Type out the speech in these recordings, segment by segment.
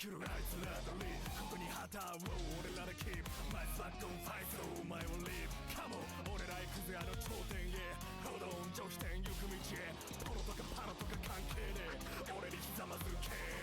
来るあいつらのリーここに旗を俺らでキープマイフラッグオンファイトお前をリーブカモン俺ら行くぜあの頂点へ歩道上飛天行く道へポロとかパロとか関係ねえ俺にひざまずけ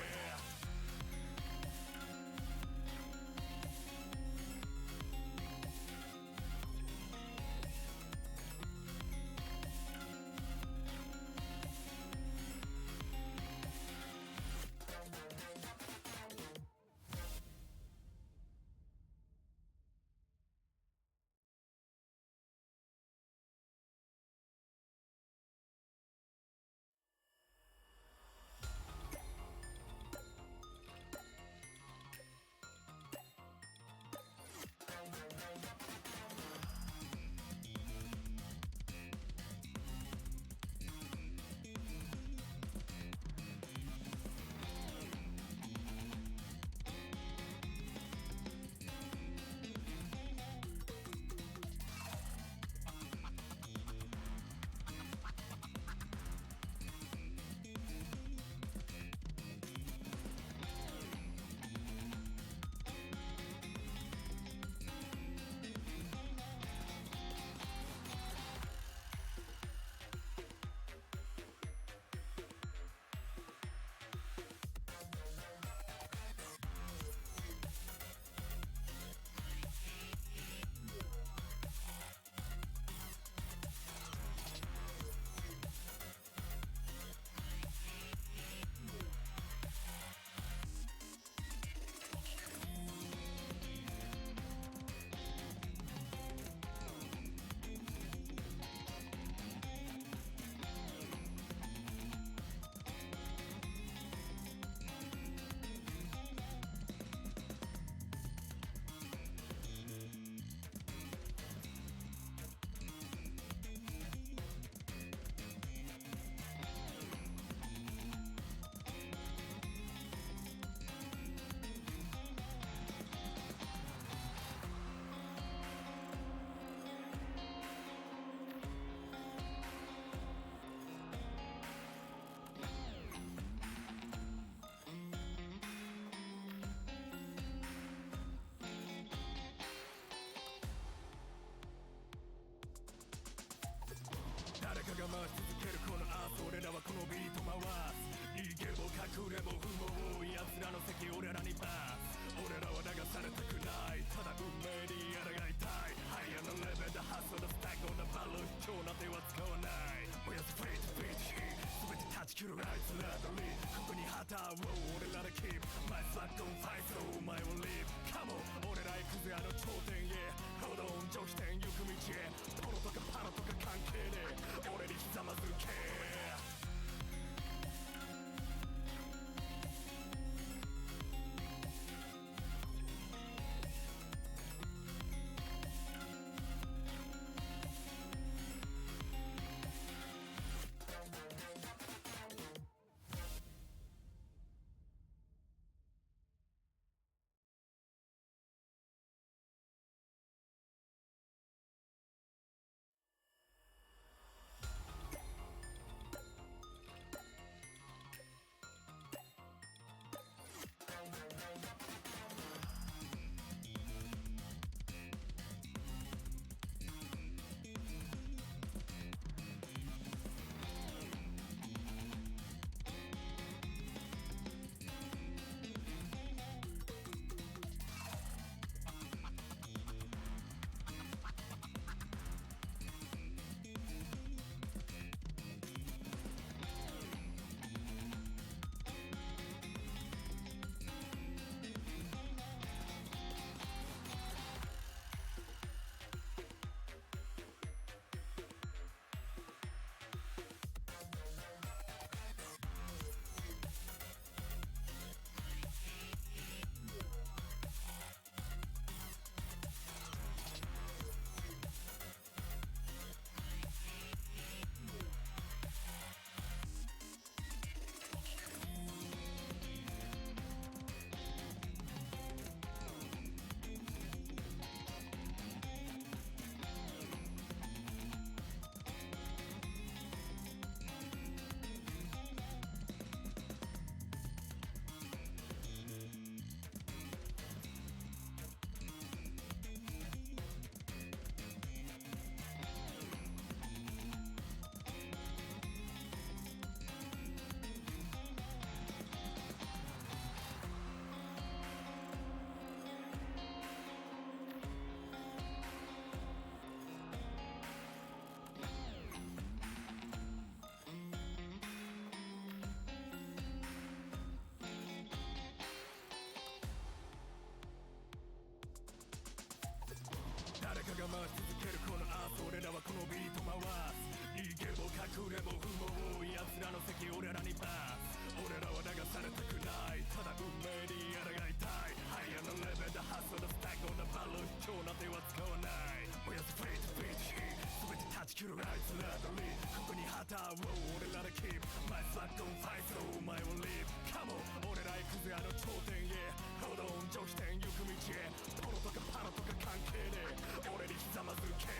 このビート回す逃げも隠れも不毛奴らの席俺らにパス俺らは流されたくないただ運命に抗いたいハイヤーのレベルで発想のスタックのバルーン今日なんては使わない燃やすフェイトフェイトヒー全て断ち切るあいつらのリーここに旗を俺らでキープ My flag gon' fight through my own live Come on 俺ら行くぜあの頂点へ Hold on 上視点行く道へポロとかパロとか関係ねえ俺にひざまずけ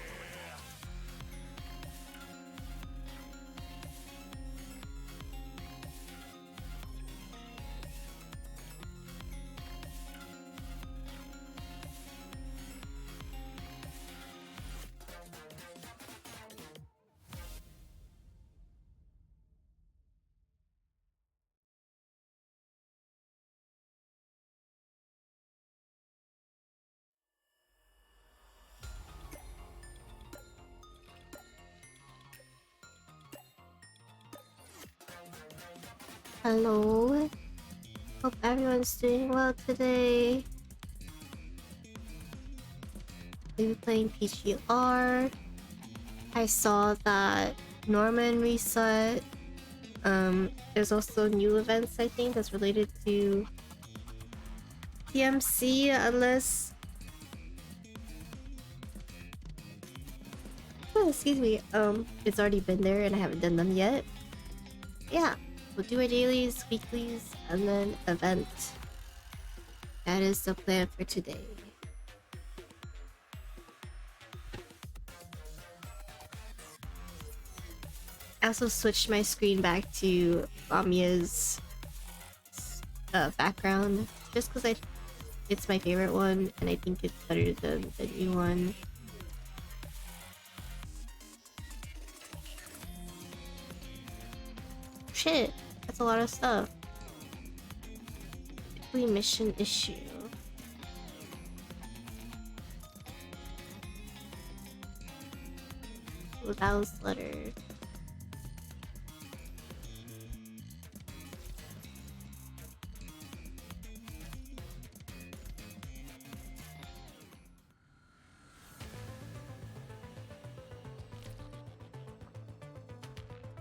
Hello. Hope everyone's doing well today. We were playing PGR. I saw that Norman reset. There's also new events I think that's related to TMC unless excuse me, it's already been there and I haven't done them yet. Yeah. We'll do our dailies, weeklies, and then event. That is the plan for today. I also switched my screen back to Amiya's background just because it's my favorite one and I think it's better than the new one. Shit! That's a lot of stuff. Weekly mission issue. Without letter.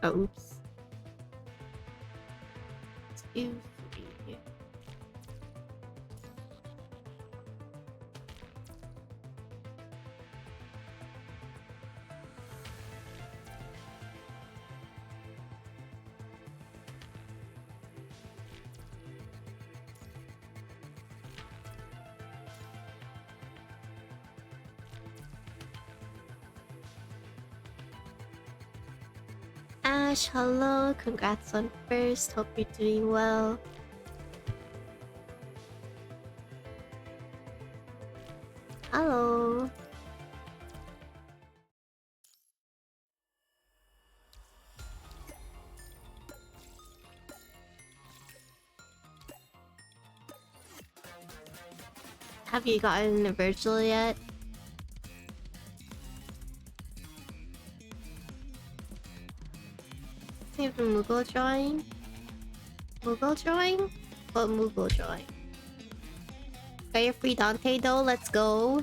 Oh, oops. 2, 3. Ash, hello. Congrats on first. Hope you're doing well. Hello. Have you gotten a Virgil yet? You have a Moogle drawing? Moogle drawing? What Moogle drawing? Got your free Dante though? Let's go.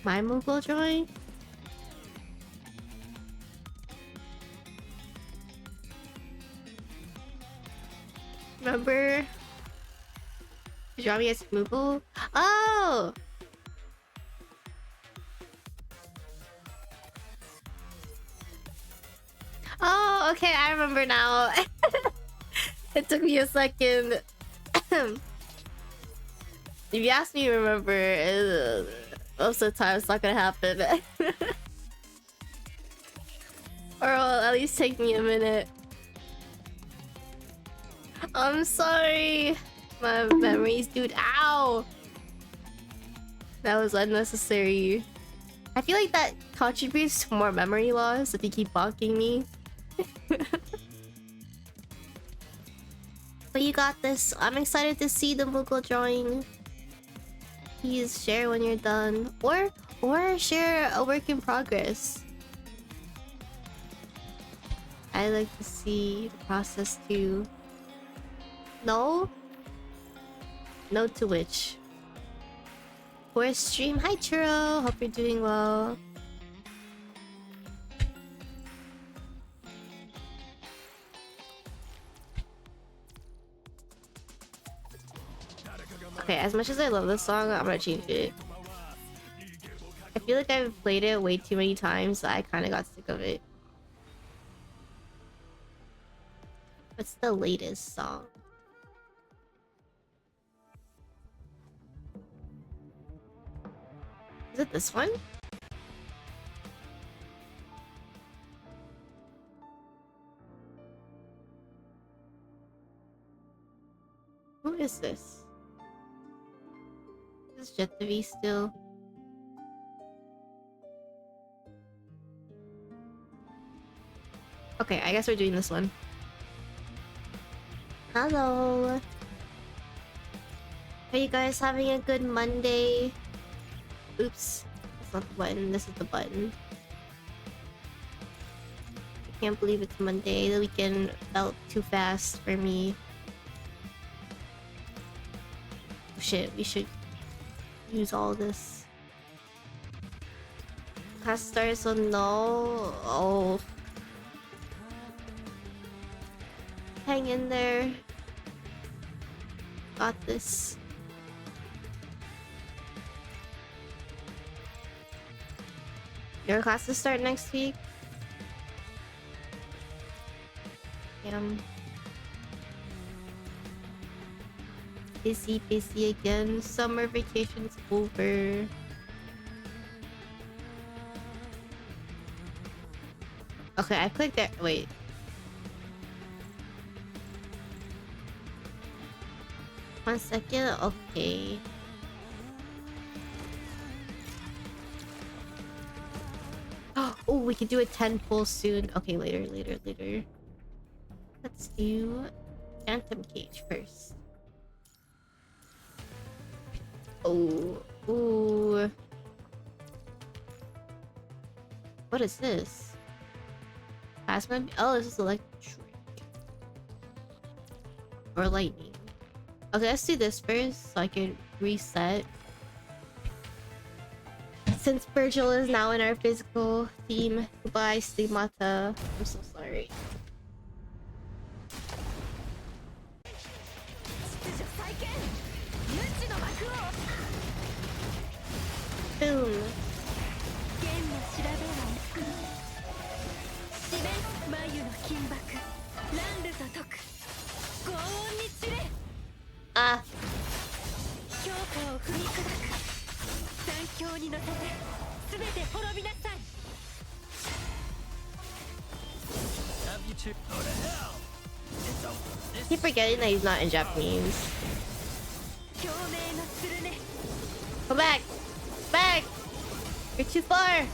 My Moogle drawing? Remember? You draw me as Moogle? Oh! Oh, okay, I remember now. It took me a second. If you ask me to remember, most of the time it's not gonna happen. Or it'll at least take me a minute. I'm sorry. My memories, dude. Ow! That was unnecessary. I feel like that contributes to more memory loss if you keep bonking me. But you got this. I'm excited to see the Moogle drawing. Please share when you're done. Or share a work in progress. I like to see the process too. No? No to which? for stream. Hi Churro, hope you're doing well. Okay, as much as I love this song, I'm gonna change it. I feel like I've played it way too many times, so I kind of got sick of it. What's the latest song? Is it this one? Who is this? Is this Jetavi still? Okay, I guess we're doing this one. Hello. Are you guys having a good Monday? Oops. That's not the button. This is the button. I can't believe it's Monday. The weekend felt too fast for me. Oh, shit, we should use all this. Class starts, so no. Oh. Hang in there. Got this. Your classes start next week? Damn. Busy again. Summer vacation's over. Okay, I clicked there. Wait. One second. Okay. Oh, we could do a 10 pull soon. Okay, later. Let's do Phantom Cage first. Oh, ooh. What is this? Plasma? Oh, this is electric. Or lightning. Okay, let's do this first so I can reset. Since Vergil is now in our physical theme. Goodbye, Stigmata. I'm so sorry. Boom. Ah. Keep forgetting that he's not in Japanese. Come back! Back! You're too far!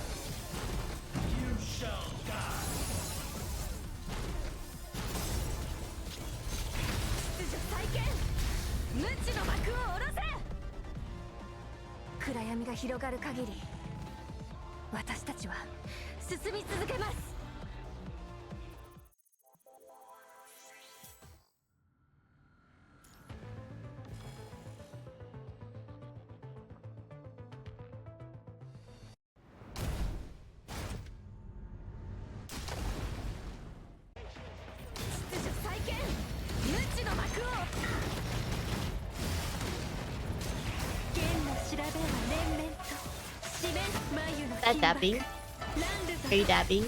Is that dabbing? Are you dabbing?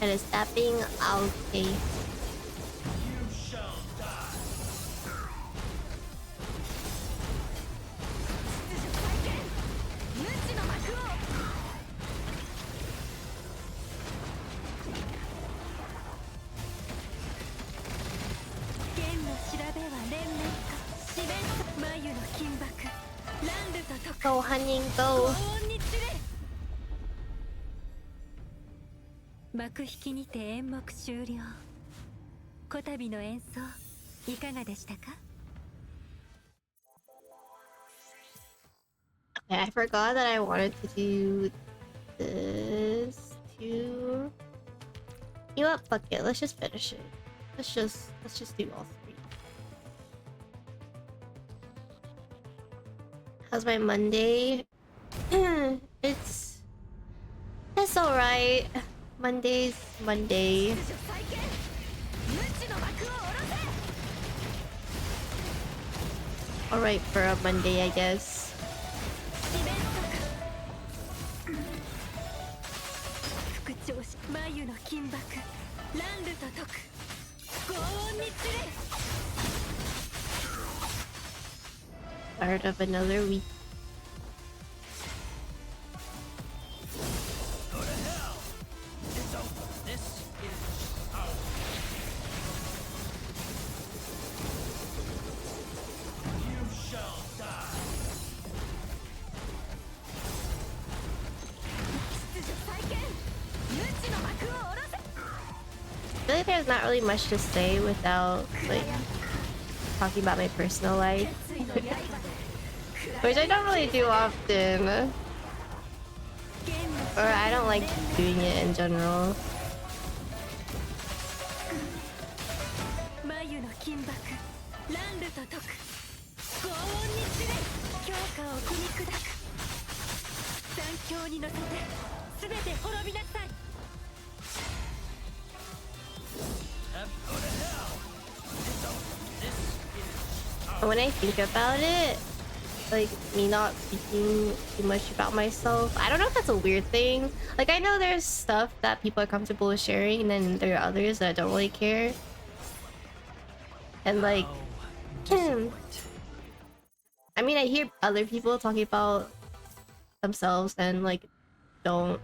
It is tapping. Okay. Go, honey, go. 幕引きにて演目終了。こたびの演奏いかがでしたか？ Yeah, I forgot that I wanted to do this too. You know what? Fuck it. Let's just finish it. Let's just do all three. How's my Monday? It's alright. Monday's Monday. Alright for a Monday, I guess. Start of another week. I feel like there's not really much to say without like talking about my personal life. Which I don't really do often. Or I don't like doing it in general. When I think about it, like me not speaking too much about myself, I don't know if that's a weird thing. Like I know there's stuff that people are comfortable with sharing, and then there are others that don't really care. And like, I mean, I hear other people talking about themselves and like don't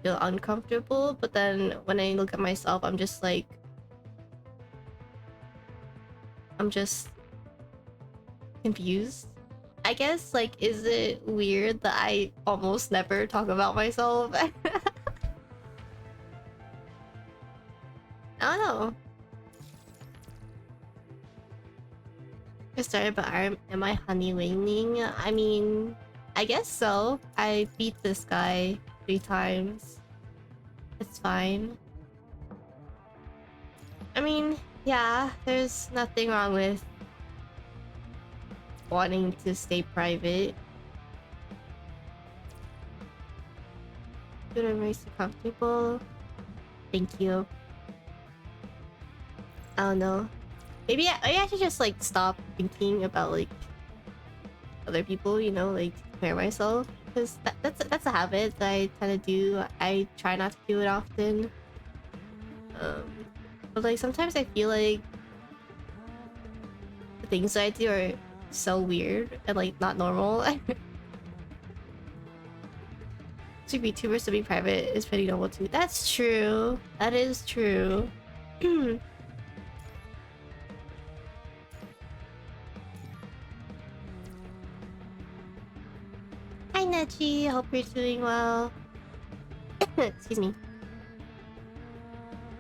feel uncomfortable, but then when I look at myself, I'm just like, I'm just confused. I guess, like, is it weird that I almost never talk about myself? I don't know. I started, but am I haniwrining? I mean, I guess so. I beat this guy 3 times. It's fine. I mean, yeah, there's nothing wrong with wanting to stay private. Good, I'm so comfortable. Thank you. I don't know. Maybe I should just like stop thinking about like other people, you know, like compare myself, because that's a habit that I tend to do. I try not to do it often. But like sometimes I feel like the things that I do are so weird and like not normal. To be VTubers to be private is pretty normal too. That's true. That is true. Hi Neji, hope you're doing well. Excuse me.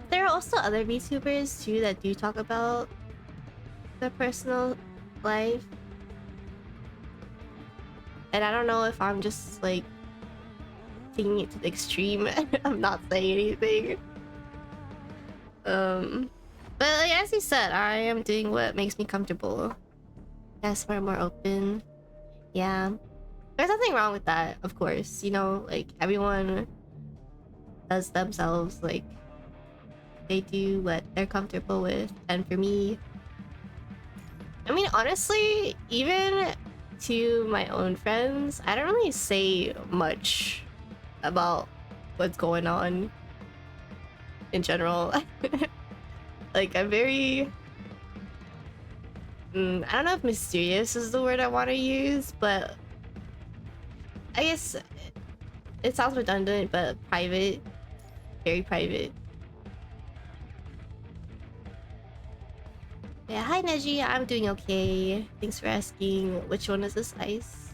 There are also other VTubers too that do talk about their personal life. And I don't know if I'm just like taking it to the extreme. I'm not saying anything. But like, as you said, I am doing what makes me comfortable. Yes, we're more open. Yeah. There's nothing wrong with that, of course. You know, like everyone does themselves, like they do what they're comfortable with. And for me, I mean, honestly, even to my own friends, I don't really say much about what's going on in general. Like, I'm very... I don't know if mysterious is the word I want to use, but... I guess it sounds redundant, but private. Very private. Yeah, hi Neji, I'm doing okay. Thanks for asking. Which one is this ice?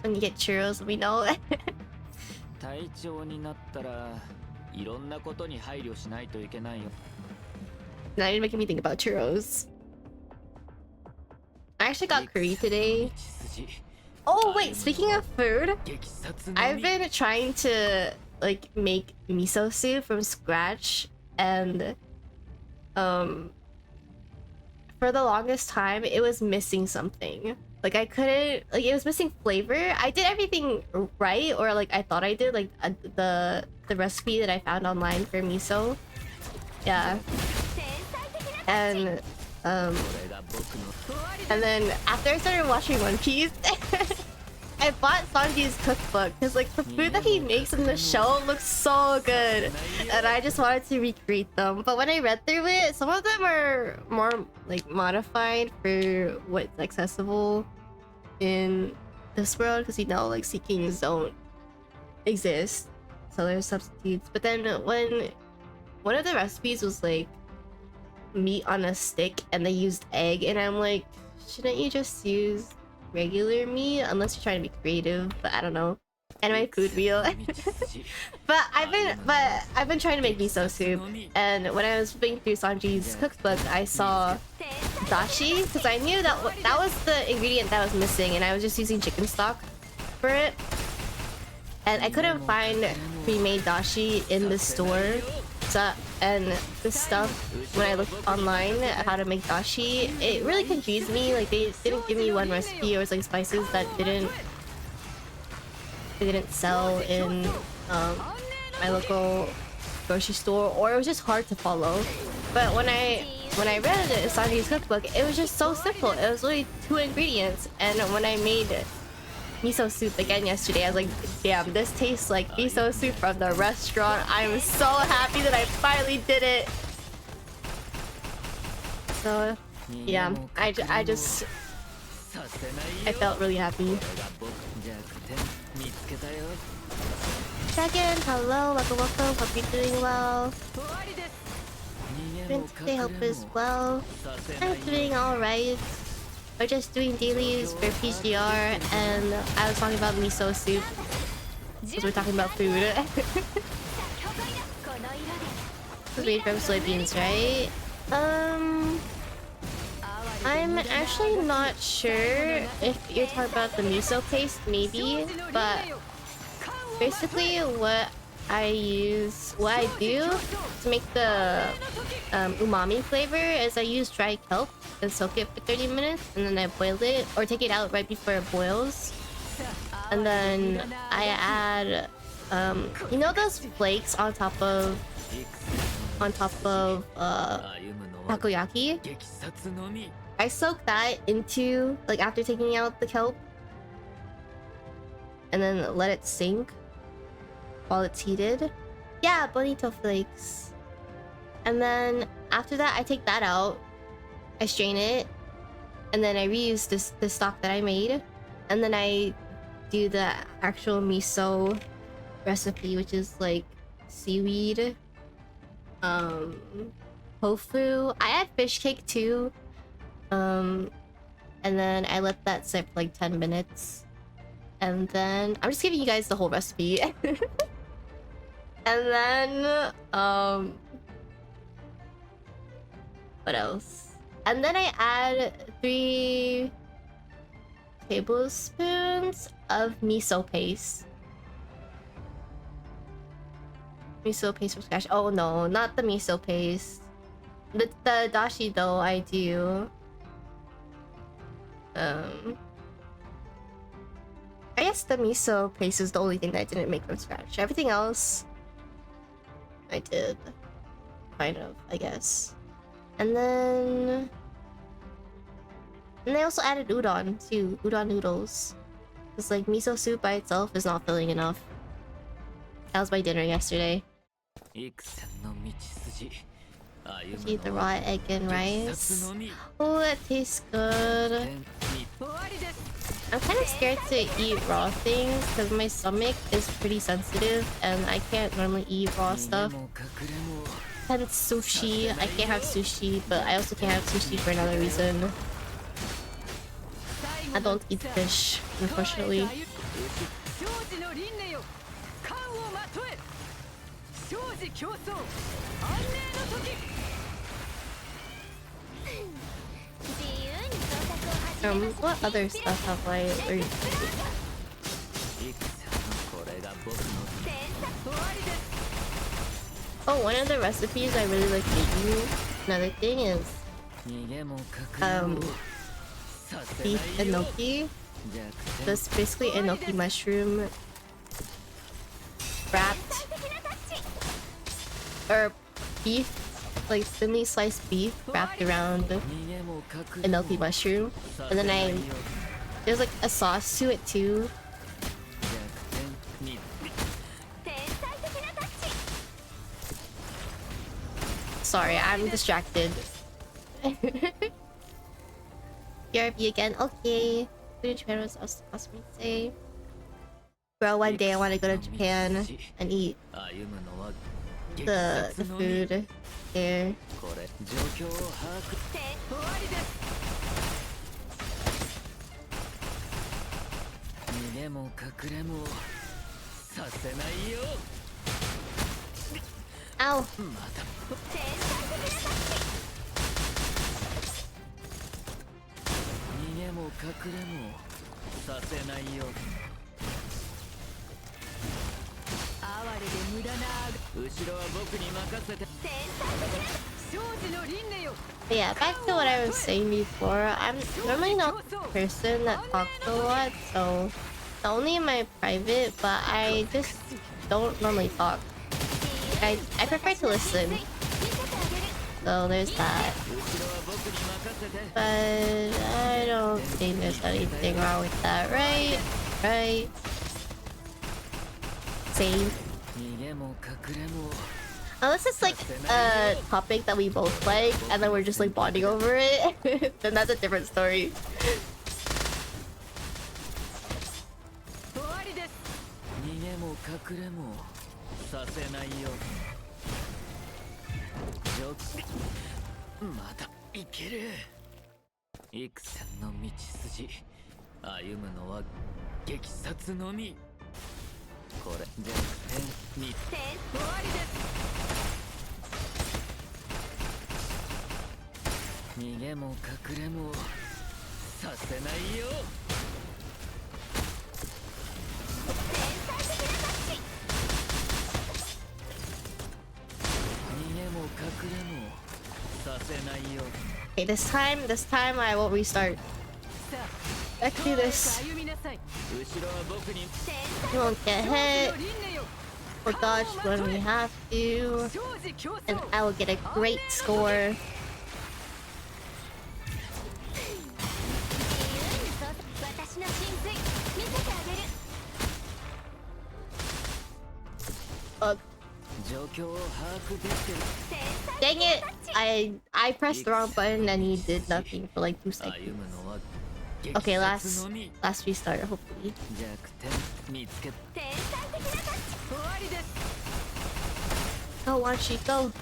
When you get churros, we know. 体調になったらいろんなことに配慮しないといけないよ。Now you're making me think about churros. actually got curry today. Oh wait, speaking of food, I've been trying to like make miso soup from scratch, and for the longest time it was missing something. Like I couldn't, like it was missing flavor. I did everything right, or like I thought I did, like the recipe that I found online for miso. Yeah. And then after I started watching One Piece, I bought Sanji's cookbook because like the food that he makes in the show looks so good, and I just wanted to recreate them. But when I read through it, some of them are more like modified for what's accessible in this world, because you know, like sea kings don't exist, so there's substitutes. But then when one of the recipes was like meat on a stick and they used egg, and I'm like, shouldn't you just use regular meat unless you're trying to be creative? But I don't know. And my food wheel. but I've been trying to make miso soup, and when I was flipping through Sanji's cookbook, I saw dashi, because I knew that that was the ingredient that was missing, and I was just using chicken stock for it, and I couldn't find pre-made dashi in the store. So, and this stuff, when I looked online at how to make dashi, it really confused me. Like they didn't give me one recipe, or it was like spices that didn't sell in my local grocery store, or it was just hard to follow. But when I read Sanji's cookbook, it was just so simple. It was only 2 ingredients, and when I made miso soup again yesterday, I was like, damn, this tastes like miso soup from the restaurant. I'm so happy that I finally did it. So yeah, I felt really happy. Dragon, hello, welcome. Hope you're doing well. Prince, they hope as well. I'm doing alright. We're just doing dailies for PGR, and I was talking about miso soup because we're talking about food. It's made from soybeans, right? I'm actually not sure if you're talking about the miso paste, maybe, but basically what I do to make the umami flavor is I use dry kelp and soak it for 30 minutes, and then I boil it, or take it out right before it boils, and then I add you know those flakes on top of takoyaki? I soak that into, like, after taking out the kelp, and then let it sink while it's heated. Yeah, bonito flakes. And then after that, I take that out, I strain it, and then I reuse the stock that I made, and then I do the actual miso recipe, which is like seaweed, tofu. I add fish cake too, and then I let that sit for like 10 minutes, and then I'm just giving you guys the whole recipe. And then what else? And then I add 3 tablespoons of miso paste. Miso paste from scratch. Oh no, not the miso paste. The dashi though, I do. I guess the miso paste is the only thing that I didn't make from scratch. Everything else I did, kind of, I guess. And then I also added udon too, udon noodles. Because like miso soup by itself is not filling enough. That was my dinner yesterday. Eat the raw egg and rice. Oh, that tastes good. I'm kind of scared to eat raw things because my stomach is pretty sensitive and I can't normally eat raw stuff. Hence sushi. I can't have sushi, but I also can't have sushi for another reason. I don't eat fish, unfortunately. What other stuff have I learned? Oh, one of the recipes I really like making, another thing is beef enoki. That's basically enoki mushroom wrapped, or beef, like thinly sliced beef wrapped around enoki mushroom, and then there's like a sauce to it too. Sorry, I'm distracted. BRB again, okay. Go to Japan was awesome to say. Bro, one day I want to go to Japan and eat the food there. Ow! But yeah, back to what I was saying before. I'm normally not the person that talks a lot, so it's only in my private, but I just don't normally talk. I prefer to listen. So there's that. But I don't think there's anything wrong with that, right? Right? Same. Unless it's like a topic that we both like and then we're just like bonding over it, then that's a different story. Okay, this time I will restart. Let's do this. We won't get hit or dodge when we have to, and I will get a great score. Dang it! I pressed the wrong button and he did nothing for like 2 seconds. Okay, last restart, hopefully. Go, Wanshi, go!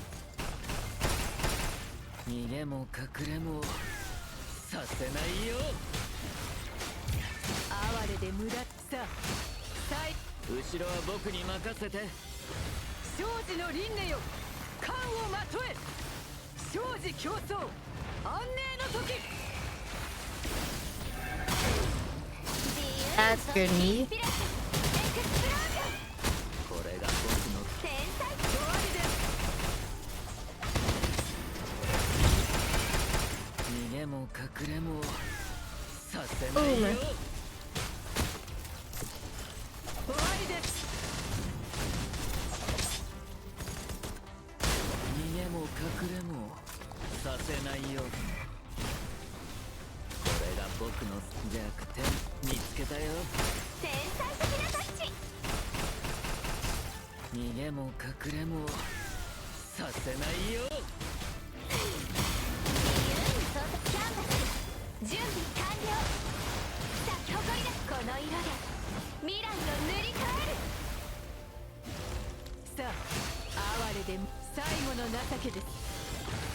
That's your knee. Boom.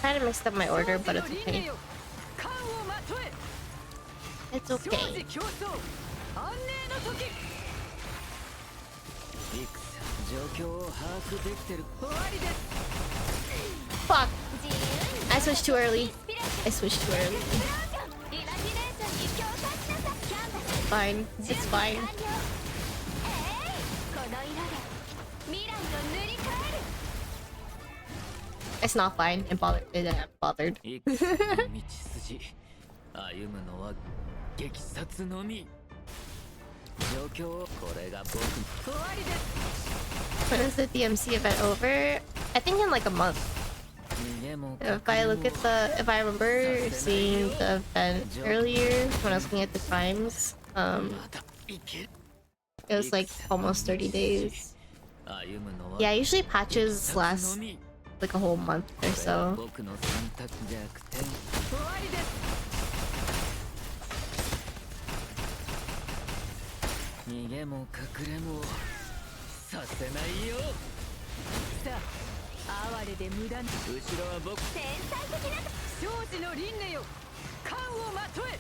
Kind of messed up my order, but it's okay. It's okay. Fuck! I switched too early. Fine. It's fine. It's not fine. I'm bothered. I'm bothered. いくつの道筋歩むのは激殺のみ状況これが僕 When is the DMC event over? I think in like a month. 逃げも If I look at the, if I remember seeing the event earlier when I was looking at the times, まだいける it was like almost 30 days. 歩むのは Yeah, usually patches 激殺 last のみ like a whole month or これが so. 僕の選択弱点逃げも隠れもさせないよさあ哀れで無駄な後ろは僕天才的な生児の輪廻よ冠をまとえ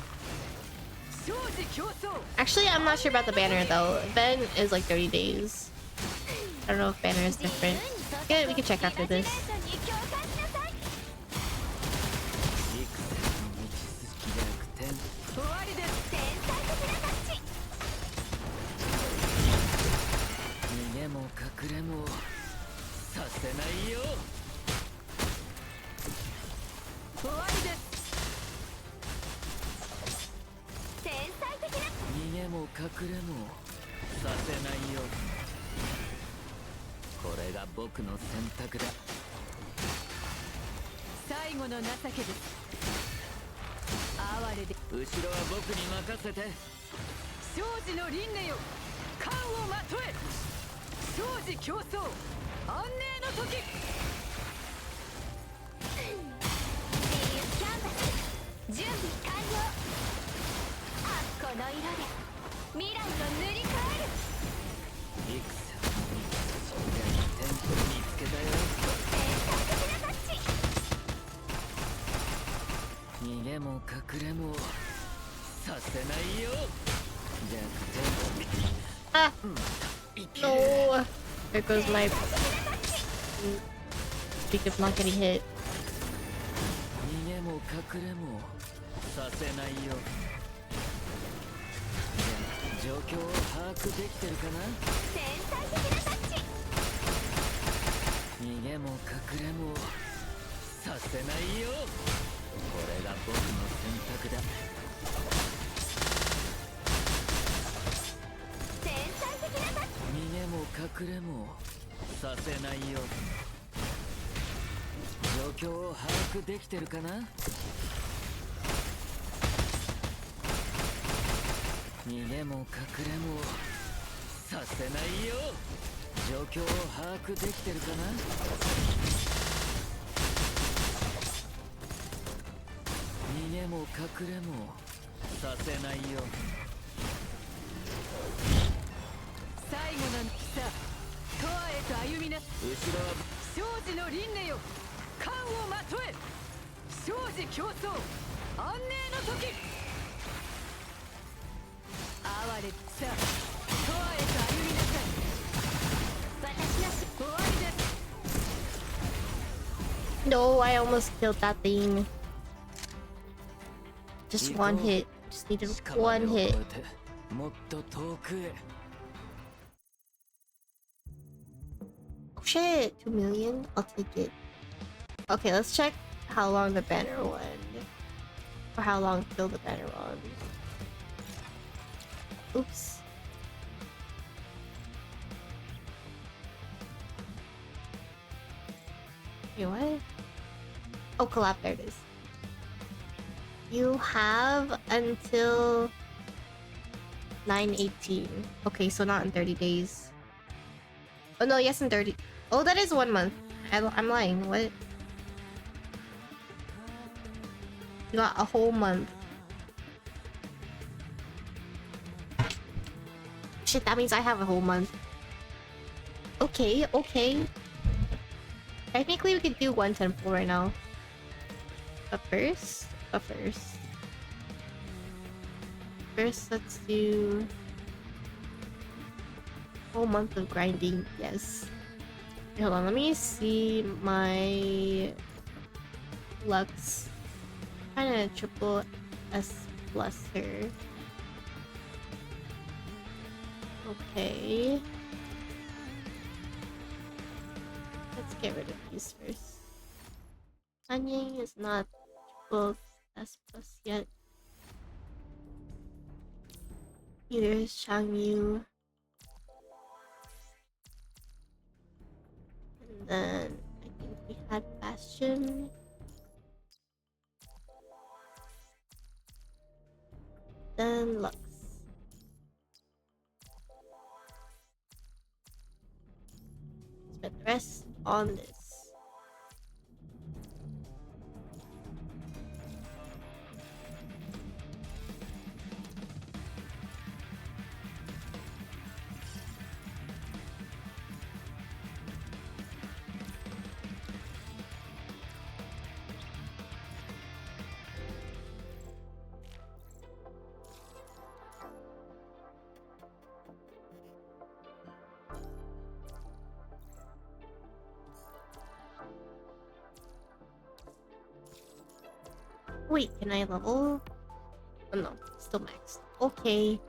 生児競争 Actually, I'm not sure about the banner though. Event is like 30 days. I don't know if banner is different. Yeah, we can check after this. 幾つの道筋弱点終わりです天才的なタッチ逃げも隠れもさせないよ終わりです天才的な逃げも隠れもさせないよこれが僕の選択だ最後の情けです哀れで後ろは僕に任せて生児の輪廻よ冠をまとえ生児競争安寧の時キャンバス準備完了あこの色で未来を塗り替えるいくつの道筋弱点見つけたよ天才的なタッチ逃げも隠れもさせないよ弱点 Ah, いける no. There goes my streak of not getting hit. 逃げも隠れもさせないよじゃあ状況を把握できてるかな天才的なタッチ逃げも隠れもさせないよこれが僕の選択だ天才的なタッチ逃げも隠れもさせないよ状況を把握できてるかな逃げも隠れもさせないよ状況を把握できてるかな逃げも隠れもさせないよ最後のさ永遠へと歩みな後ろは生児の輪廻よ冠をまとえ生児競争安寧の時哀れさ永遠へと歩みなさい私の終わりです No, I almost killed that thing. Just one hit. Just needed one hit. もっと遠くへ Oh shit, 2 million? I'll take it. Okay, let's check how long the banner won. Or how long till the banner won. Oops. Wait, what? Oh, collab, there it is. You have until 9/18. Okay, so not in 30 days. Oh no, yes, in 30. Oh, that is 1 month. I'm lying. What? You got a whole month. Shit, that means I have a whole month. Okay, okay. Technically, we could do 1 temple right now. But first, let's do whole month of grinding. Yes. Wait, hold on, let me see my lux. Trying to triple SP. bless her. Okay. Let's get rid of these first. Anying is not both S plus yet. Neither is Changyu. And then I think we had Bastion. Then Lux. Spend the rest on this. Wait, can I level? Oh no, still maxed. Okay.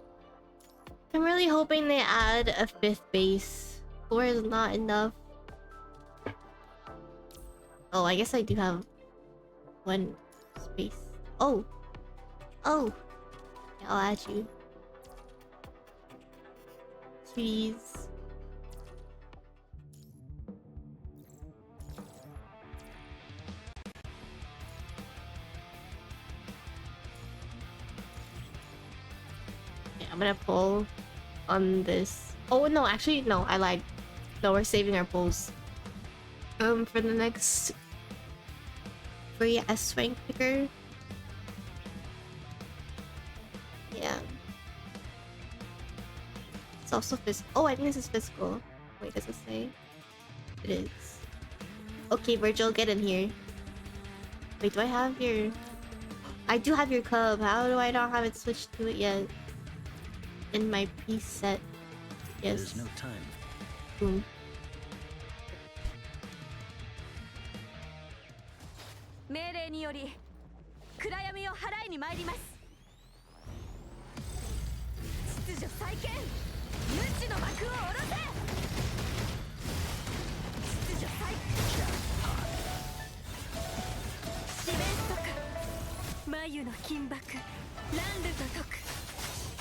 I'm really hoping they add a 5th base. 4 is not enough. Oh, I guess I do have 1 space. Oh! Oh! Yeah, I'll add you. Please. I'm gonna pull on this. Oh no, actually no, I lied. No, we're saving our pulls. For the next free S rank picker. Yeah. It's also physical. Oh, I think this is physical. Wait, does it say? It is. Okay, Vergil, get in here. Wait, do I have your... I do have your cub. How do I not have it switched to it yet? In my preset. Yes. There's no time. Boom. 命令により暗闇を払いに参ります。秩序再建、無知の幕を下ろせ。秩序再四面速、眉の金箔、乱流と解く。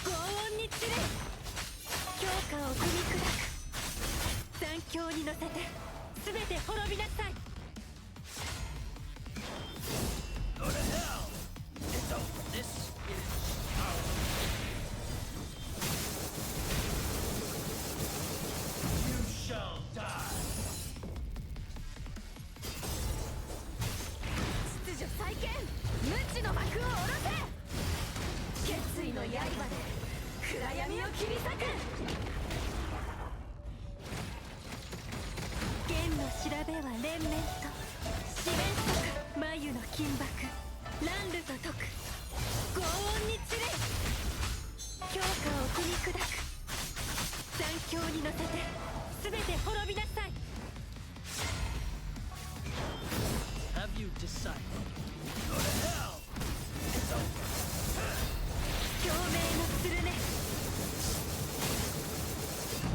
轟音に散れ、強化を踏み砕く。残響に乗せて全て滅びなさい。秩序再建、無知の幕を下ろせ。決意の刃で暗闇を切り裂く。剣の調べは連綿と四面速、眉の金箔、乱流と解く。轟音に散れ、強化を踏み砕く。残響に乗せて全て滅びなさい。Have you decided? 共鳴のスルメ。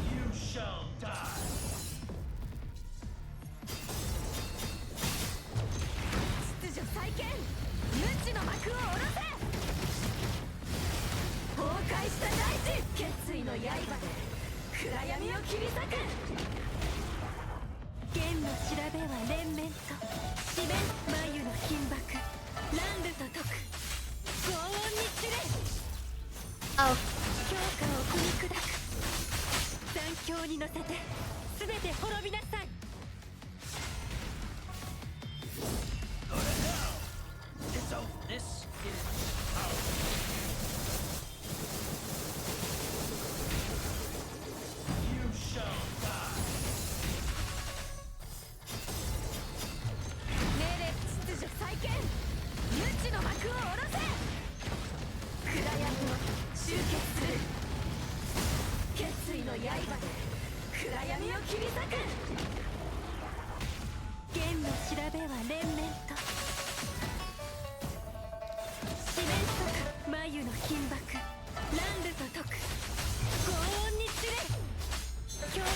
You shall die. 秩序再建、無知の幕を下ろせ。崩壊した大地、決意の刃で暗闇を切り裂く。剣の調べは連綿と四面、眉の金箔、乱流と解く。轟音に散れ、 Oh. 強化を踏み砕く。残響に乗せて全て滅びなさい。It's over. This is You shall die. 命令、秩序再建、無知の幕を下ろせ。暗闇を集結する。決意の刃で暗闇を切り裂く。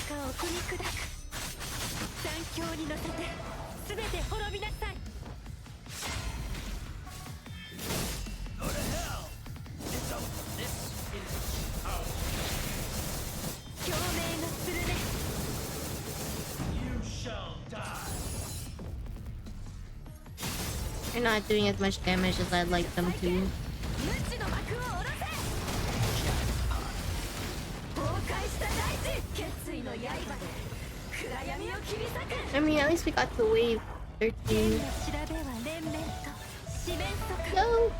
下を踏み砕く残響に乗せて全て滅びなさい Go to hell! It's over. This is out. 共鳴のスルメ You shall die. They're not doing as much damage as I'd like them to. 無知の幕を下ろせ崩壊した大地決意の刃で暗闇を切り裂く I mean, at least we got to wave 13. 剣の調べは連綿と四面楚歌 No!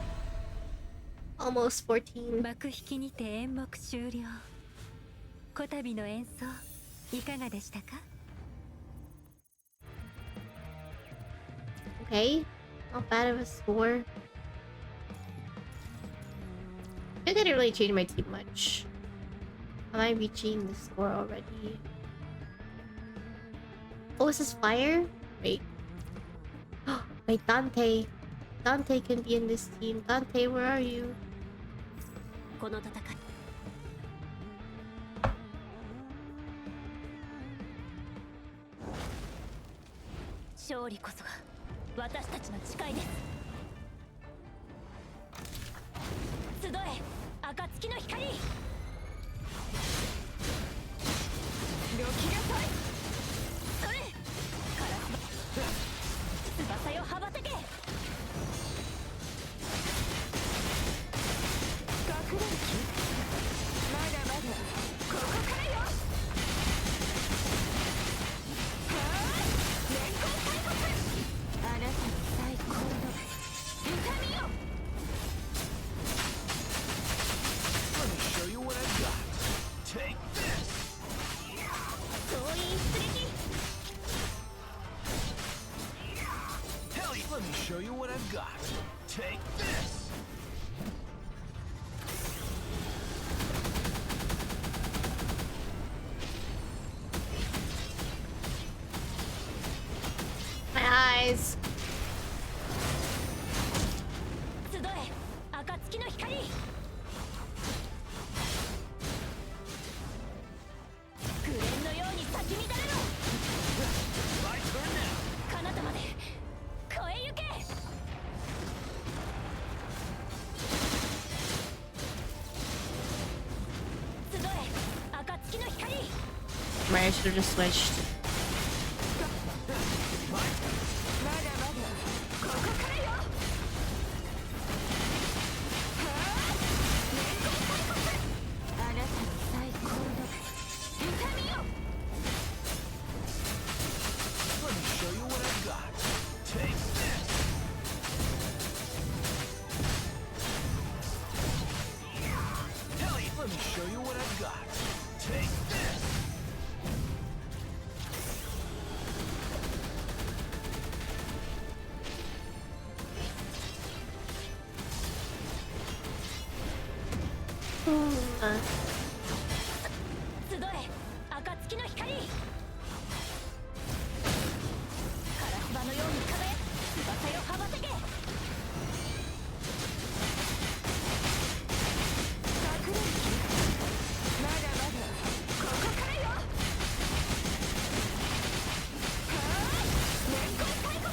Almost 14. 幕引きにて演目終了こたびの演奏いかがでしたか Okay. Not bad of a score. I think I didn't really change my team much. Am I reaching the score already? Oh, is this fire? Wait. Wait, Dante. Dante can be in this team. Dante, where are you? この戦い勝利こそが私たちの誓いです集え暁の光よきなさいそれから翼よ羽ばたけ隠れる気まだまだここからよ連行大国あなたの最高の痛みよ Let me show you what I've got. Take this. 総員出撃 Hell, let me show you what I've got. Take this. My eyes. 集え暁の光グレンのように咲き乱れろ My turn now. 彼方まで越えゆけ集え暁の光 Right, I should have just switched. まだまだここからよ連行大国あなたの最高の痛みよ Let me show you what I've got. Take this. Hell, let me show you what I've got. Take this. Uh, 集え暁の光カラスバのように輝く翼よ羽ばたけ隠れる気まだまだここからよ連行大国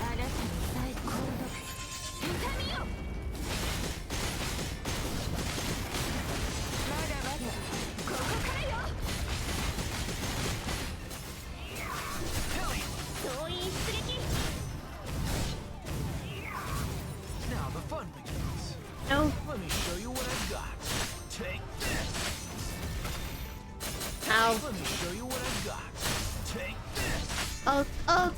あなたの最高の痛みよまだまだここからよ総員出撃 Now the fun begins. no. Let me show you what I've got. Take this. Ow. Let me show you what I've got. Take this. Oh, oh.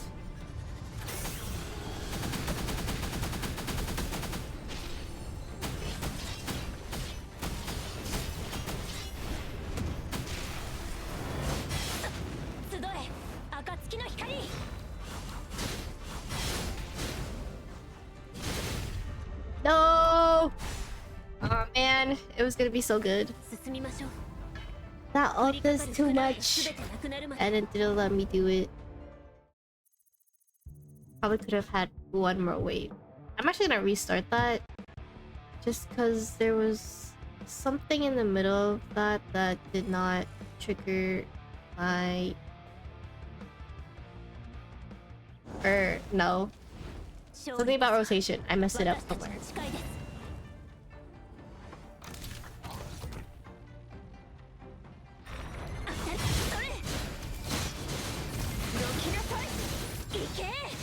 No! Oh man, it was gonna be so good. 進みましょう That ult is too much. 全てなくなるまで And it didn't let me do it. Probably could have had one more wave. I'm actually gonna restart that. Just because there was something in the middle of that that did not trigger I... no. Something about rotation. I messed it up somewhere.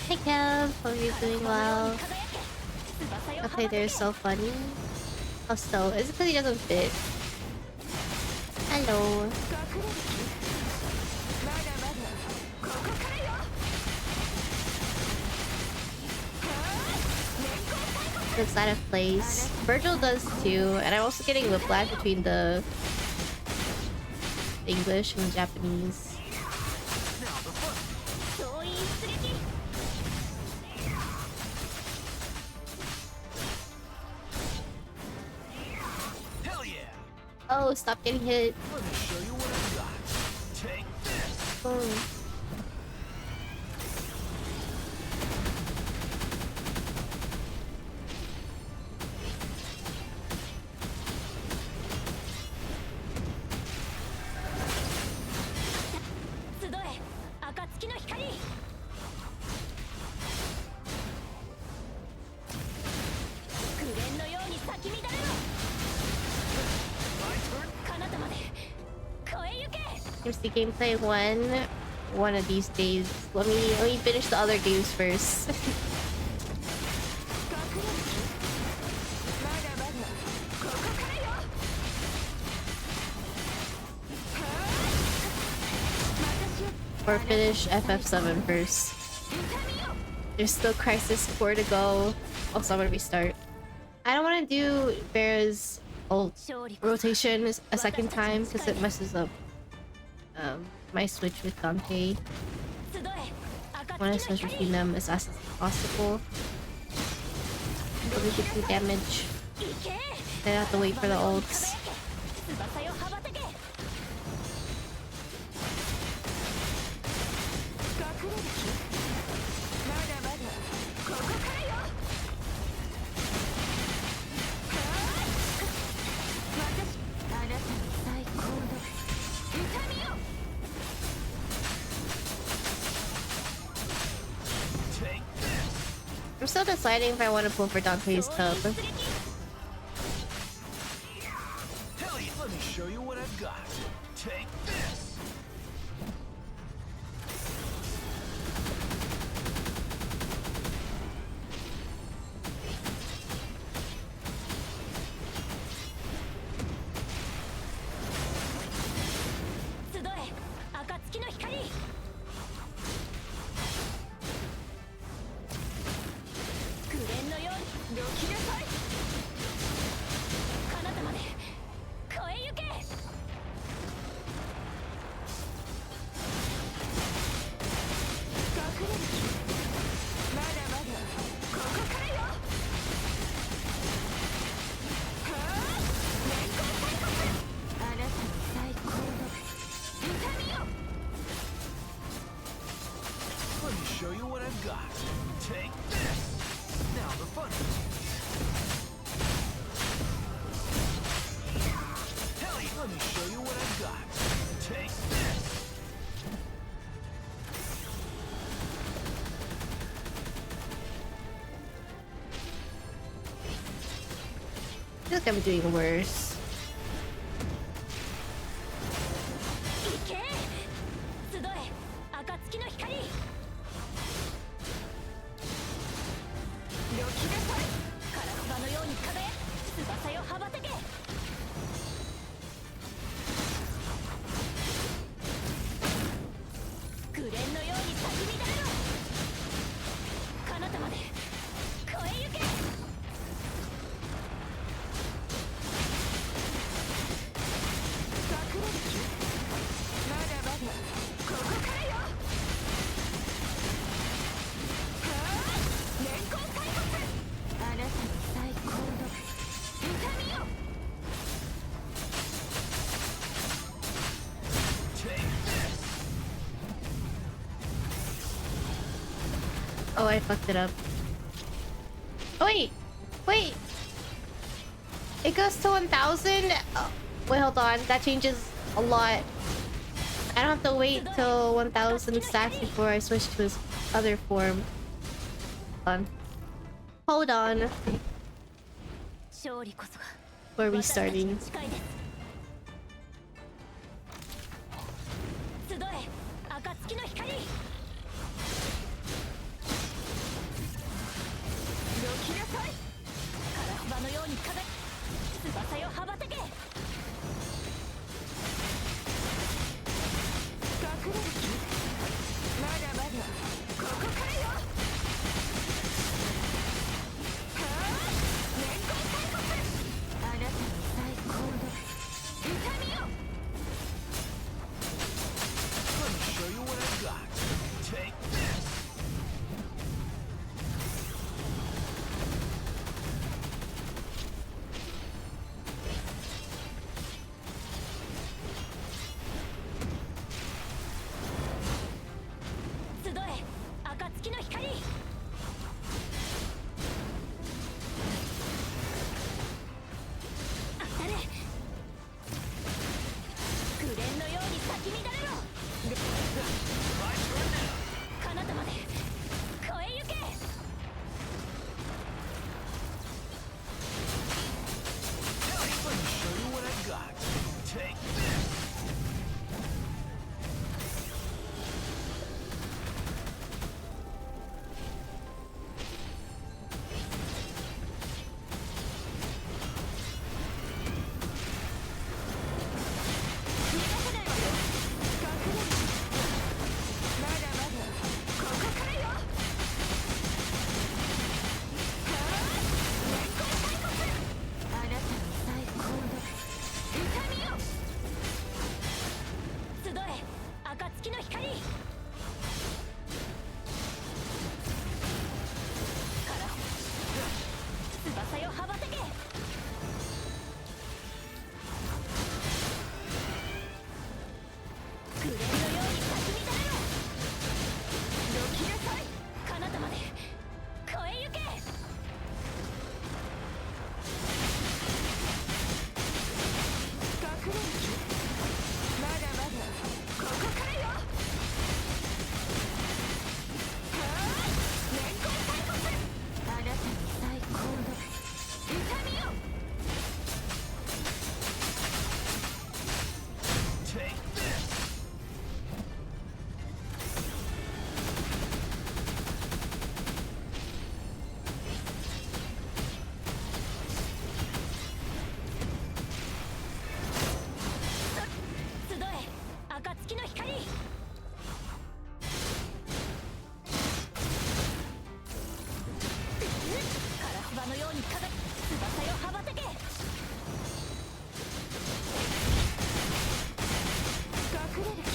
Hey Kev, hope you're doing well. Okay, they're so funny. Oh, so is it because he doesn't fit? Hello. Looks out of place. Vergil does too, and I'm also getting whiplash between the English and the Japanese. Hell yeah! Oh, stop getting hit. Let me show you what I've got. Take this! Oh. Here's the gameplay one of these days. Let me finish the other games first. Or finish FF7 first. There's still Crisis 4 to go. Also, I'm gonna restart. I don't want to do Bear's ult rotation a second time because it messes up my switch with Dante. I want to switch between them as fast as possible. So we can do damage. Then I have to wait for the ults. I'm still deciding if I want to pull for Dante's tub. Hell yeah! Let me show you what I've got. Take this! Let me show you what I've got. Take this! Now the fun. Hell yeah! Let me show you what I've got. Take this! I feel like I'm doing worse. Oh, I fucked it up. Oh, wait! Wait! It goes to 1000? Oh, wait, hold on. That changes a lot. I don't have to wait till 1000 stacks before I switch to his other form. Hold on. 勝利こそが We're 私たち restarting. の誓いです集え暁の光どきなさいカラスバのように輝き翼よ羽ばたけ隠れる気まだまだここからよはあ年功大国あなたの最高の痛みよ Let me show you what I got. Take this. 集え暁の光当たれ紅のように咲き乱れろ My turn now. 彼方まで超えゆけ Let me show you what I got. Take this. 逃がさないわよ隠れるまだまだここからよはあ年功大国あなたの最高の痛みよ集え暁の光から翼よ羽ばたけ紅のように咲き乱れろどきなさい彼方まで超えゆけ隠れる気まだまだここからよはあ年功大国あなたの最高の痛みよ Take this.集え暁の光カラスバのように輝き翼よ羽ばたけ隠れる気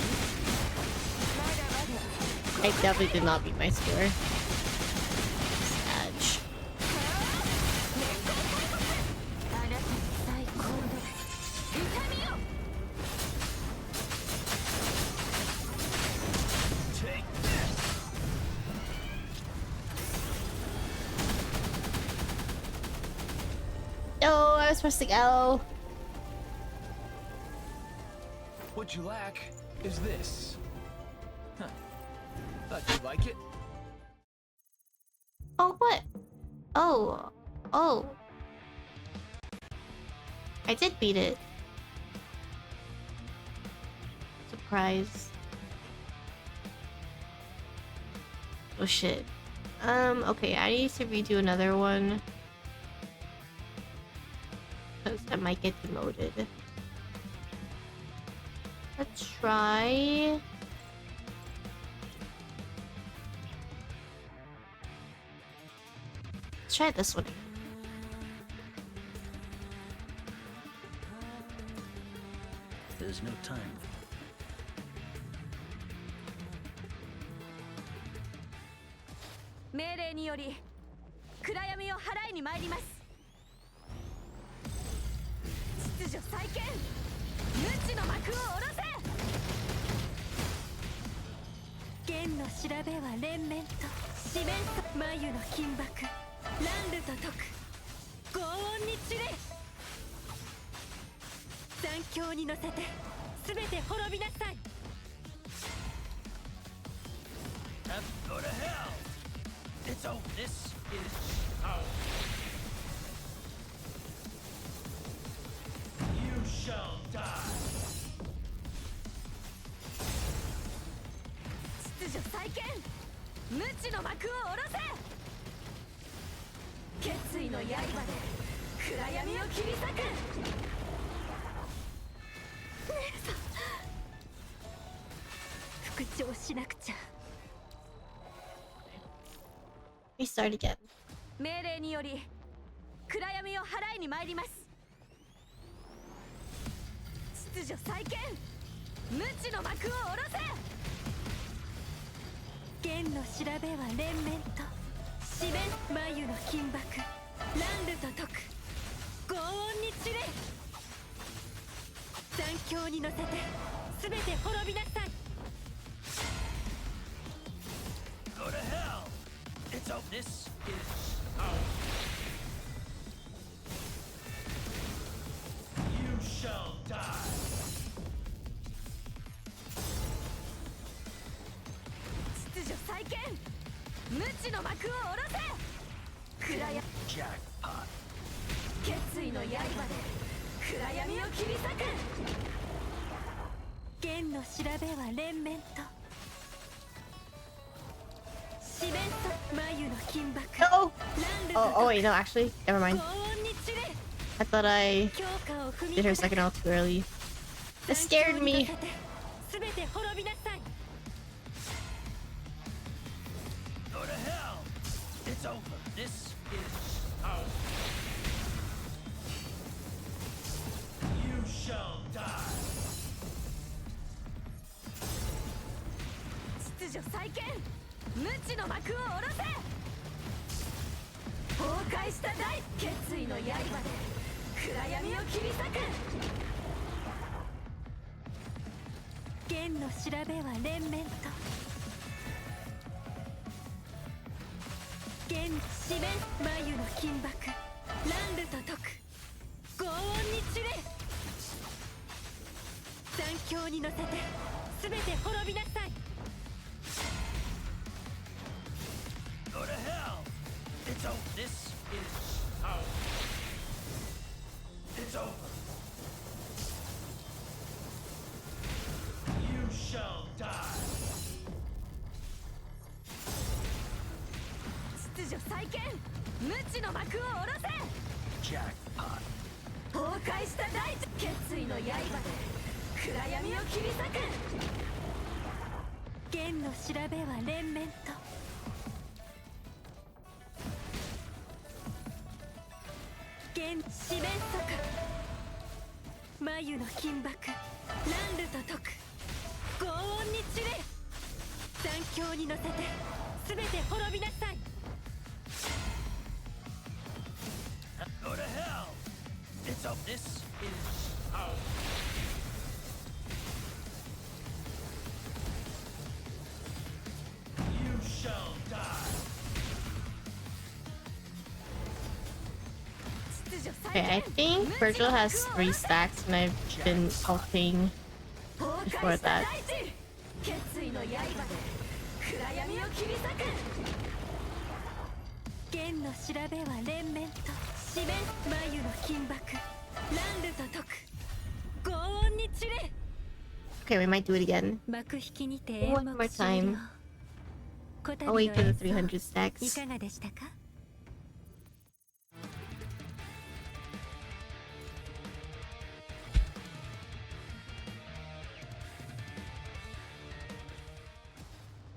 まだまだ I definitely did not beat my score. Sad. 年功大国あなたの最高の痛みよ Take this. No, I was pressing L. What you lack is this. Huh. Thought you'd like it. Oh, what? Oh. Oh. I did beat it. Surprise. Oh shit. Okay, I need to redo another one. Because I might get demoted. Let's try... Let's try this one. There's no time. 命令により暗闇を払いに参ります。秩序再建、無知の幕を下ろせ。剣の調べは連綿と四面と眉の金箔、乱流と解く轟音に散れ。残響に乗せて全て滅びなさい。Go to hell! It's over. This is how. You shall die. 秩序再建、無知の幕を下ろせ。決意の刃で暗闇を切り裂く。姉さん、復調しなくちゃ。Restart again. 命令により暗闇を払いに参ります。秩序再建、無知の幕を下ろせ。剣の調べは連綿と四面眉の金箔、乱流と解く轟音に散れ。残響に乗せて全て滅びなさい。 Go to hell! It's over. This is how. You shall die. 秩序再建、無知の幕を下ろせ。暗闇 Jackpot. 決意の刃で暗闇を切り裂く。剣の調べは連綿と四面と眉の金箔、 No! 乱流 Oh, と oh wait, no, actually, never 轟 mind. 音に散れ。 I thought I 強化を踏み did her 砕く。 second all too early. It scared me. 全て滅びなさい。 Go to hell! It's over. This is how. You shall die. 秩序再建、無知の幕を下ろせ。崩壊した大決意の刃で暗闇を切り裂く。剣の調べは連綿と剣四面眉の金箔、乱流と解く轟音に散れ。残響に乗せて全て滅びなさい。 Go to hell! It's over. This is how. It's over. You shall die. 秩序再建、無知の幕を下ろせ。 Jackpot. 崩壊した大地決意の刃で暗闇を切り裂く。剣の調べは連綿と剣四面楚歌、眉の金箔、乱流と解く轟音に散れ。残響に乗せて全て滅びなさい。 Go to hell! It's over. This is how. You shall die. 秩序再 Okay, I 建、 think Vergil has 3 stacks and I've been ulting 崩 before 壊した that. 大地決意の刃で暗闇を切り裂く。剣の調べは連綿と四面眉の金箔、乱流と解く轟音に散れ。 Okay, we might do it again. 幕引きにて One more time. I'll wait for the 300い stacks. かがでしたか。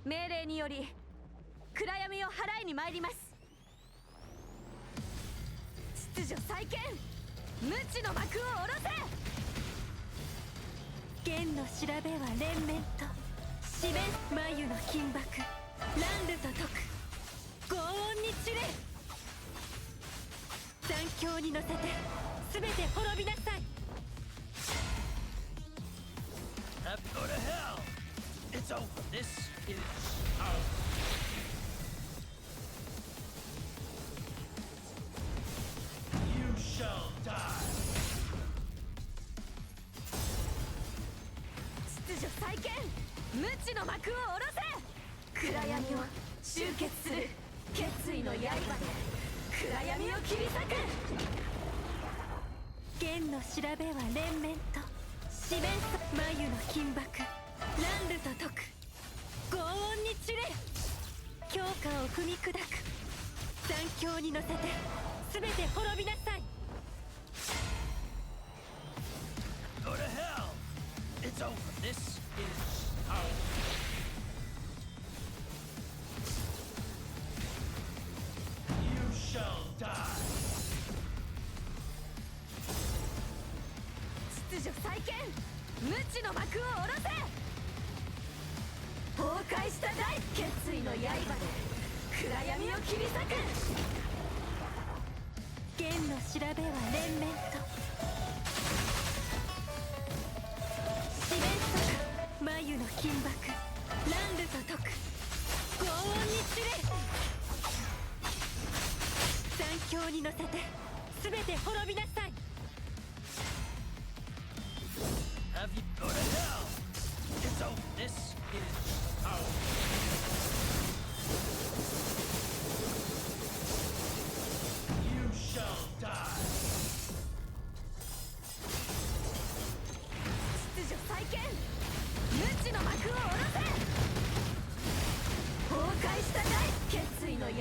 命令により暗闇を払いに参ります。秩序再建、無知の幕を下ろせ。剣の調べは連綿と四面眉の金箔、乱流と解く轟音に散れ。残響に乗せて全て滅びなさい。 Go to hell! It's over. This is how. You shall die. 秩序再建、無知の幕を下ろせ。暗闇を集結する決意の刃で暗闇を切り裂く。剣の調べは連綿と四面眉の金箔乱ルと解く。轟音に散れ強化を踏み砕く。残響に乗せて全て滅びなさい。 Go to hell! It's over. This is how. You shall die. 秩序再建無知の幕を下ろせ。崩壊した大決意の刃で暗闇を切り裂く。剣の調べは連綿と四面と眉の金箔乱ルと解く。轟音に散れ残響に乗せて全て滅びなさい。 Have you go to hell? It's over. This is how. You shall die. 秩序再建無知の幕を下ろせ。崩壊した大決意の刃で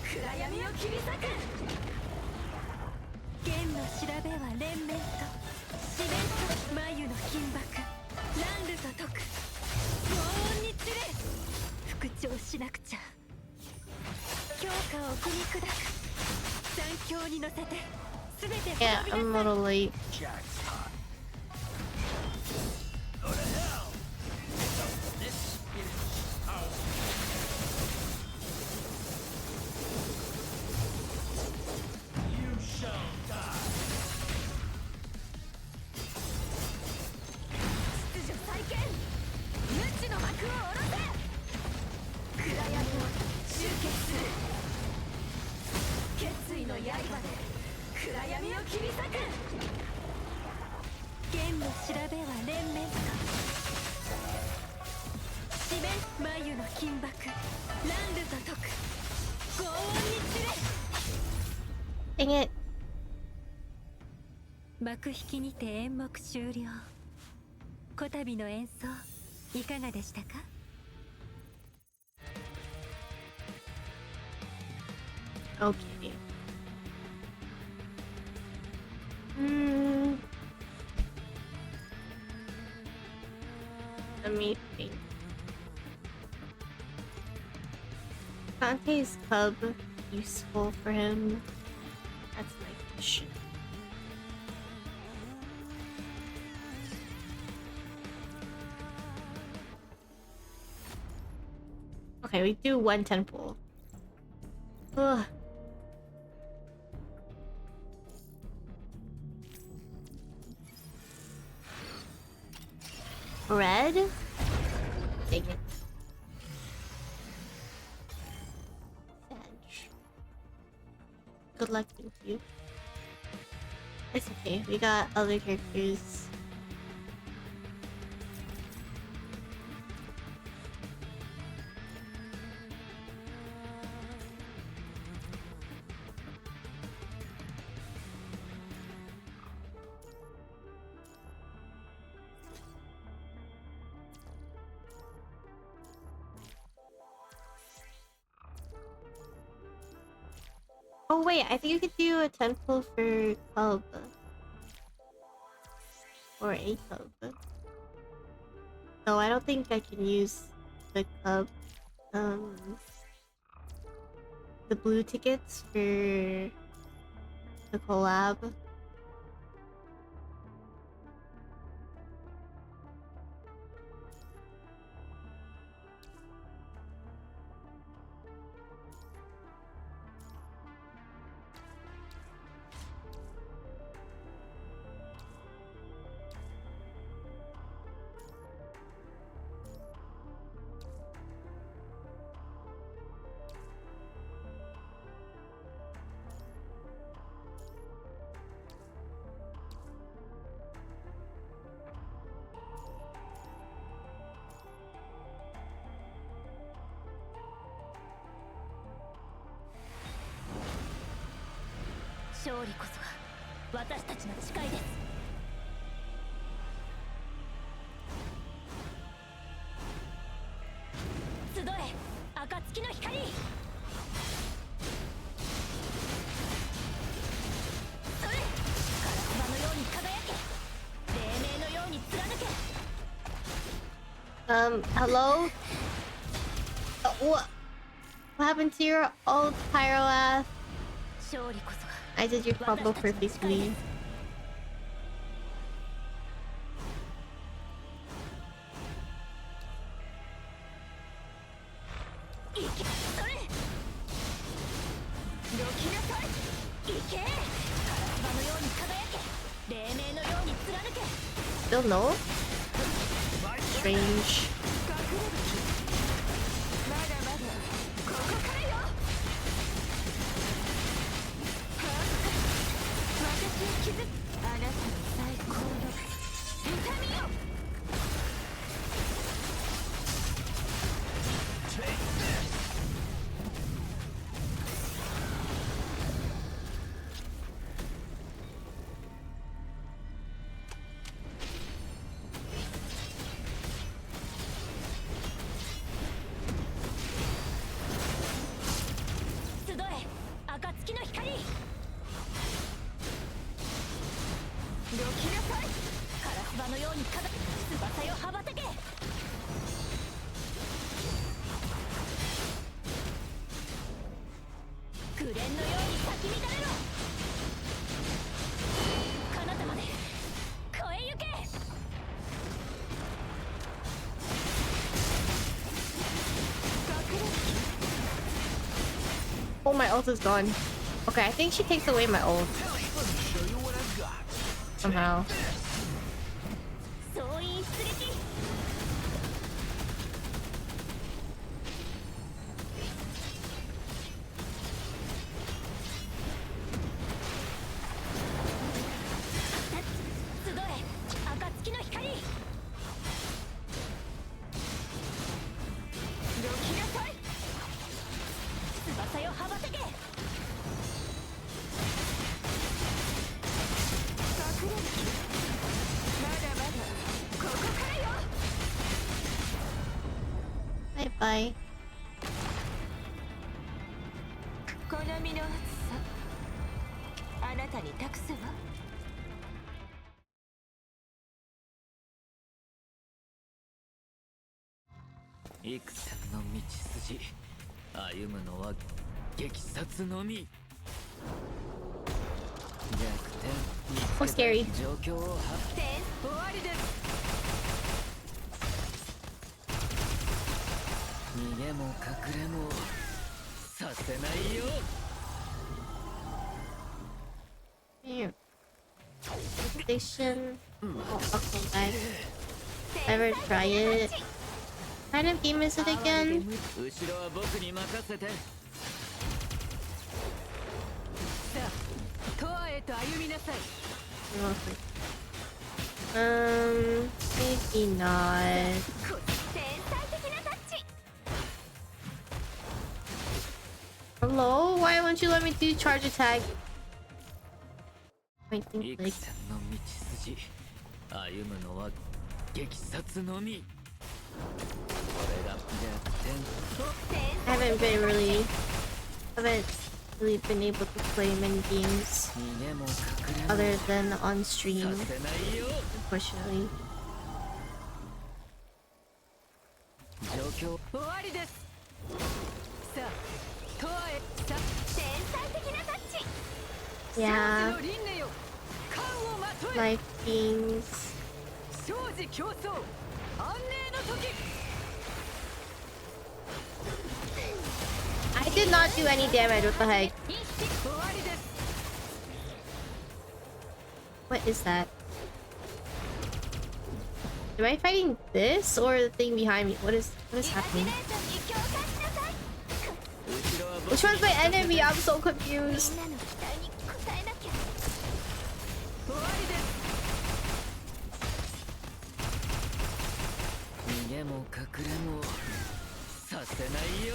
暗闇を切り裂く。剣の調べは連綿と四面と眉の金箔乱ルと解く。轟音に散れ復調しなくちゃ。強化を踏み砕く。残響に乗せて全て Yeah, 滅 I'm び a なさい。 little late. Jack's hot. Go to hell. It's over. This is how. You shall die. 秩序再建無知の幕を下ろせ。暗闇を集結する決意の刃で暗闇を切り裂く。剣の調べは連綿と四面眉の金箔乱ルと解く。轟音に散れ Dang it. 幕引きにて演目終了。こたびの演奏いかがでしたか。 Okay. Let me think. Dante's cub useful for him? That's my question. Okay, we do one temple. Ugh. Red? Dang it. Sedge. Good luck, thank you. It's okay, we got other characters. Oh wait, I think you could do a temple for cub. Or a cub. No, I don't think I can use the cub. The blue tickets for the collab. 勝利こそが私たちの誓いです。集え暁の光。それカラスマのように輝け、黎明のように貫け。Hello? What happened to your old Pyroath? 勝利こそが I did your combo perfectly. 行け、それどきなさい。行け、カラスマのように輝け、黎明のように貫け。 Still no? Strange. まだまだここからよ。私を傷つあなたの最高の痛みよ。集え暁の光。どきなさい。カラスマのように翼よ羽ばたけ。紅蓮のように咲き乱れろ。彼方まで越えゆけ。 Oh, my ult is gone. Okay, I think she takes away my ult Let me show you what I've got. somehow. 総員出撃。集え暁の光。どきなさい。翼よ羽ばたけ。隠れる気。まだまだここからよ。 Bye bye. 好みの暑さあなたに託すわ。幾千の道筋、歩むのは激殺のみ。逆転 Oh, scary. 状況を発終わりです。逃げも隠れもさせないよ。 Damn. Station. Oh, okay, guys. Ever try it? What kind of game is it again? 後ろは僕に任せて。さあ、トアへと歩みなさい。 Maybe not. 天才的なタッチ。 Hello? Why won't you let me do charge attack? I think 幾 like 千の道筋、歩むのは激殺のみ。これが逆転。 I haven't been really been able to play many games 逃げも隠れも other than on stream, させないよ。 unfortunately. 状況終わりです。さあ、トアへ。さあ、天才的なタッチ。 Yeah, 輪廻よ、冠をまとえ。 life beings. 生死競争、安寧の時。 I did not do any damage. What the heck? 終わりです。 What is that? Am I fighting this or the thing behind me? What is happening? に共感しなさい。 後ろは僕 Which one's my enemy? I'm so confused. みんなの期待に応えなきゃ。終わりです。 逃げも隠れもさせないよ。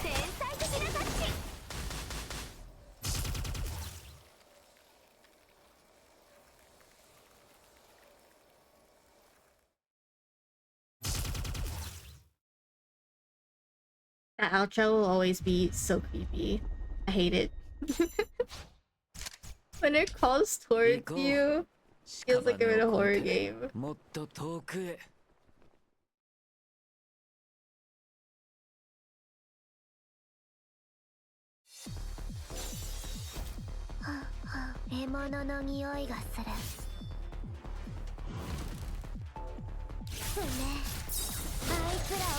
天才的なタッチ。That outro will always be so creepy. I hate it. When it calls towards you, feels like I'm in a horror game. もっと遠くへ。獲物の匂いがする。ね、あいつらをあ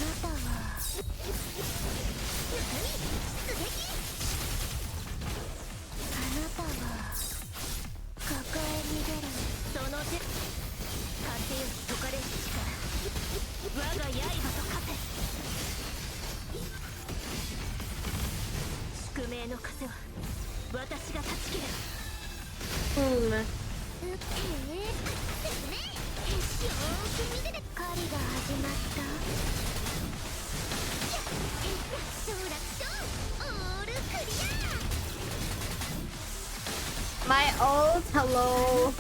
なたは。何？出撃？あなたは抱え逃げるその手。風よ解かれし力、我が刃と勝て。宿命の風は私が断ち切る。うん。狩りが始まった。総楽勝オールクリア。 My ult, hello.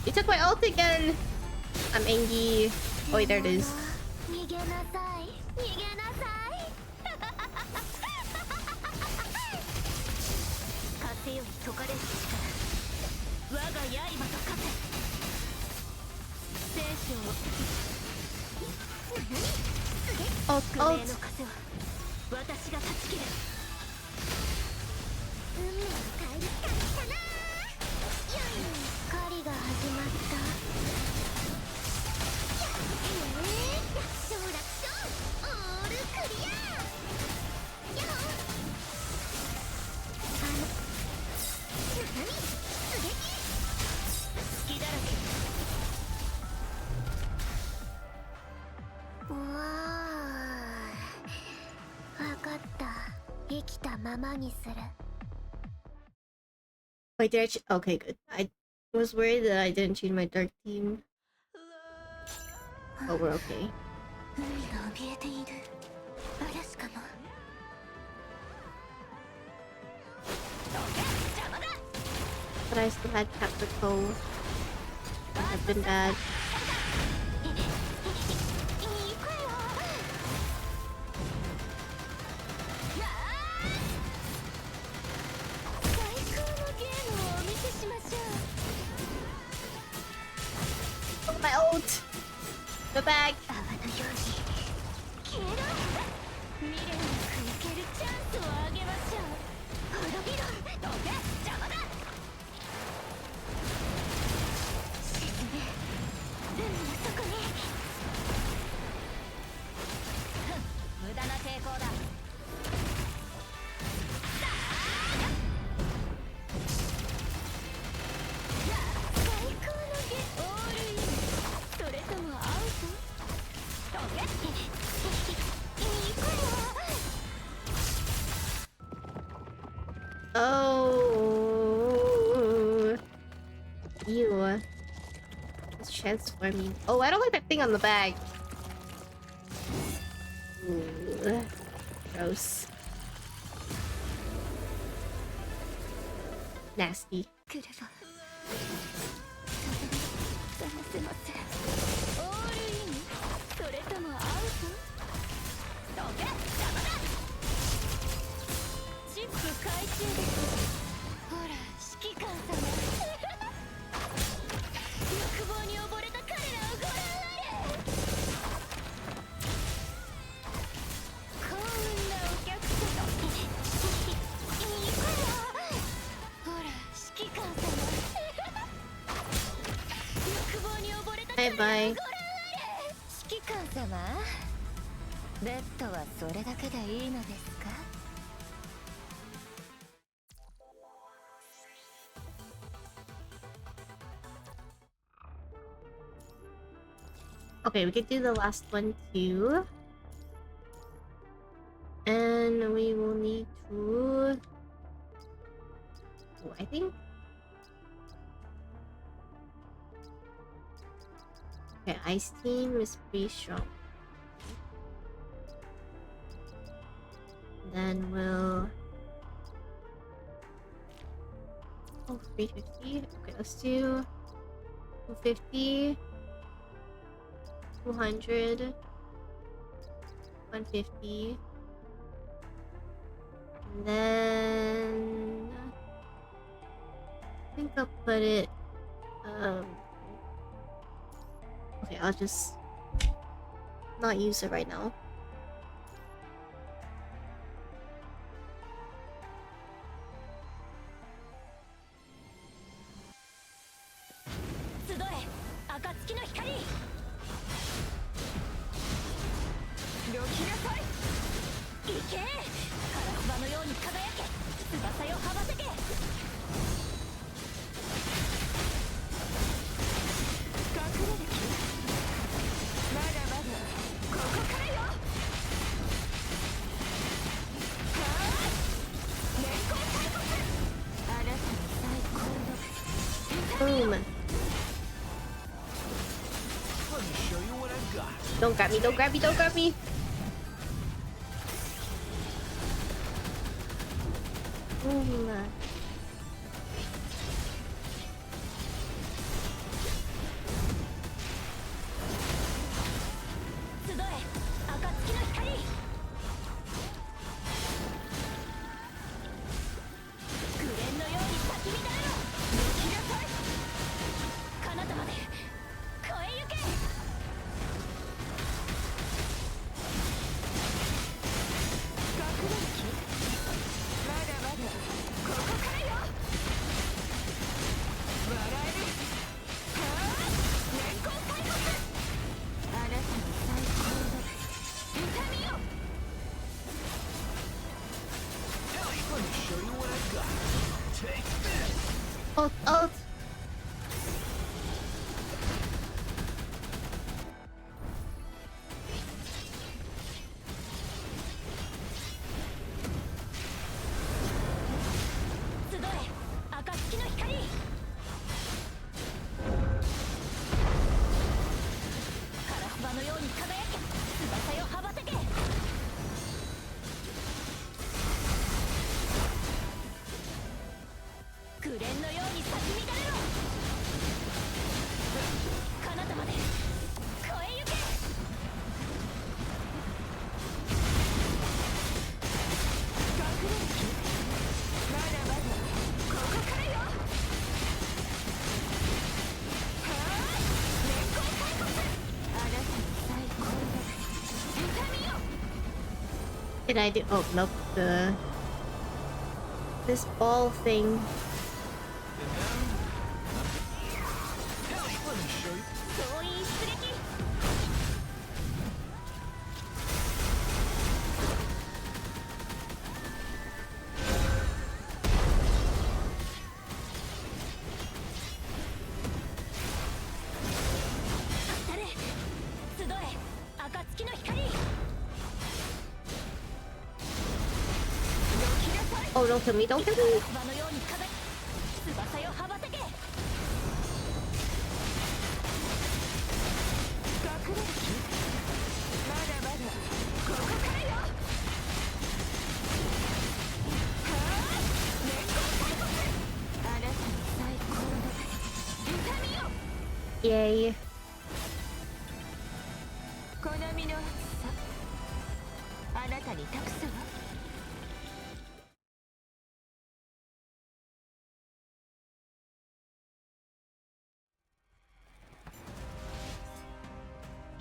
You took my ult again. I'm angry. Oh, wait, there it is. 逃げなさい、逃げなさい。風より解かれし力、我が刃と勝て。聖書を。Ult, 宿命 ult. の風は私が断ち切る。運命の帰りかな。よい、狩りが始まった。総楽勝オールクリア。よっ、何？出撃？隙だらけ。わかった。生きたままにする。 Wait, did I okay, good. I was worried that I didn't change my dark team. But we're okay. 海が怯えている。嵐かも。But I still had Caprico. That had been bad. 最高のゲームをお見せしましょう。 Oh, my ult! The bag! 泡のように消えろ。未練なくいけるチャンスをあげましょう。滅びろ。どけ、邪魔だ。沈め、海の底に。無駄な抵抗だ。最高のゲオールイン。それともアウト？どけ。いい声を。 Oh! Ew. It's transforming. Oh, I don't like that thing on the bag. Ooh. Gross. Nasty. 来れば探せません。オールイン？それともアウト？どけ、邪魔だ。チップ回収です。ほら、指揮官様。欲望に溺れた彼らをご覧あれ。幸運なお客様。いい声を。ほら、指揮官様。欲望に溺れた彼らをご覧あれ。 Bye bye. 指揮官様、ベッドはそれだけでいいのですか？ Okay, we can do the last one too. And we will need to... Oh, I think... Okay, Ice Team is pretty strong. Then we'll... Oh, 350. Okay, let's do... 250, 200, 150, and then I think I'll put it. Okay, I'll just not use it right now. Boom. Let me show you what I've got. Don't grab me, don't grab me, don't grab me. Boom. Let me show you what I've got. Take this. Ult, ult. Did I do? Oh, nope. This ball thing. Let me show you. Oh, don't kill me, don't kill me. Yay.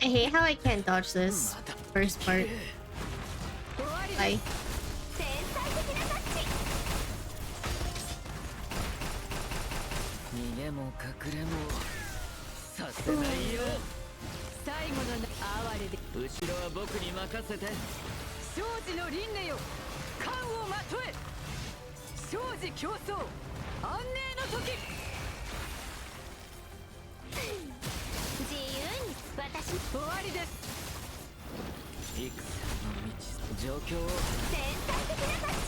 I hate how I can't dodge this first part. Bye. 逃げも隠れもさせないよ。最後の哀れで後ろは僕に任せて。生児の輪廻よ冠をまとえ生児競争安寧の時自由に私終わりです。戦の道状況を天才的なタッチ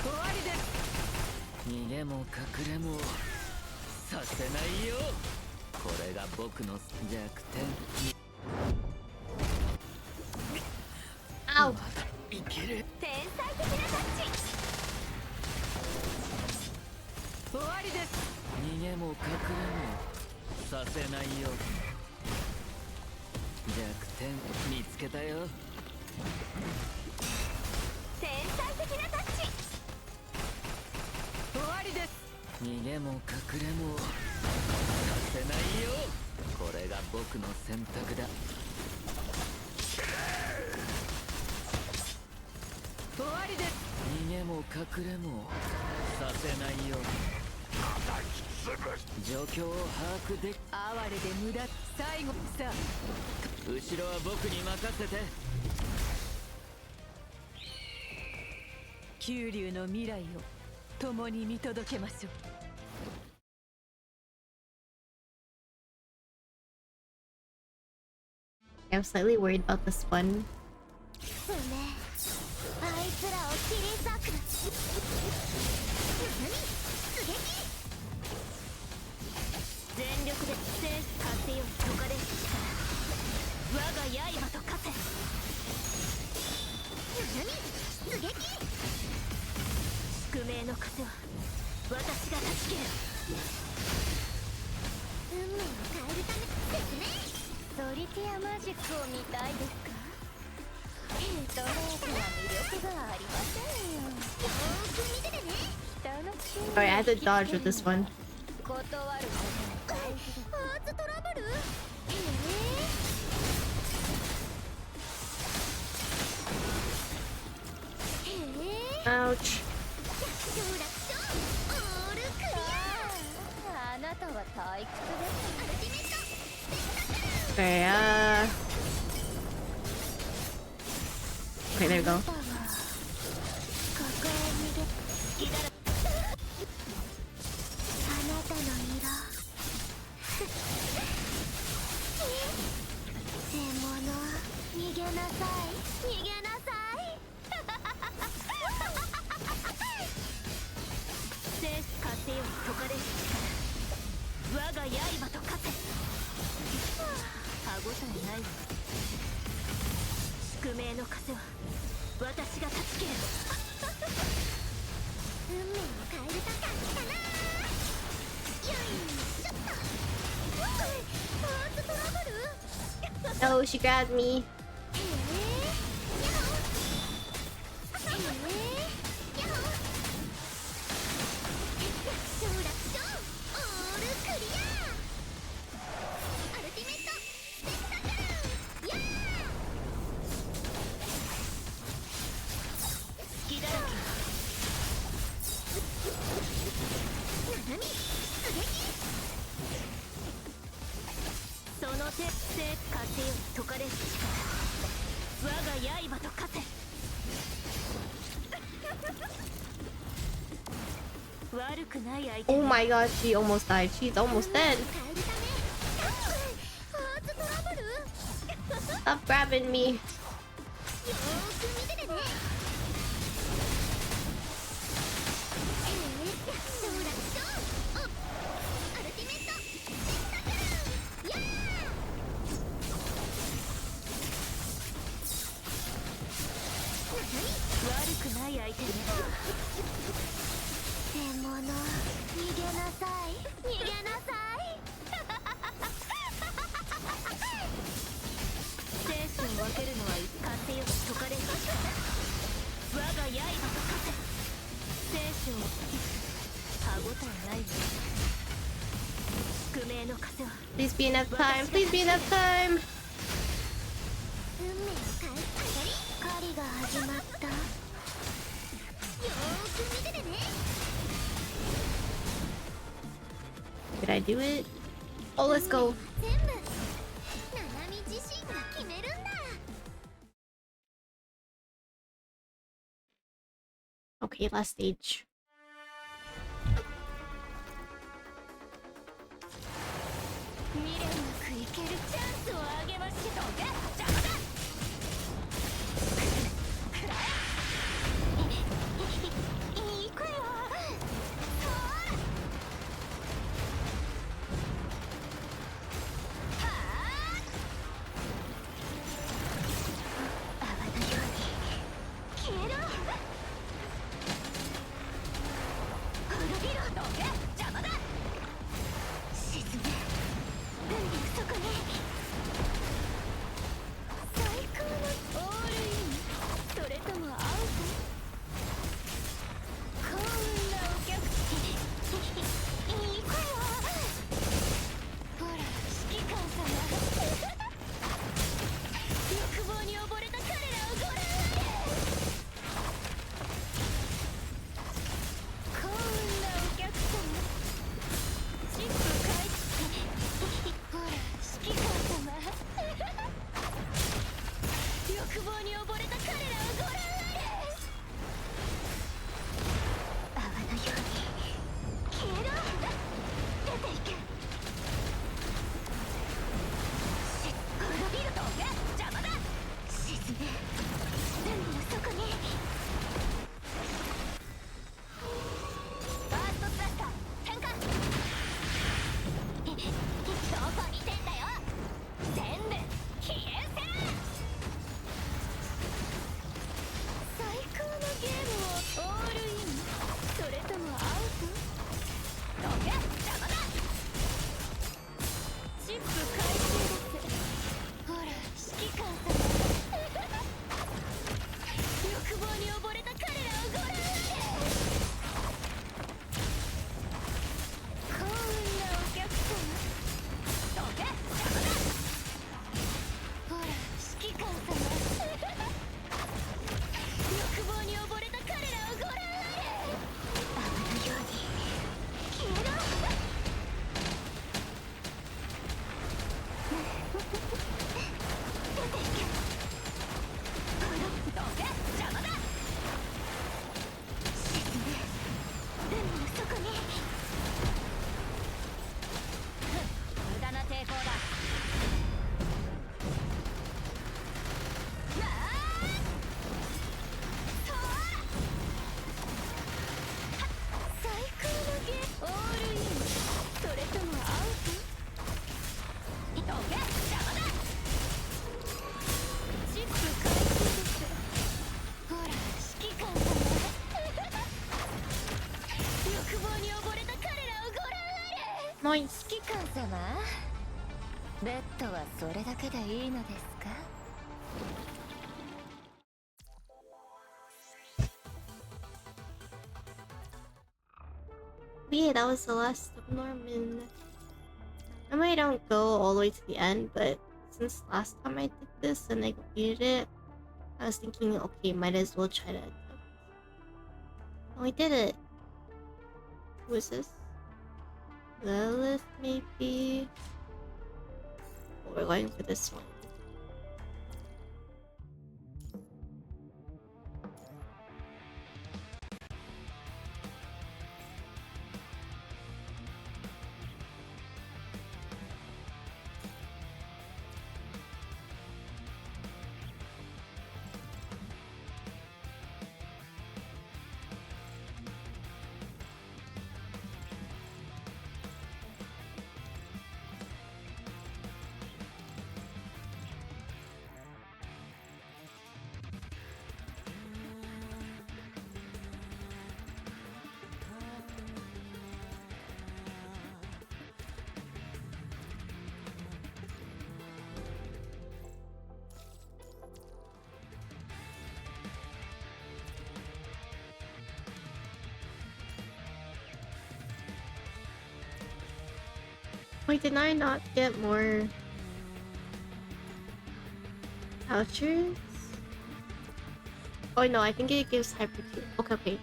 終わりです。逃げも隠れもさせないよ。これが僕の弱点。Ow. まだいける。天才的なタッチ終終わりです。逃げも隠れもさせないよ。弱点見つけたよ。天才的なタッチ。終わりです。逃げも隠れもさせないよ。これが僕の選択だ。終わりです。逃げも隠れもさせないよ。状況を把握でき。哀れで無駄。最後さあ、後ろは僕に任せて。九龍の未来を共に見届けましょう。I'm slightly worried about this one. あいつらを切り裂く。全力で戦士勝てよとかで我が刃と化せ。出撃。宿命の風は私が断ち切る。運命を変えるため説明。ソリティアマジックを見たいですか。ストレートな魅力がありませんよ。よーく見ててね。楽しみ。 Alright, I had to dodge with this one. 断ることも大事だ。パーツトラブル。Ouch. オールクリア。あなたは退屈です。 Okay, okay, there we go. 我が刃と化せ。歯ごたえないわ。宿命の風は私が断ち切る。運命を変えるたかったな。よいしょっと。パーツトラブル。 No, she grabbed me. その手で風よ解かれし力。我が刃と化せ。悪くない相手。 Oh my god, she almost died. She's almost dead. Stop grabbing me. Please be enough time. Please be enough time. Did I do it? Oh, let's go. Okay, last stage. Nice. 指揮官様、ベッドはそれだけでいいのですか？ Yeah, that was the last of Norman. Normally I don't go all the way to the end, but since last time I did this and I completed it, I was thinking, okay, might as well try to attempt. Oh, we did it. Who is this? Lilith, maybe? Oh, we're going for this one. Wait, did I not get more vouchers? Oh no, I think it gives hypertune. Okay, okay.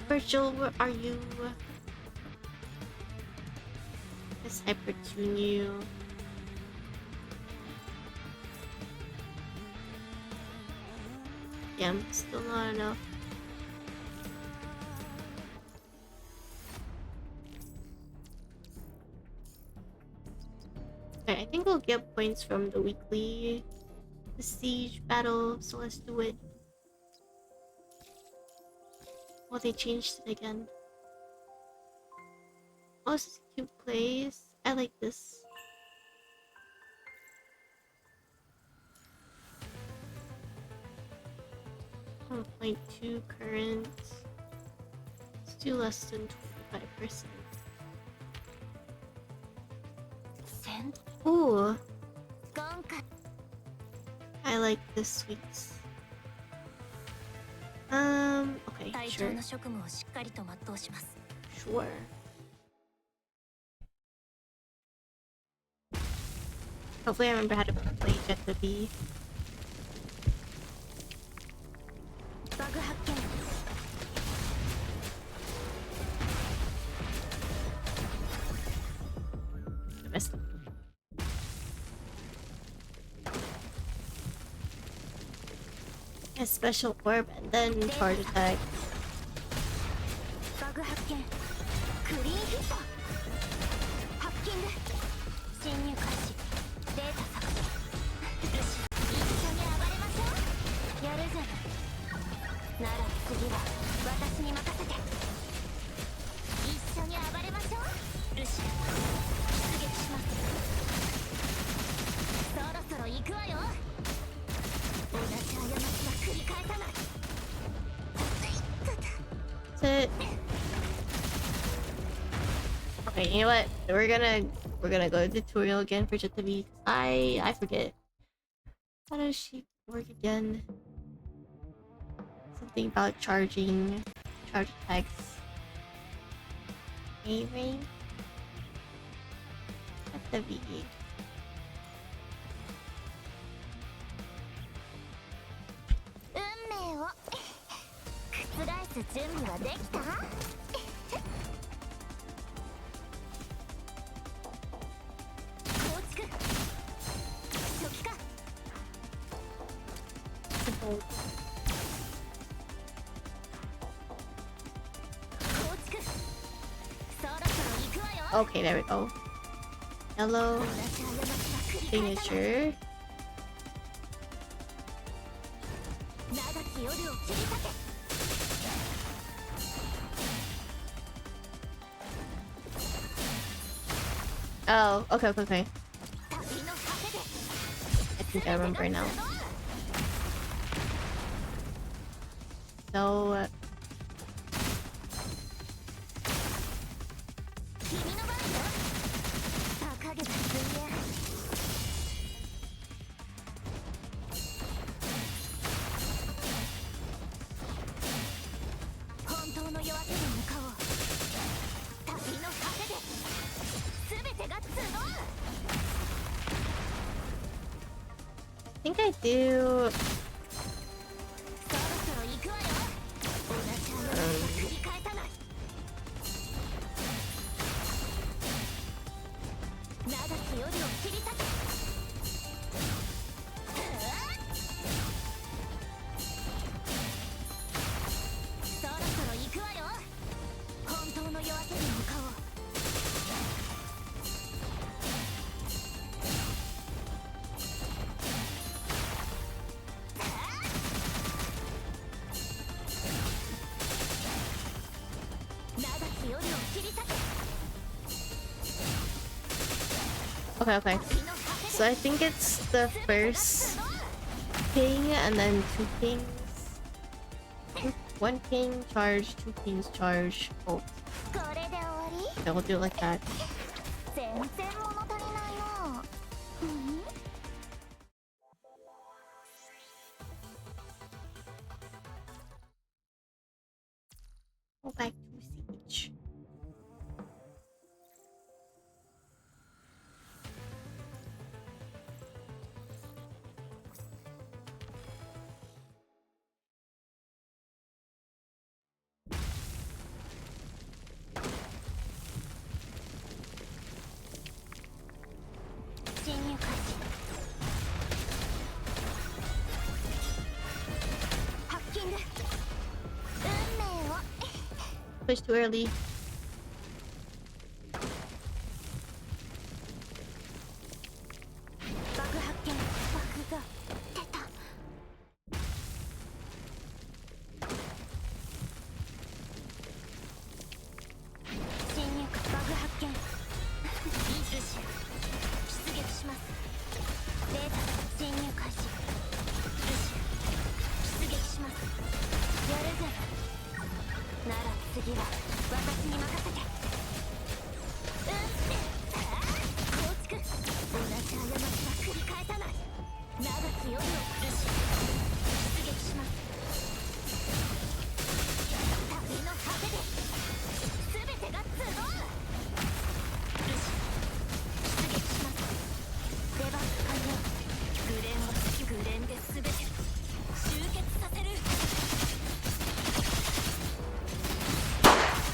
Vergil, where are you? Let's hypertune you. Yeah, I'm still not enough. Okay, I think we'll get points from the weekly siege battle, so let's do it. Oh, they changed it again. Oh, this is a cute place. I like this. 1.2 current. Let's do less than 25%. Ooh, I like the sweets. Okay, sure. Sure. Hopefully I remember how to play Jet the Bee. I messed up. A special orb and then charge attack. That's it. Okay, you know what? We're gonna go to the tutorial again for Jet to be. I forget. How does she work again? Something about charge attacks. A-ring? Jet the V. Okay, there we go. Yellow signature. Oh, okay, okay, okay. I think I remember now. So... think I do. Okay, okay. So I think it's the first ping and then 2 pings. 1 ping charge, 2 pings charge. Oh. Okay, we'll do it like that. Go back to siege. Push too early.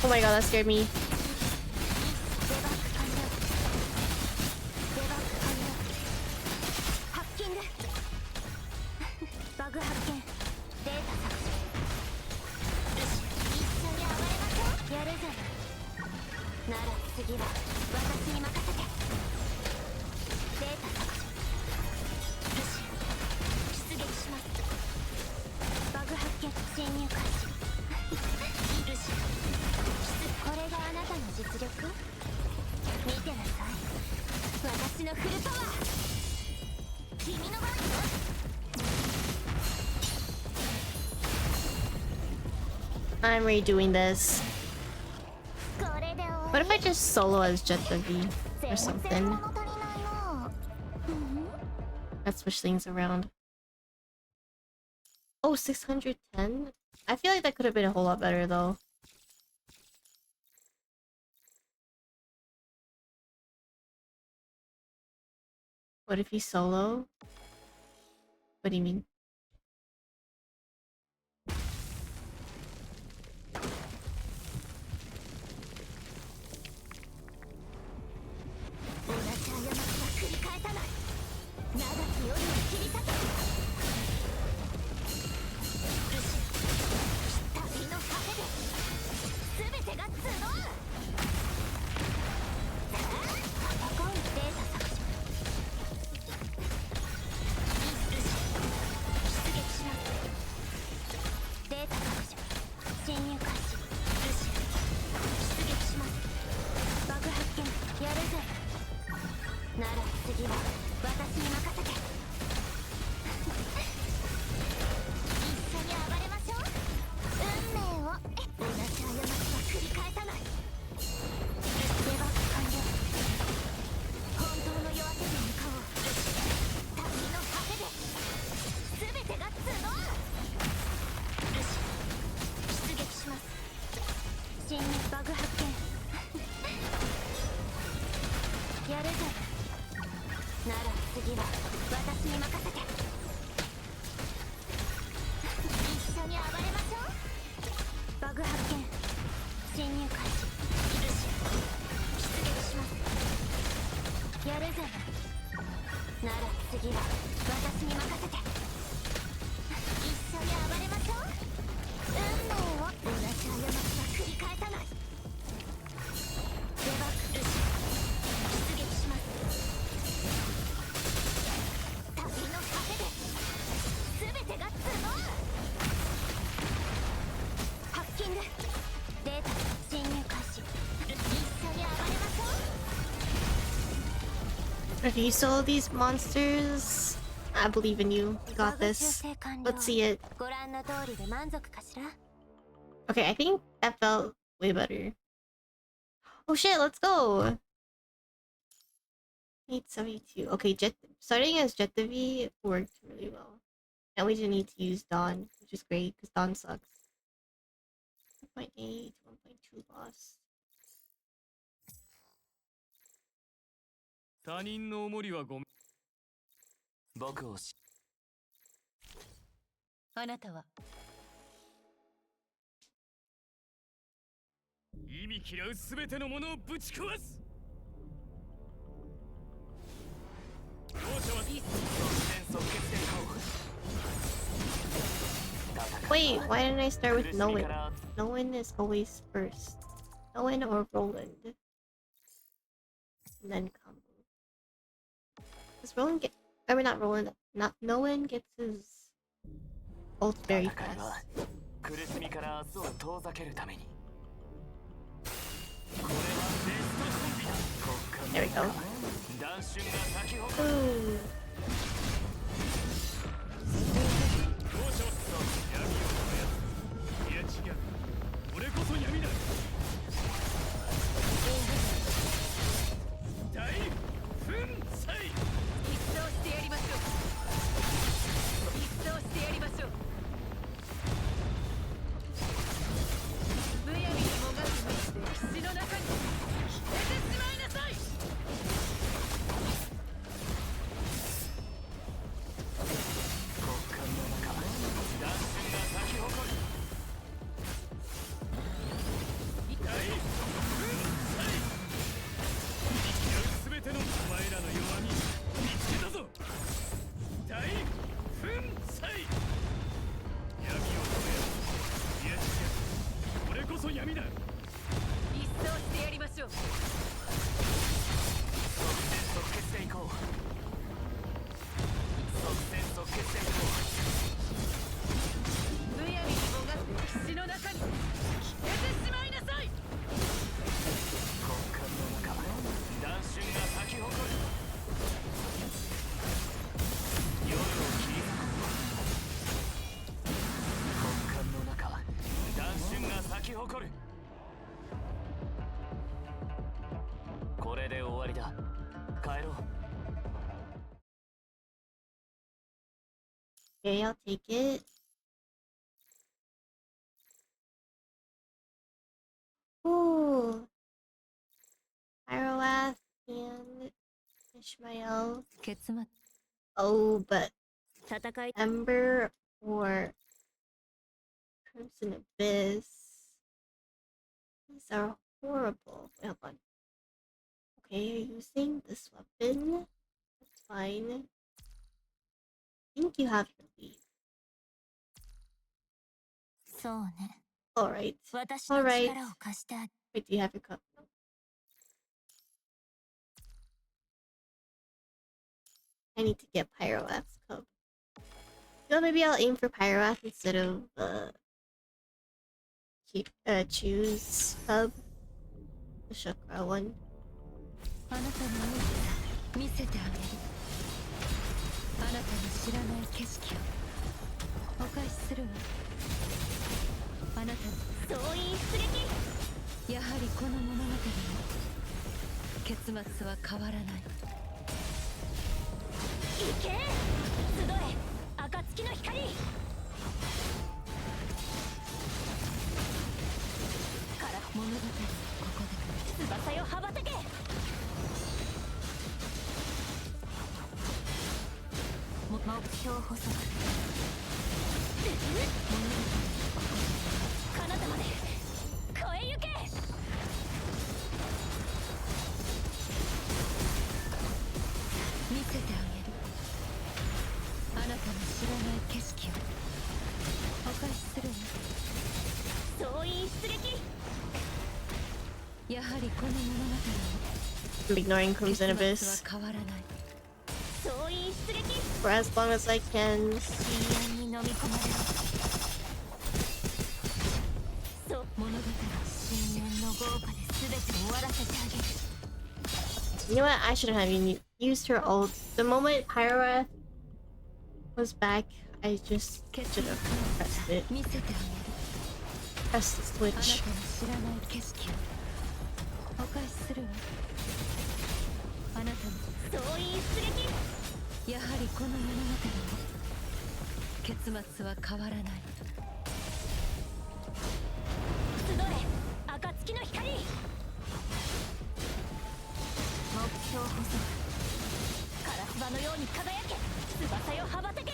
Oh my god, that scared me. I'm redoing this. What if I just solo as Jet V or something? Let's switch things around. Oh, 610? I feel like that could have been a whole lot better though. What if he's solo? What do you mean? 緒に暴れましょう。バグ発見。侵入開始。出撃します。やるじゃない。なら次は私に任せて。一緒に暴れましょう。運命を同じ過ちは繰り返さない。デバッグ出撃します。旅の果てで全てが集う。ハッキングデータ侵入開始。一緒に暴れましょう。If you saw these monsters, I believe in you. You got this. Let's see it. ご覧の通りで満足かしら。 Okay, I think that felt way better. Oh shit, let's go! 872. Okay, starting as Jet V worked really well. Now we just need to use Dawn, which is great because Dawn sucks. 1.8 to 1.2 loss. 他人のおもりはごめん。僕をしあなたは意味嫌うすべてのものをぶち壊す。両者は即戦即決でいこう。 Wait, why didn't I start with Noen? Noen is always first. Noen or Roland. And then combo. Does Roland get... I mean, not Roland. Not Noen gets his ult very 戦いは fast. 苦しみから明日を遠ざけるために。これはベストコンビだ。 There we go. 断瞬が咲き誇る。 Ooh. 両者は闇を燃やす。いや違う。俺こそ闇だ。大粉砕。一掃してやりましょう。一掃してやりましょう。むやみにもがく道で血の中に消えてしまいなさい。極寒の中断瞬が咲き誇る。大粉砕。すべてのお前らの弱み見つけたぞ。大粉砕。闇を止めよ。いや違う。俺こそ闇だ。一掃してやりましょう。即戦即決でいこう。即戦即決でいこむやみにもがく血の中に消えてしまいなさい。う。極寒の中断瞬が咲き誇る。夜を切り裂く。極寒の中断瞬が咲き誇る。これで終わりだ。帰ろう。 Okay, I'll take it. Ooh. Pyroath and Ishmael. 結末 Oh, but 戦い Ember or Crimson Abyss. These are horrible. Wait, hold on. Okay, you're using this weapon. That's fine. I think you have your lead. そうね。 Alright. 私の Alright. 力を貸してあげ Wait, do you have your cup? No. I need to get Pyroath's cup. You know, maybe I'll aim for Pyroath instead of choose cub. The Chakra one. あなたの王子見せてあげる。あなたの知らない景色をお返しするわ。あなたの総員出撃。やはりこの物語の結末は変わらない。行け集え暁の光。から物語はここで翼よ羽ばたけ。目標補足。彼方まで超えゆけ。見せてあげる。あなたの知らない景色をお返しするわ。総員出撃。やはりこの物語 I'm ignoring の Crimson 結 Abyss 末は変わらない。総員出撃。 for as long as I can. 深淵に飲み込まれろ。そう物語深淵の豪華で全て終わらせてあげる。 You know what? I shouldn't have even used her ult. The moment Pyra was back, I just should have pressed it. 見せてあげる。 Pressed the あなたの switch. 知らない景色をお返しするわ。あなたの総員出撃。やはりこの物語の結末は変わらない。集え暁の光。目標補足。カラスバのように輝け。翼よ羽ばたけ。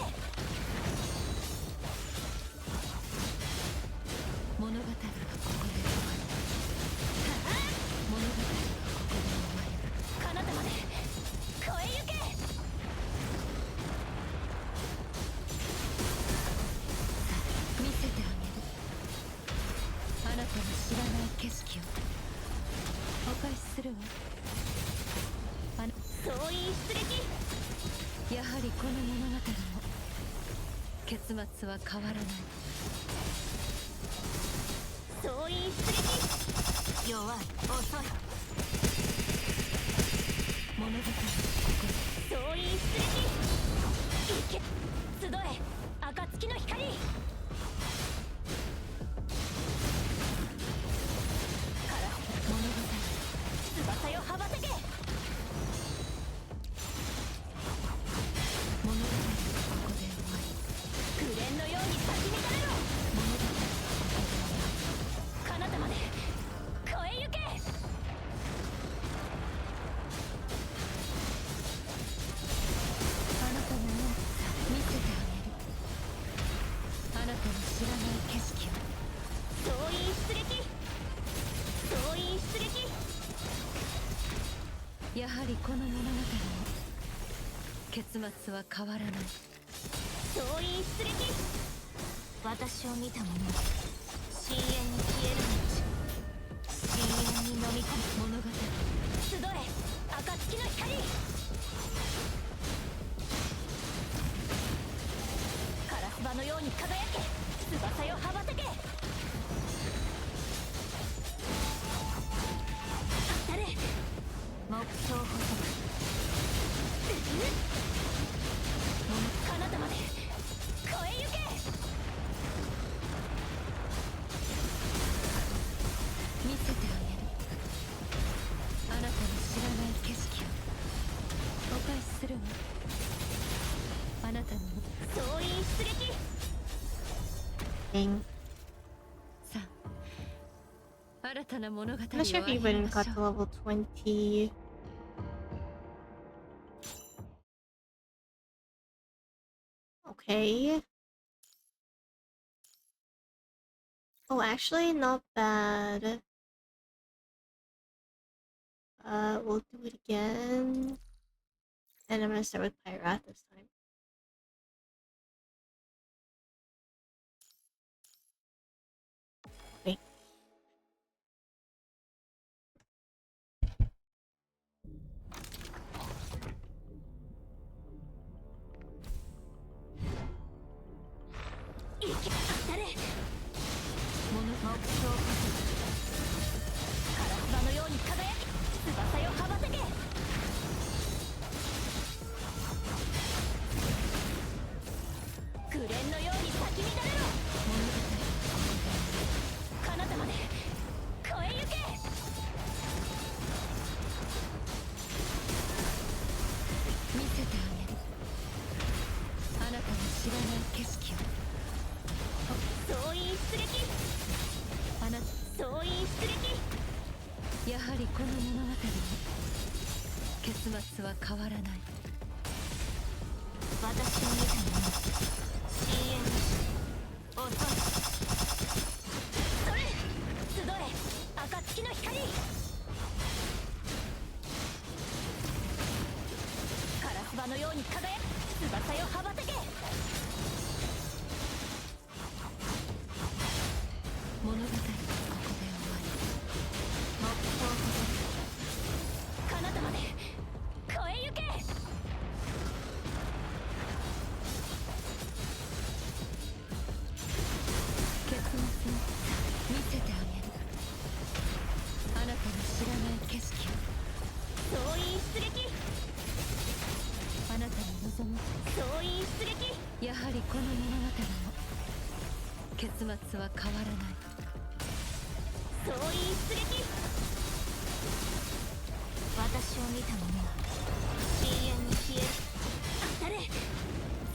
物語はここで終わる。物語はここで終わる。彼方まで超えゆけ。見せてあげる。あなたの知らない景色をお返しするわ。総員出撃。やはりこの物語の結末は変わらない。総員出撃。弱い遅い。物語はここで。総員出撃。行け。集え暁の光。から物語翼よ羽ばたけ。物語はここで終わり。紅のように咲き乱れろ。物語はここで終わり。彼方まで超えゆけ。あなたの多さ見せてあげる。あなたの知らない景色を。総員出撃。総員出撃。やはりこの物語の結末は変わらない。総員出撃。私を見た者は深淵に消えるのち。深淵に飲み込む物語。集え暁の光。カラスバのように輝け。翼よ羽ばたけ。当たれ。目標補足。彼方まで超えゆけ。見せてあげる。あなたの知らない景色をお返しするわ。あなたの総員出撃。 Dang. さあ新たな物語を I'm not sure if 歩 you み even まし got ょ to う。 level 20. Okay. Oh, actually, not bad. We'll do it again. And I'm gonna start with Pyrath this time. Okay. Move. 目標補正。カラスバのように輝き、翼よ羽ばたけ。紅蓮のように咲き乱れろ。物語彼方まで超えゆけ。見せてあげる。あなたの知らない景色を。総員出撃。あなた総員出撃。やはりこの物語の結末は変わらない。私を見た者は深淵に遅い。それ集え暁の光。カラスバのように輝く翼よ羽ばたけ。物語はここで終わり。目標こそ彼方まで越えゆけ。結末を見せてあげる。あなたの知らない景色を。総員出撃。あなたに望む総員出撃。やはりこの物語も結末は変わらない。総員出撃。私を見た者は深淵に消える。当たれ集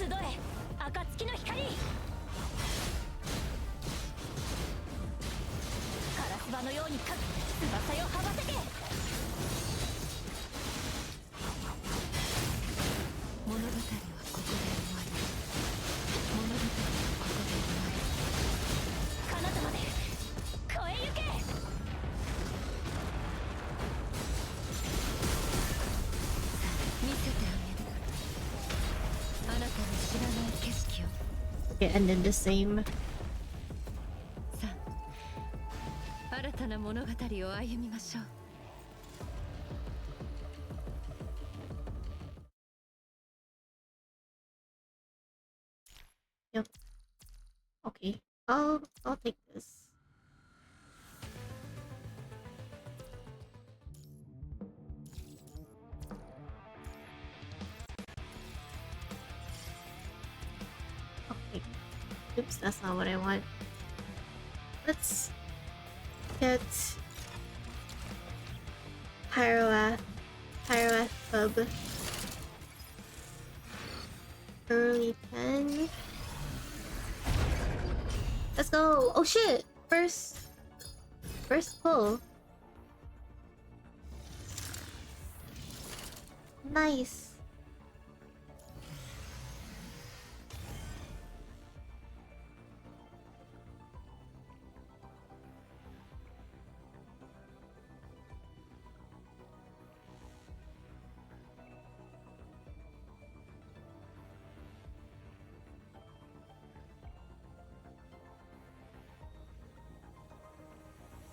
え暁の光。カラスバのようにか翼よ羽ばたけ。物語はここで終わり。物語はここで終わり。彼方まで越えゆけ。見せてあげる。あなたの知らない景色を。 It ended the same. さあ新たな物語を歩みましょう。Yep. Okay. I'll take this. Okay. Oops, that's not what I want. Let's get Pyroath Hub. Early 10. Let's go! Oh shit! First pull. Nice.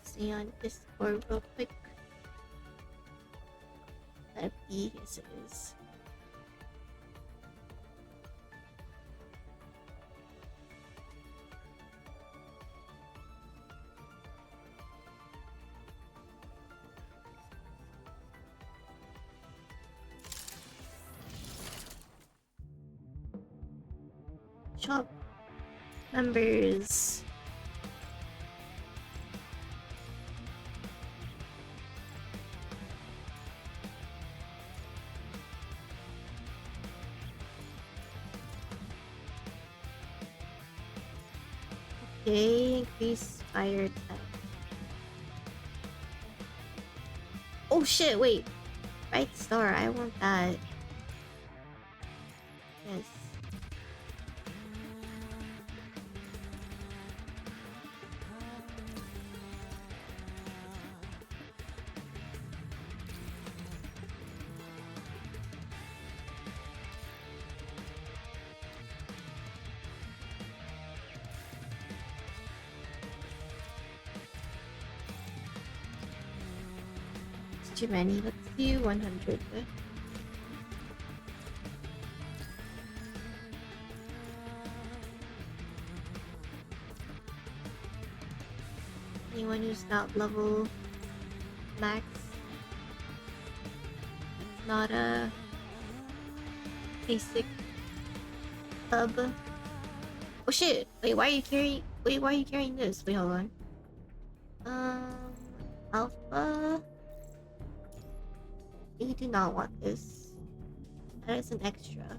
See on Discord real quick. That'd be, yes it is. Shop members. Okay, increase fire type. Oh shit, wait. Bright star, I want that. Yes. Too many. Let's do 100. Anyone who's not level max, not a basic sub. Oh shit! Wait, why are you carrying? Wait, why are you carrying this? Wait, hold on. Alpha. You do not want this. That is an extra.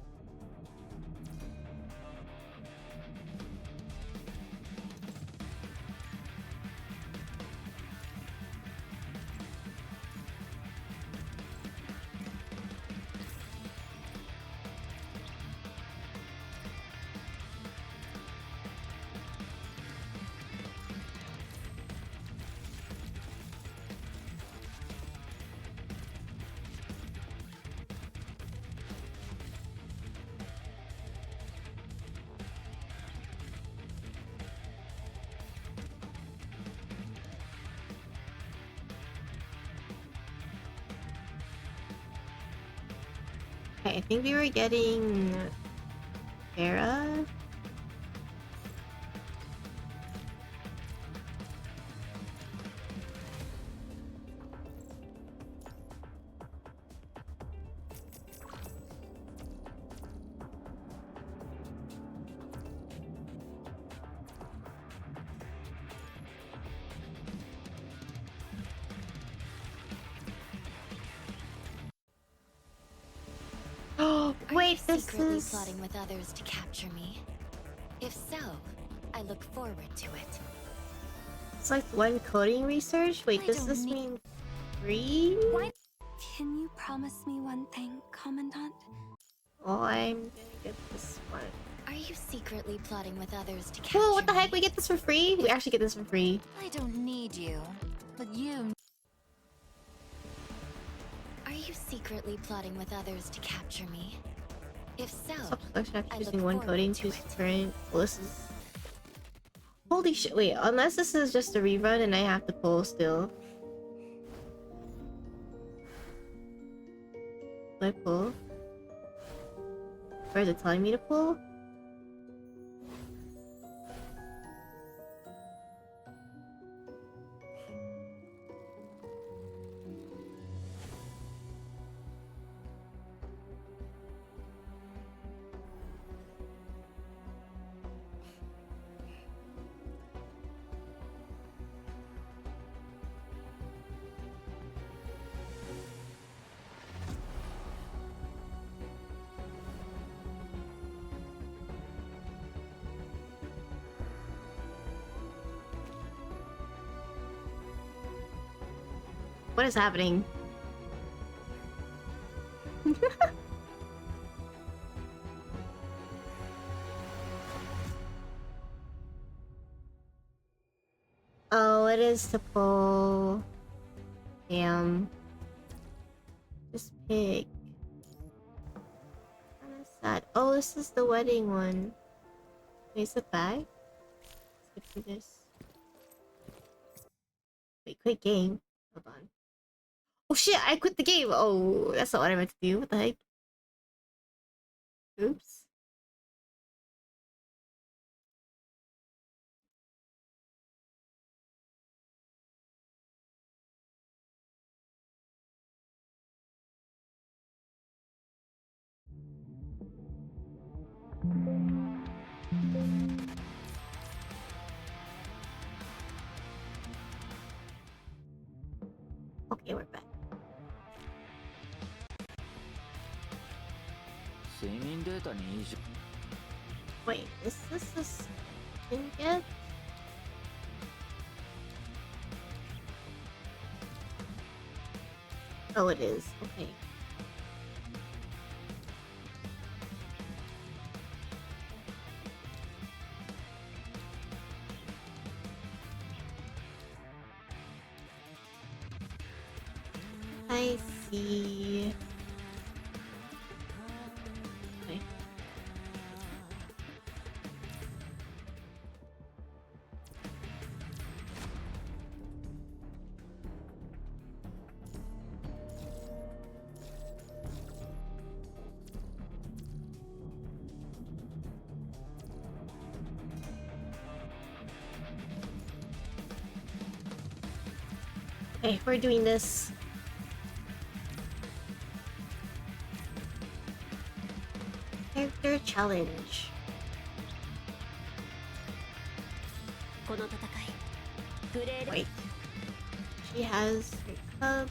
Okay, I think we were getting Farah. Oh, wait, this secretly is... plotting with others to capture me? If so, I look forward to it. It's like one coding research? Wait, I does don't this need- mean 3? Why? Can you promise me one thing, Commandant? Oh, I'm gonna get this one. Are you secretly plotting with others to capture Whoa, what the heck? me? We get this for free? We actually get this for free. I don't need you, but you... Are you secretly plotting with others to capture me? If so, Self-selection after I choosing look one forward coding, to choose it. current. Well, this is... Holy shit, wait, unless this is just a rerun and I have to pull still. Do I pull? Or is it telling me to pull? What is happening? Oh, it is to pull. Damn. Just pick. What is that? Oh, this is the wedding one. Wait, is it back? Let's get through this. Wait, quit game. Hold on. Oh shit, I quit the game! Oh, that's not what I meant to do. What the heck? Oops. Okay, we're back. 睡眠データに異常 Wait, is this a skin yet? Oh, it is. Okay. I see. Okay. Okay, we're doing this. Character challenge. この戦い、グレード Wait. She has her club.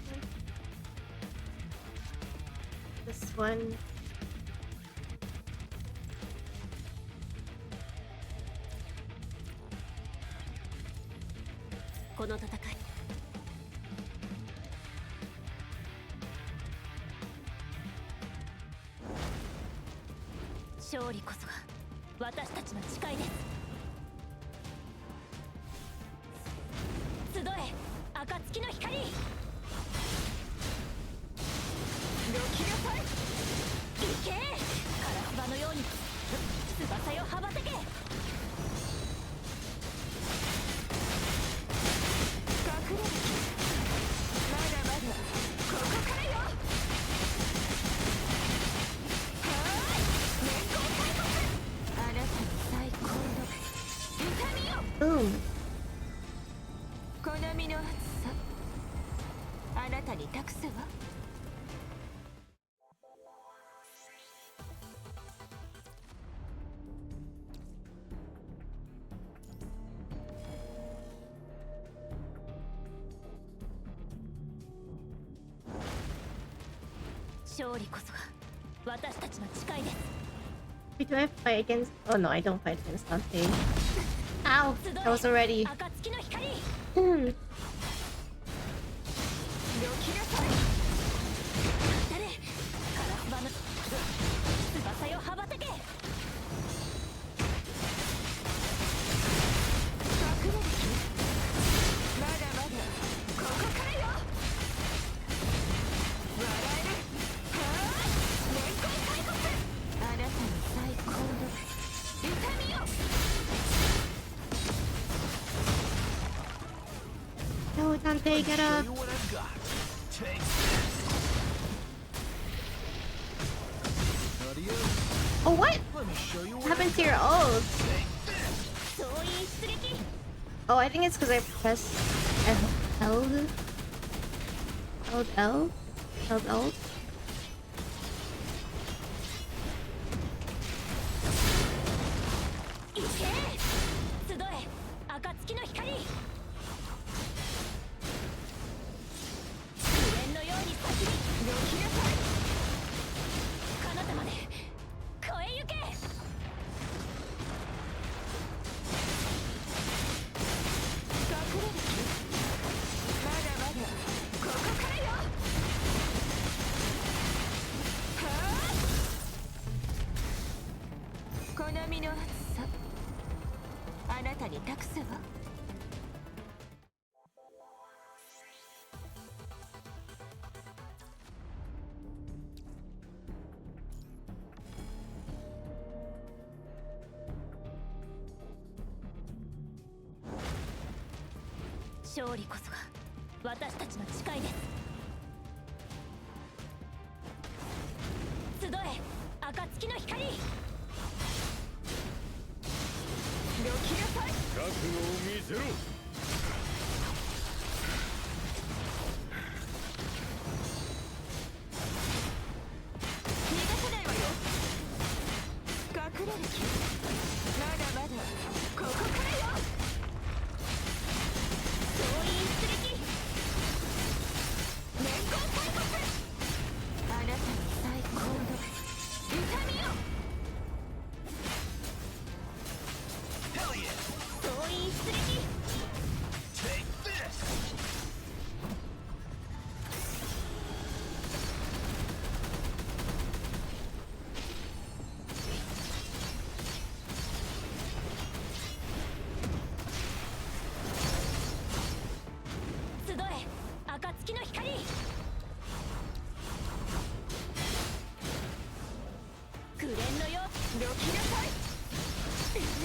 This one.「この戦い」勝利こそが私たちの誓いです。集え、暁の光。どきなさい。行け、カラスバのように翼よ羽ばたけ。隠れ、まだまだここからよ。勝利こそが私たちの誓いです。 Wait, do I fight against? Oh no, I don't fight against Dante. Ow! I wasn't ready. 暁の光 Hmm. よきなさい。当たれカラスバの翼よ羽ばたけ。隠れる気まだまだここからよ。笑えるはあ年功開骨。あなたの最高の痛みよ。 No, Dante, get up. Show you what I've got. Take Adios. Oh, what? Let me show you What what happened to your ult? 総員出撃。 Oh, I think it's because I pressed held L? Held L? 行け集え暁の光。無縁のように先によきなさい。彼方まで越え行け。隠れる気まだまだここからよ。はあ好みの熱さあなたに託すわ。勝利こそが私たちの誓いです。集え暁の光。よきなさい。覚悟を見せろ。逃がさないわよ。隠れる気まだまだここからよ。総員出撃年功開骨。あなたの最高の痛みよ。 Hell yeah. 総員出撃 Take this.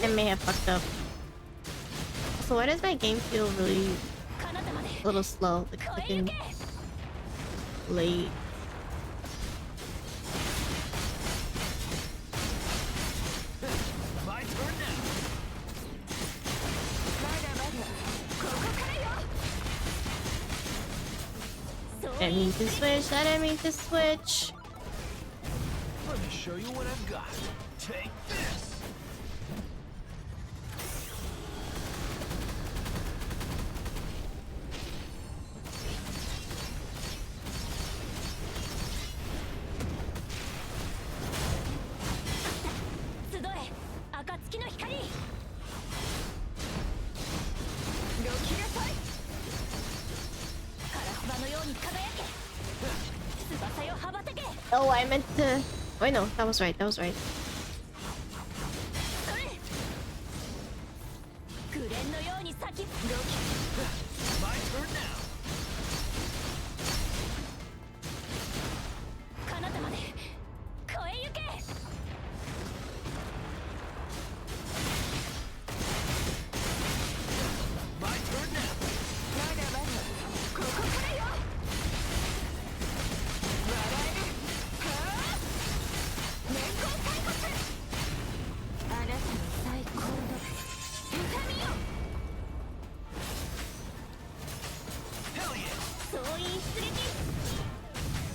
I may have fucked up. So why does my game feel really a little slow? Like fucking late. My turn now. I didn't mean to switch. I didn't mean to switch. Let me show you what I've got. Take this. Oh, I meant to. Wait, no, that was right. That was right. My turn now. My turn now. Hell yeah.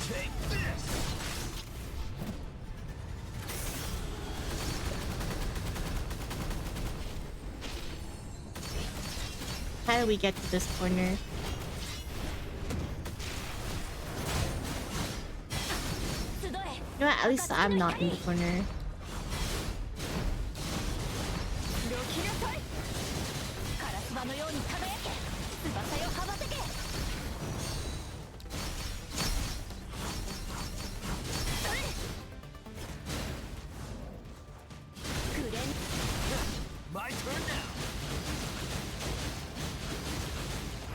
Take this. How do we get to this corner? You know what? At least I'm not in the corner. My turn now.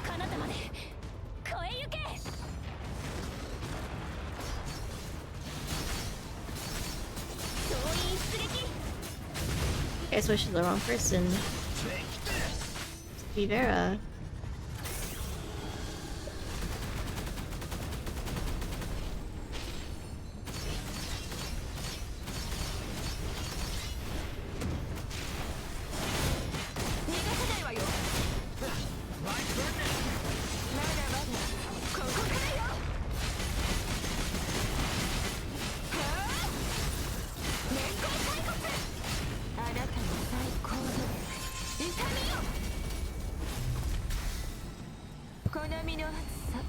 彼方まで超えゆけ。総員出撃。 I switched to the wrong person. Take this. Vivera. My turn now. まだまだここからよ。はあ、年功骸骨。あなたの最高度痛みよ。好みの暑さ、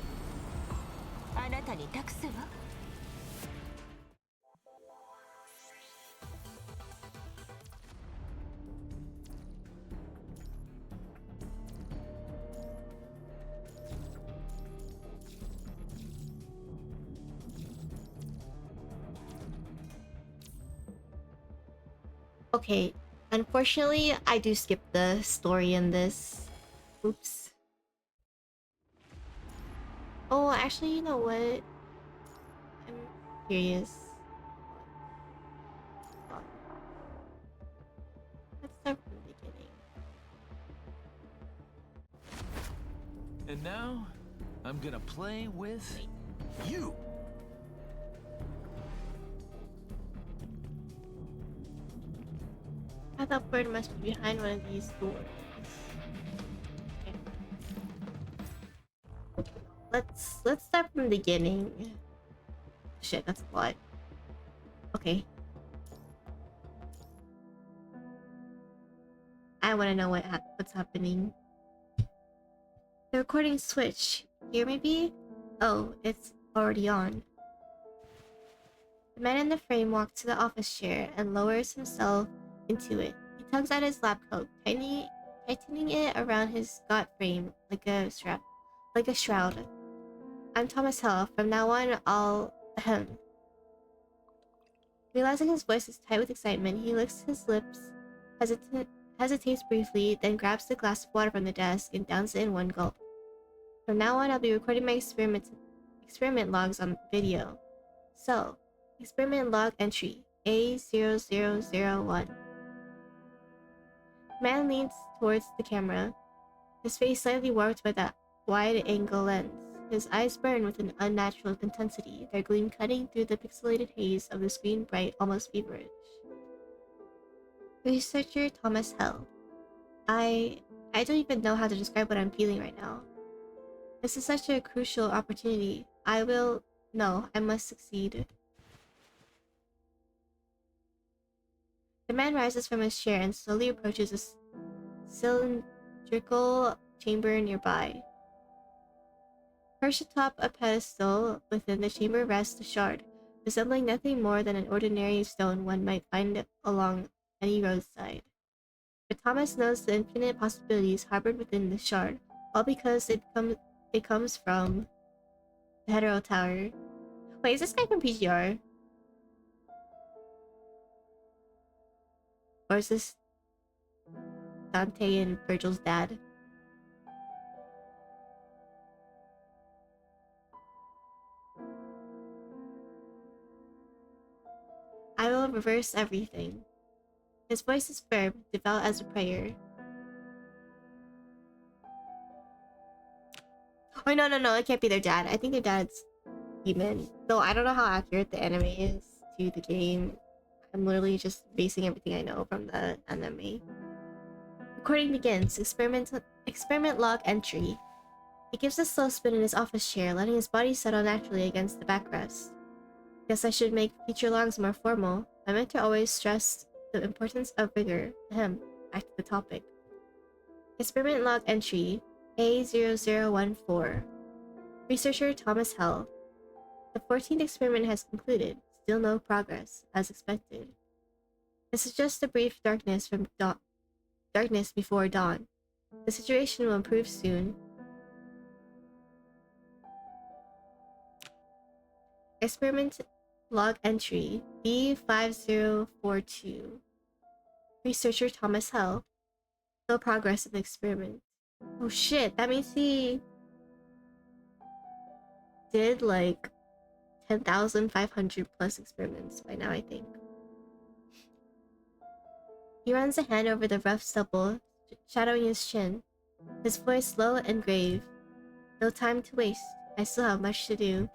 あなたに託すわ。Okay, unfortunately, I do skip the story in this. Oops. Oh, actually, you know what? I'm curious. Let's start from the beginning. And now, I'm gonna play with you. That bird must be behind one of these doors. Okay. Let's start from the beginning. Shit, that's a lot. Okay. I want to know what's happening. The recording switch. Here maybe? Oh, it's already on. The man in the frame walks to the office chair and lowers himself into it. He tugs at his lab coat, tightening it around his squat frame like a shroud. I'm Thomas Hell. From now on, I'll ahem. Realizing his voice is tight with excitement, he licks his lips, hesitates briefly, then grabs the glass of water from the desk and downs it in one gulp. From now on, I'll be recording my experiment logs on video. So, experiment log entry A0001. Man leans towards the camera, his face slightly warped by that wide-angle lens. His eyes burn with an unnatural intensity, their gleam cutting through the pixelated haze of the screen bright, almost feverish. Researcher Thomas Hell. I don't even know how to describe what I'm feeling right now. This is such a crucial opportunity. I must succeed. The man rises from his chair and slowly approaches a cylindrical chamber nearby. Perched atop a pedestal within the chamber rests a shard, resembling nothing more than an ordinary stone one might find along any roadside. But Thomas knows the infinite possibilities harbored within the shard, all because it comes from the Hetero Tower. Wait, is this guy from PGR? Or is this Dante and Vergil's dad? I will reverse everything. His voice is firm, devout as a prayer. Oh, no, it can't be their dad. I think their dad's demon. Though I don't know how accurate the anime is to the game. I'm literally just basing everything I know from the anime. Recording begins. Experiment log entry. He gives a slow spin in his office chair, letting his body settle naturally against the backrest. Guess I should make future logs more formal. I meant to always stress the importance of rigor. Ahem. Back to the topic. Experiment log entry A0014. Researcher Thomas Hell. The 14th experiment has concluded. Still no progress, as expected. This is just a brief darkness from darkness before dawn. The situation will improve soon. Experiment log entry B5042. Researcher Thomas Hell. No progress in the experiment. Oh shit, that means he did like 10,500 plus experiments by now, I think. He runs a hand over the rough stubble, shadowing his chin. His voice low and grave. No time to waste. I still have much to do.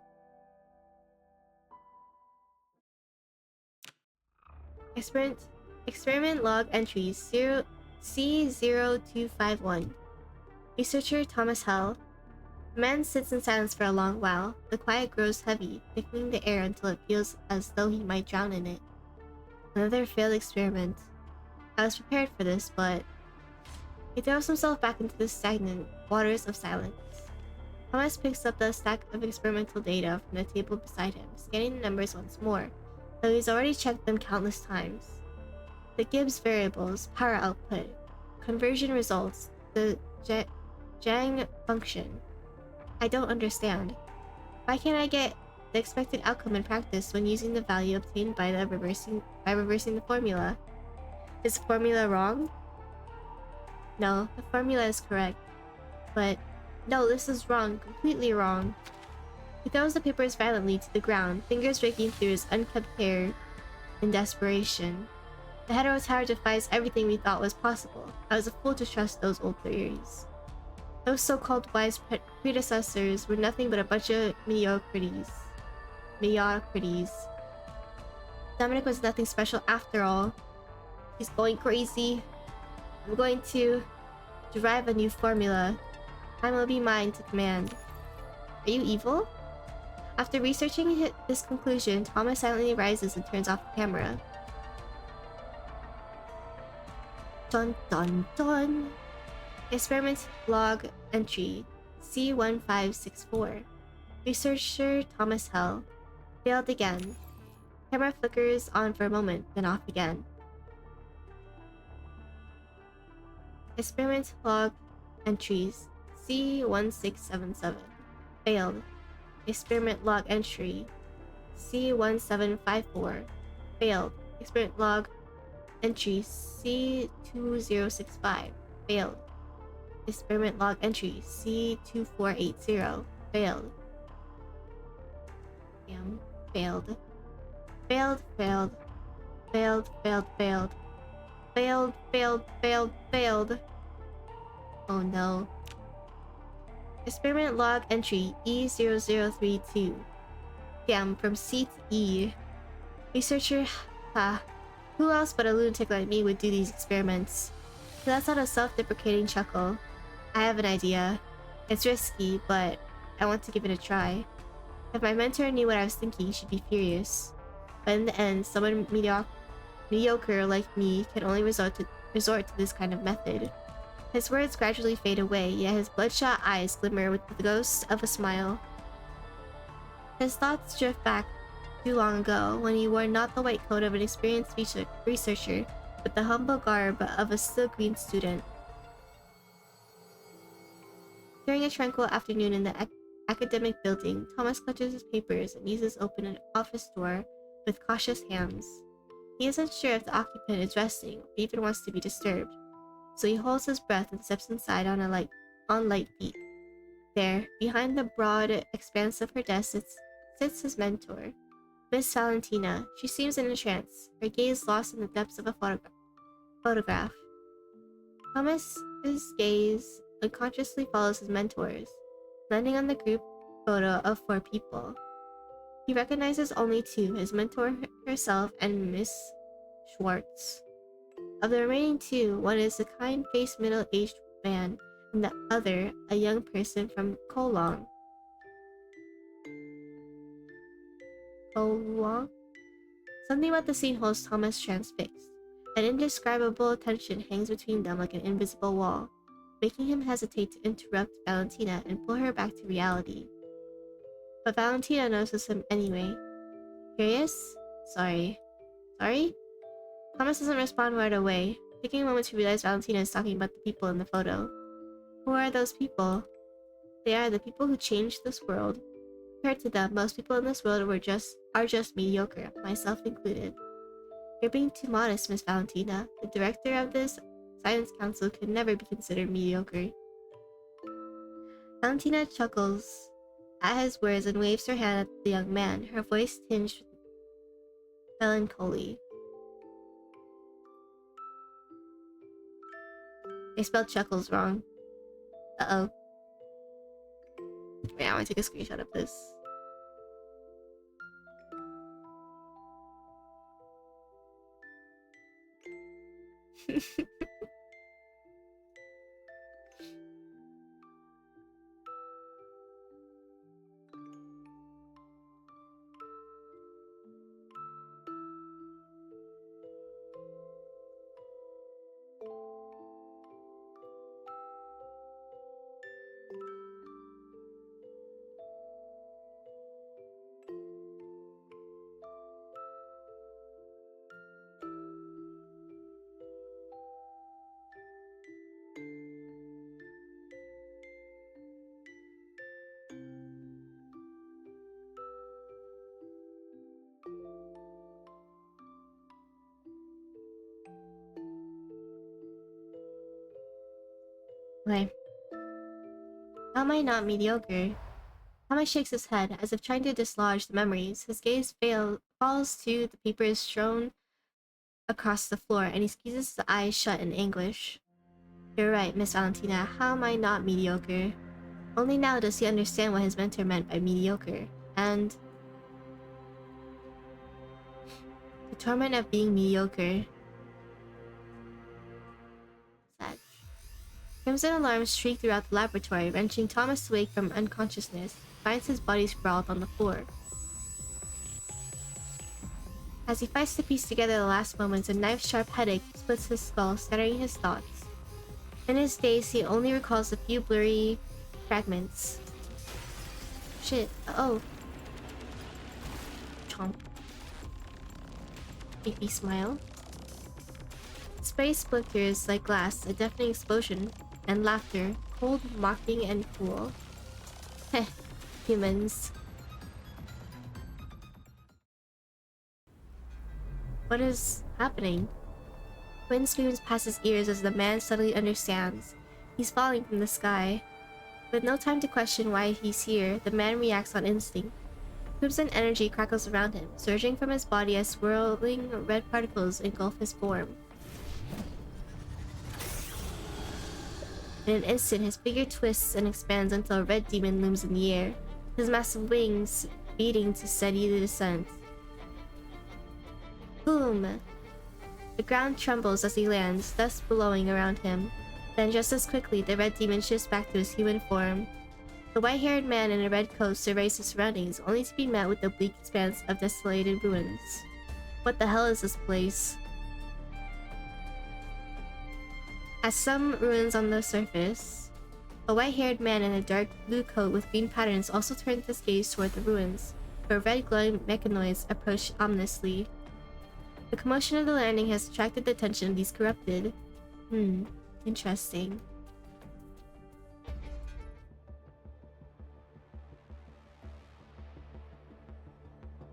Experiment log entries C0251. Researcher Thomas Hell. The man sits in silence for a long while. The quiet grows heavy, thickening the air until it feels as though he might drown in it. Another failed experiment. I was prepared for this, but... He throws himself back into the stagnant waters of silence. Thomas picks up the stack of experimental data from the table beside him, scanning the numbers once more, though he's already checked them countless times. The Gibbs variables, power output, conversion results, the Jang function. I don't understand. Why can't I get the expected outcome in practice when using the value obtained by reversing the formula? Is the formula wrong? No, the formula is correct. But no, this is wrong, completely wrong. He throws the papers violently to the ground, fingers raking through his unkempt hair in desperation. The hetero tower defies everything we thought was possible. I was a fool to trust those old theories. Those so-called wise predecessors were nothing but a bunch of mediocrities. Dominic was nothing special after all. He's going crazy. I'm going to derive a new formula. Time will be mine to command. Are you evil? After researching this conclusion, Thomas silently rises and turns off the camera. Dun dun dun. Experiment log entry C1564. Researcher Thomas Hell. Failed again. Camera flickers on for a moment, then off again. Experiment log entries C1677. Failed. Experiment log entry C1754. Failed. Experiment log entry C2065. Failed. Experiment log entry C2480. Failed. Damn. Failed. Failed. Failed. Failed. Failed. Failed. Failed. Failed. Failed. Failed. Oh no. Experiment log entry E0032. Damn, from C to E. Researcher, who else but a lunatic like me would do these experiments? He lets out a self-deprecating chuckle. I have an idea. It's risky, but I want to give it a try. If my mentor knew what I was thinking, she'd be furious. But in the end, someone mediocre like me can only resort to this kind of method. His words gradually fade away, yet his bloodshot eyes glimmer with the ghost of a smile. His thoughts drift back too long ago, when he wore not the white coat of an experienced researcher, but the humble garb of a still green student. During a tranquil afternoon in the academic building, Thomas clutches his papers and uses open an office door with cautious hands. He isn't sure if the occupant is resting or even wants to be disturbed, so he holds his breath and steps inside on light feet. There, behind the broad expanse of her desk, sits his mentor, Miss Valentina. She seems in a trance, her gaze lost in the depths of a photograph. Thomas's gaze unconsciously follows his mentor's, landing on the group photo of 4 people. He recognizes only 2, his mentor herself and Miss Schwartz. Of the remaining 2, one is a kind-faced middle-aged man, and the other a young person from Kolong. Something about the scene holds Thomas transfixed. An indescribable tension hangs between them like an invisible wall, making him hesitate to interrupt Valentina and pull her back to reality. But Valentina notices him anyway. Curious? Sorry. Sorry? Thomas doesn't respond right away, taking a moment to realize Valentina is talking about the people in the photo. Who are those people? They are the people who changed this world. Compared to them, most people in this world are just mediocre, myself included. You're being too modest, Miss Valentina. The director of this science council could never be considered mediocre. Valentina chuckles at his words and waves her hand at the young man, her voice tinged with melancholy. They spelled chuckles wrong. Uh-oh. Wait, I want to take a screenshot of this. Okay. How am I not mediocre? Thomas shakes his head, as if trying to dislodge the memories. His gaze falls to the papers strewn across the floor, and he squeezes his eyes shut in anguish. You're right, Miss Valentina. How am I not mediocre? Only now does he understand what his mentor meant by mediocre, and the torment of being mediocre. Sad. Crimson alarms shriek throughout the laboratory, wrenching Thomas awake from unconsciousness. He finds his body sprawled on the floor. As he fights to piece together the last moments, a knife-sharp headache splits his skull, scattering his thoughts. In his daze, he only recalls a few blurry fragments. Shit. Oh. Chomp. Creepy smile. Space splinters like glass, a deafening explosion, and laughter, cold, mocking, and cool. Heh, humans. What is happening? Wind screams past his ears as the man suddenly understands. He's falling from the sky. With no time to question why he's here, the man reacts on instinct. Crimson energy crackles around him, surging from his body as swirling red particles engulf his form. In an instant, his figure twists and expands until a red demon looms in the air, his massive wings beating to steady the descent. Boom! The ground trembles as he lands, dust billowing around him. Then just as quickly, the red demon shifts back to his human form. The white-haired man in a red coat surveys his surroundings, only to be met with the bleak expanse of desolated ruins. What the hell is this place? As some ruins on the surface, a white-haired man in a dark blue coat with green patterns also turned his gaze toward the ruins, where red glowing mechanoids approached ominously. The commotion of the landing has attracted the attention of these corrupted. Interesting.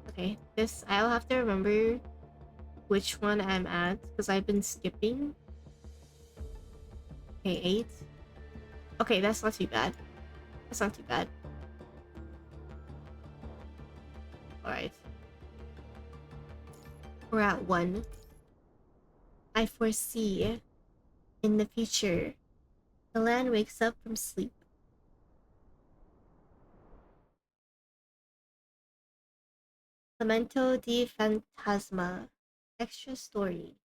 Okay, this I'll have to remember which one I'm at because I've been skipping. Okay, 8. Okay, that's not too bad. That's not too bad. Alright. We're at 1. I foresee in the future the land wakes up from sleep. Lamento di Fantasma. Extra story.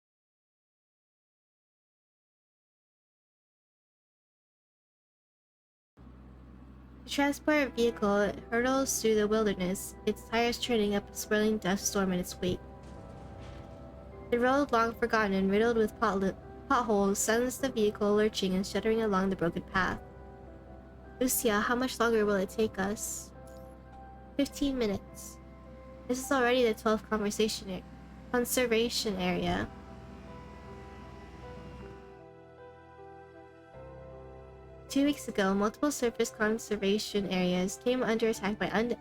The transport vehicle hurtles through the wilderness, its tires churning up a swirling dust storm in its wake. The road, long forgotten and riddled with potholes, sends the vehicle lurching and shuddering along the broken path. Lucia, how much longer will it take us? 15 minutes. This is already the 12th conservation area. Two weeks ago, multiple surface conservation areas came under attack by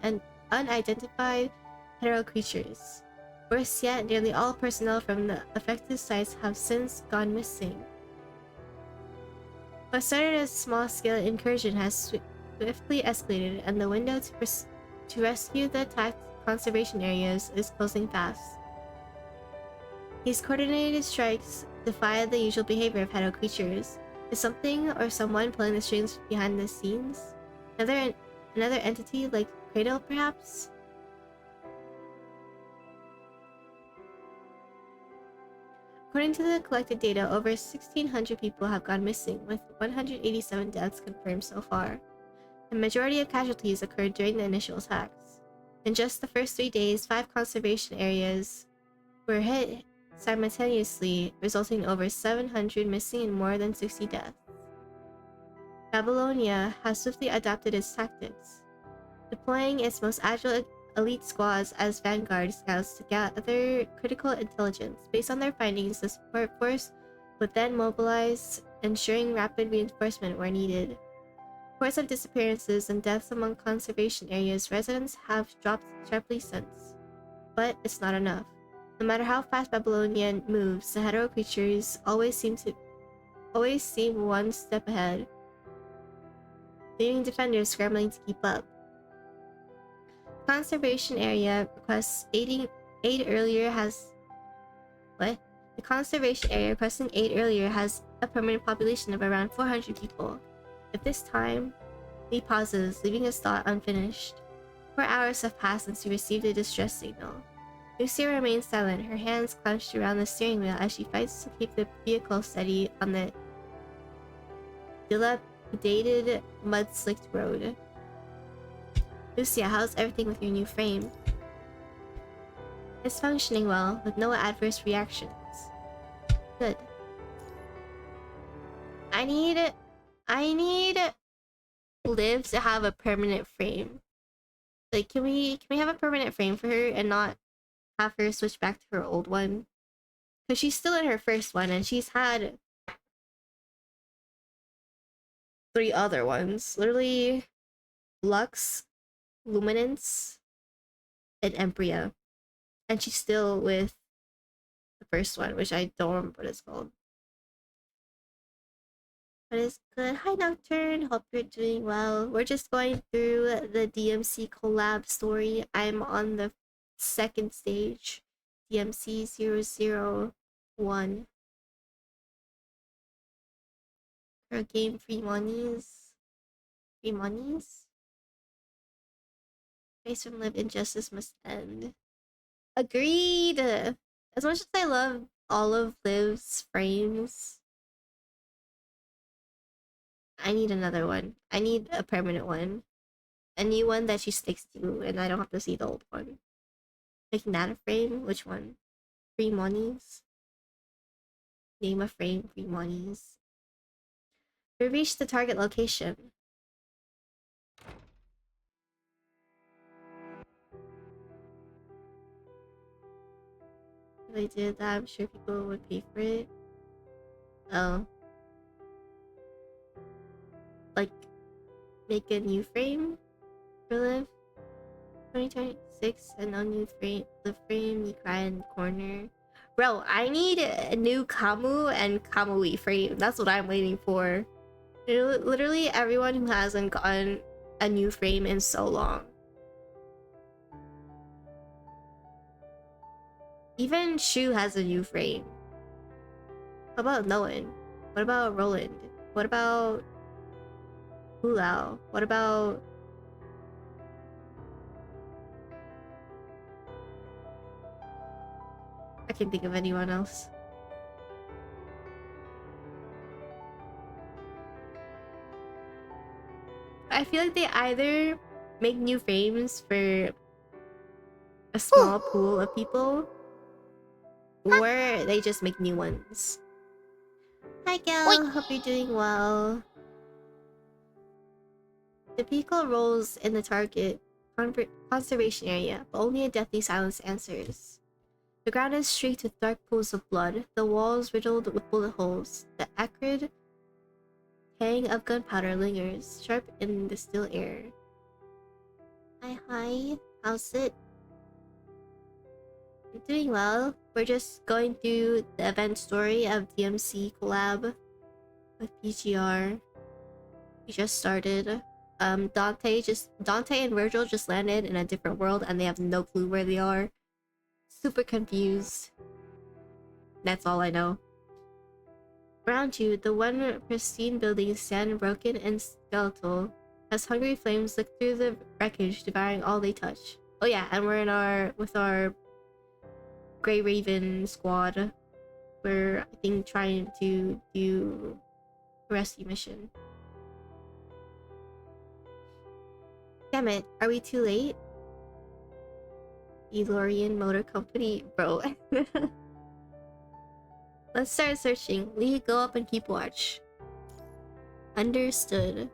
unidentified hetero creatures. Worse yet, nearly all personnel from the affected sites have since gone missing. What started as a small-scale incursion has swiftly escalated, and the window to rescue the attacked conservation areas is closing fast. These coordinated strikes defy the usual behavior of hetero creatures. Is something or someone pulling the strings behind the scenes? Another entity like Cradle, perhaps? According to the collected data, over 1,600 people have gone missing, with 187 deaths confirmed so far. The majority of casualties occurred during the initial attacks. In just the first 3 days, 5 conservation areas were hit simultaneously, resulting in over 700 missing and more than 60 deaths. Babylonia has swiftly adapted its tactics, deploying its most agile elite squads as vanguard scouts to gather critical intelligence. Based on their findings, the support force would then mobilize, ensuring rapid reinforcement where needed. Reports of disappearances and deaths among conservation areas residents have dropped sharply since. But it's not enough. No matter how fast Babylonian moves, the hetero creatures always seem one step ahead, leaving defenders scrambling to keep up. Conservation area requests aid earlier has The conservation area requesting aid earlier has a permanent population of around 400 people. At this time, Lee pauses, leaving his thought unfinished. 4 hours have passed since he received a distress signal. Lucia remains silent, her hands clenched around the steering wheel as she fights to keep the vehicle steady on the dilapidated, mud-slicked road. Lucia, how's everything with your new frame? It's functioning well, with no adverse reactions. Good. I need Liv to have a permanent frame. Like, can we have a permanent frame for her and not have her switch back to her old one? Because she's still in her first one and she's had 3 other ones. Literally Lux, Luminance, and Empria. And she's still with the first one, which I don't remember what it's called. But it's good. Hi Nocturne, hope you're doing well. We're just going through the DMC collab story. I'm on the 2nd stage, DMC 001. Her game free monies. Free monies? Face from Live Injustice must end. Agreed! As much as I love all of Liv's frames, I need another one. I need a permanent one. A new one that she sticks to and I don't have to see the old one. Making that a frame? Which one? Free monies? Name a frame, free monies. We reached the target location. If I did that, I'm sure people would pay for it. Oh. Like, make a new frame for Liv? 2026 and no new frame. The frame you cry in the corner. Bro, I need a new Kamu and Kamui frame. That's what I'm waiting for. Literally everyone who hasn't gotten a new frame in so long. Even Shu has a new frame. What about Noan? What about Roland? What about Hulao? What about... I can't think of anyone else. I feel like they either make new frames for a small pool of people, or they just make new ones. Hi Gal, hope you're doing well. The vehicle rolls in the target conservation area, but only a deathly silence answers. The ground is streaked with dark pools of blood, the walls riddled with bullet holes. The acrid tang of gunpowder lingers, sharp in the still air. Hi, how's it? I'm doing well. We're just going through the event story of DMC collab with PGR. We just started. Dante and Virgil just landed in a different world and they have no clue where they are. Super confused. That's all I know. Around you, the one pristine building stand broken and skeletal as hungry flames lick through the wreckage, devouring all they touch. Oh yeah, and we're with our Grey Raven squad. We're, I think, trying to do a rescue mission. Damn it, are we too late? DeLorean Motor Company? Bro. Let's start searching. Lee, go up and keep watch. Understood.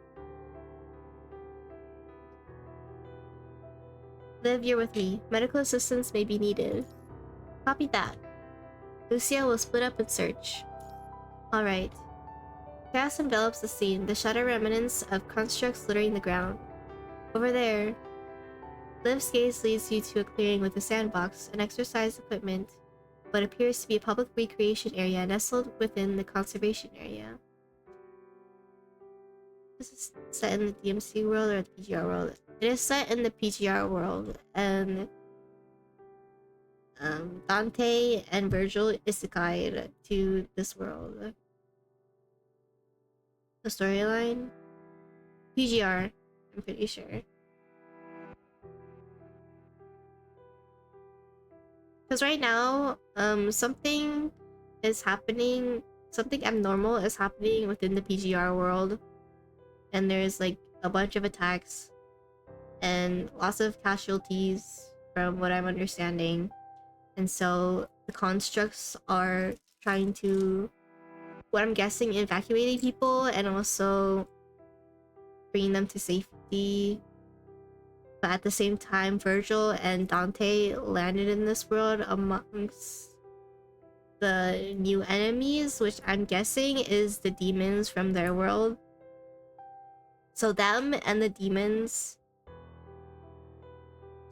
Liv, you're with me. Medical assistance may be needed. Copy that. Lucia will split up and search. Alright. Chaos envelops the scene, the shadow remnants of constructs littering the ground. Over there. Liv's gaze leads you to a clearing with a sandbox, an exercise equipment, what appears to be a public recreation area nestled within the conservation area. This is set in the DMC world or the PGR world? It is set in the PGR world, and Dante and Virgil isekai to this world. The storyline? PGR, I'm pretty sure. Because right now, something is happening, something abnormal is happening within the PGR world. And there's like a bunch of attacks and lots of casualties from what I'm understanding. And so the constructs are trying to, what I'm guessing, evacuating people and also bringing them to safety. But at the same time, Virgil and Dante landed in this world amongst the new enemies, which I'm guessing is the demons from their world. So them and the demons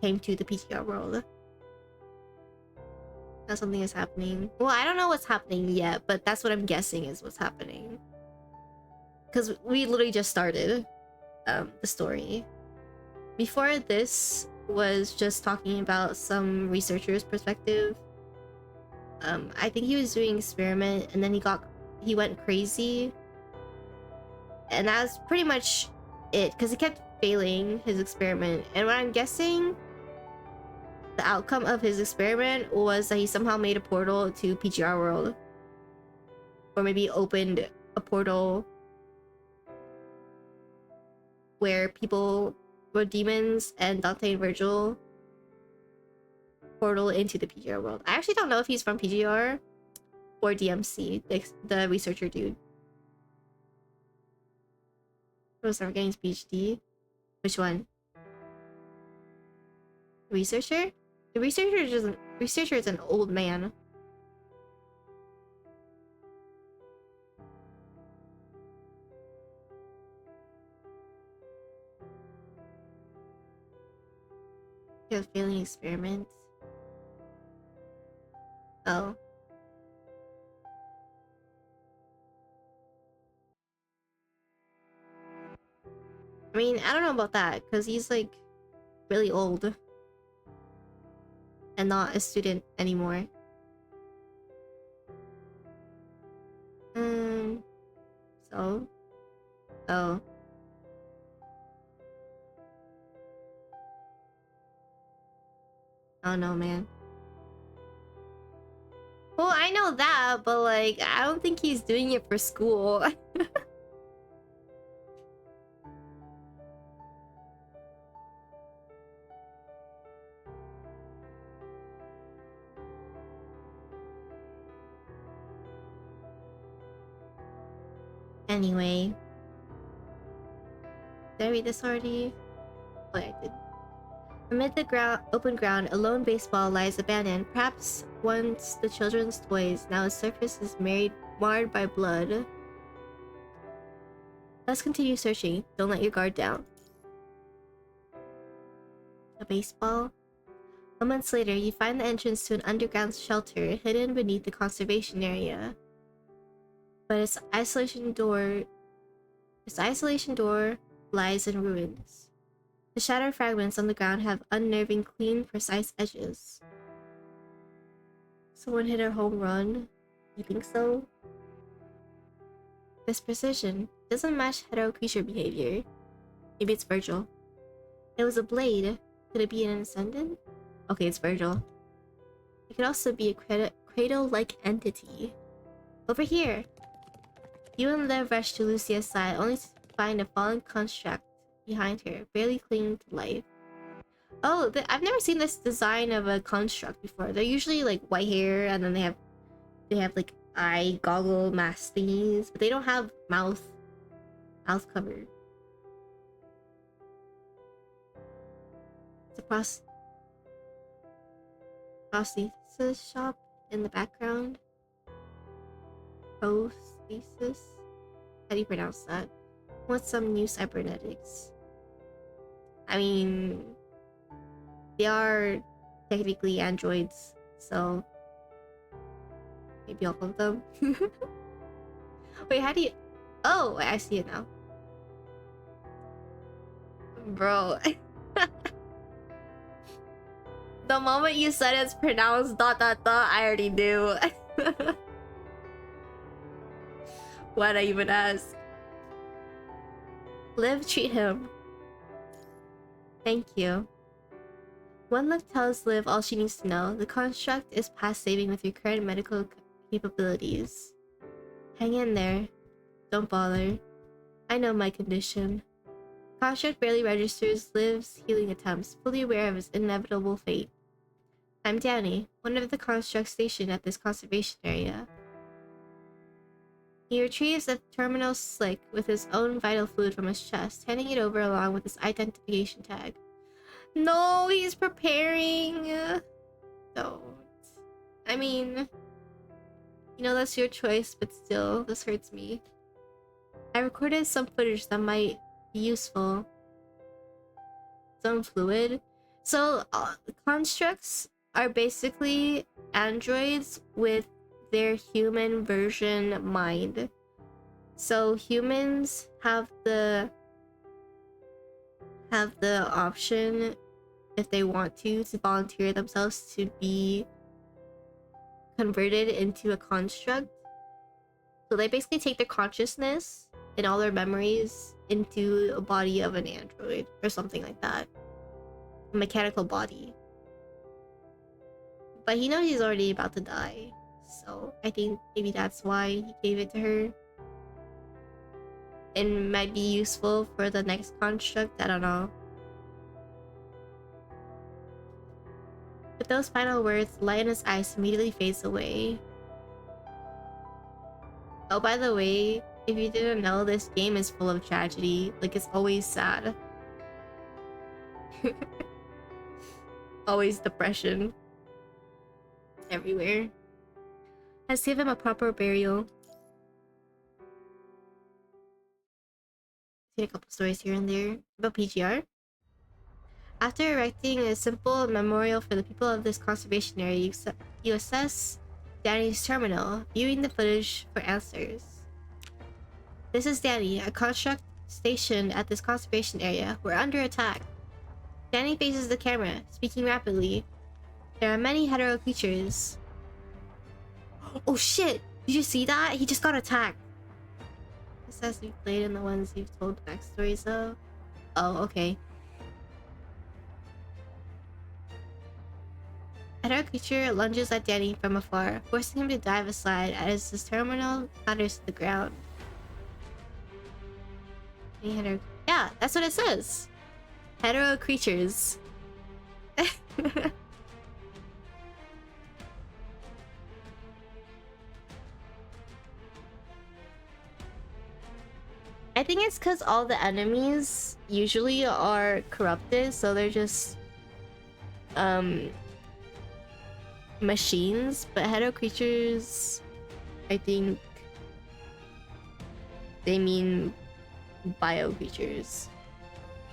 came to the PTR world. Now something is happening. Well, I don't know what's happening yet, but that's what I'm guessing is what's happening. Because we literally just started the story. Before this was just talking about some researcher's perspective. I think he was doing an experiment and then he went crazy. And that's pretty much it, because he kept failing his experiment. And what I'm guessing the outcome of his experiment was that he somehow made a portal to PGR world. Or maybe opened a portal where people were demons and Dante and Virgil portal into the PGR world. I actually don't know if he's from PGR or DMC, the researcher dude. Was never getting his PhD. Which one? Researcher? The researcher is an old man. You have failing experiments. Oh. I mean, I don't know about that, because he's like really old and not a student anymore. So? Oh. Oh no, man. Well, I know that, but like, I don't think he's doing it for school. Anyway. Did I read this already? Oh, yeah, I did. Amid the open ground, a lone baseball lies abandoned. Perhaps once the children's toys, now its surface is marred by blood. Let's continue searching. Don't let your guard down. A baseball? Moments later, you find the entrance to an underground shelter hidden beneath the conservation area. But its isolation door lies in ruins. The shattered fragments on the ground have unnerving, clean, precise edges. Someone hit a home run? You think so? This precision doesn't match hetero creature behavior. Maybe it's Virgil. It was a blade. Could it be an ascendant? Okay, it's Virgil. It could also be a cradle-like entity. Over here! You and Liv rush to Lucia's side, only to find a fallen construct behind her, barely clinging to life. Oh, I've never seen this design of a construct before. They're usually like white hair, and then they have like eye goggle mask thingies, but they don't have mouth cover. It's a prosthesis shop in the background. Prosthesis? How do you pronounce that? Want some new cybernetics? I mean, they are technically androids, so maybe all of them. Wait, how do you... Oh, I see it now. Bro. The moment you said it's pronounced ... I already knew. Why'd I even ask? Liv, treat him. Thank you. One look tells Liv all she needs to know. The construct is past saving with your current medical capabilities. Hang in there. Don't bother. I know my condition. Construct barely registers Liv's healing attempts, fully aware of his inevitable fate. I'm Danny, one of the constructs stationed at this conservation area. He retrieves a terminal slick with his own vital fluid from his chest, handing it over along with his identification tag. No, he's preparing! Don't. I mean... You know, that's your choice, but still, this hurts me. I recorded some footage that might be useful. Some fluid. So, constructs are basically androids with their human version mind. So humans have the option, if they want to volunteer themselves to be converted into a construct. So they basically take their consciousness and all their memories into a body of an android or something like that. A mechanical body. But he knows he's already about to die. So I think maybe that's why he gave it to her. It might be useful for the next construct, I don't know. With those final words, the light in his eyes immediately fades away. Oh, by the way, if you didn't know, this game is full of tragedy. Like, it's always sad. Always depression. Everywhere. Let's give him a proper burial. See a couple stories here and there about PGR. After erecting a simple memorial for the people of this conservation area, you assess Danny's terminal, viewing the footage for answers. This is Danny, a construct stationed at this conservation area. We're under attack. Danny faces the camera, speaking rapidly. There are many hetero creatures. Oh shit! Did you see that? He just got attacked. This has to be played in the ones you've told backstories of. Oh, okay. Hetero creature lunges at Danny from afar, forcing him to dive aside as his terminal clatters to the ground. Yeah, that's what it says. Hetero creatures. I think it's because all the enemies usually are corrupted, so they're just machines, but hetero creatures, I think they mean bio creatures.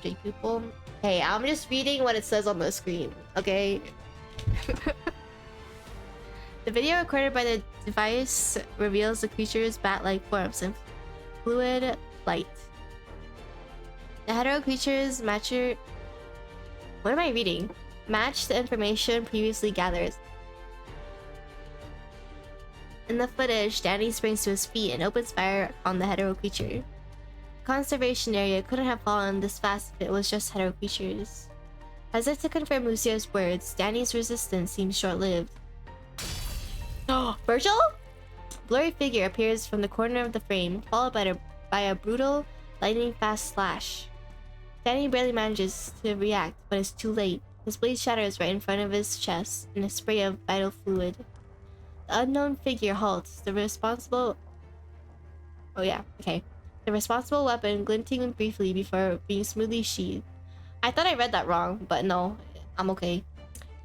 Jake people. Hey, I'm just reading what it says on the screen, okay? The video recorded by the device reveals the creature's bat-like forms and fluid light. The hetero creatures match what am I reading? Match the information previously gathered. In the footage, Danny springs to his feet and opens fire on the hetero creature. The conservation area couldn't have fallen this fast if it was just hetero creatures. As if to confirm Lucio's words, Danny's resistance seems short-lived. Vergil? Blurry figure appears from the corner of the frame, followed by a brutal, lightning-fast slash. Danny barely manages to react, but it's too late. His blade shatters right in front of his chest in a spray of vital fluid. The unknown figure halts, the responsible weapon glinting briefly before being smoothly sheathed. I thought I read that wrong, but no, I'm okay.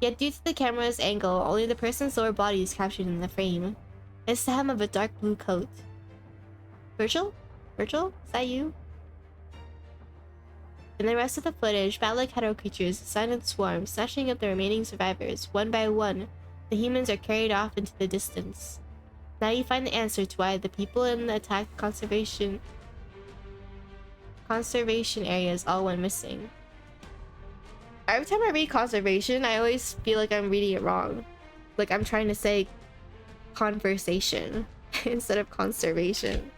Yet due to the camera's angle, only the person's lower body is captured in the frame. It's the hem of a dark blue coat. Vergil? Vergil? Is that you? In the rest of the footage, bat-like hetero creatures ascend in swarms, snatching up the remaining survivors. One by one, the humans are carried off into the distance. Now you find the answer to why the people in the attacked conservation areas all went missing. Every time I read conservation, I always feel like I'm reading it wrong. Like I'm trying to say conversation instead of conservation.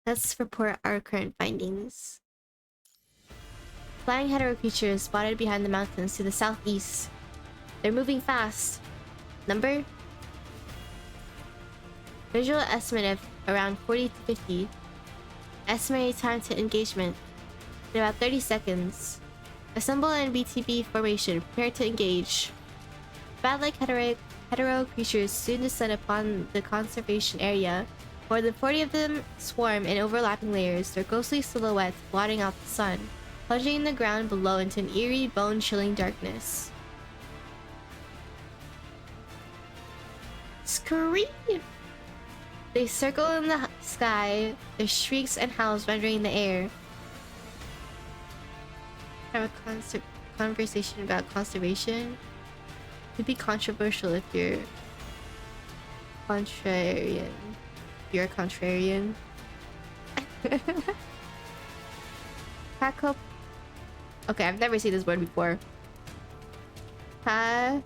Let's report our current findings. Flying hetero creatures spotted behind the mountains to the southeast. They're moving fast. Number? Visual estimate of around 40 to 50. Estimated time to engagement in about 30 seconds. Assemble in BTB formation. Prepare to engage. Bat-like hetero creatures soon descend upon the conservation area. More than 40 of them swarm in overlapping layers, their ghostly silhouettes blotting out the sun, plunging the ground below into an eerie, bone-chilling darkness. Scream! They circle in the sky, their shrieks and howls rendering the air. Have a conversation about conservation. It'd be controversial if you're contrarian. You're a contrarian. Okay, I've never seen this word before. Cacophony?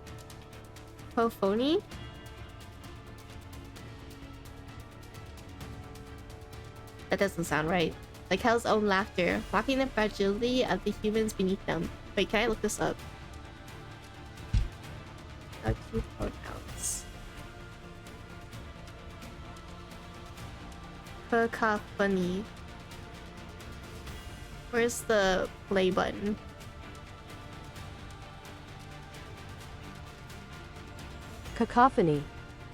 That doesn't sound right. Like hell's own laughter, mocking the fragility of the humans beneath them. Wait, can I look this up? Acute pronouns. Cacophony. Where's the play button? Cacophony.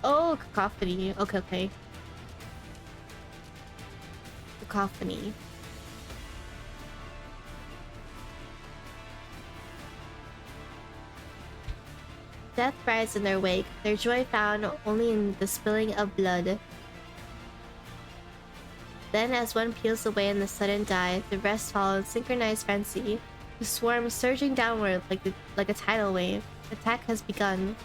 Oh, cacophony. Okay. Cacophony. Death rides in their wake, their joy found only in the spilling of blood. Then, as one peels away in the sudden die, the rest follow in synchronized frenzy. The swarm surging downward like a tidal wave. Attack has begun.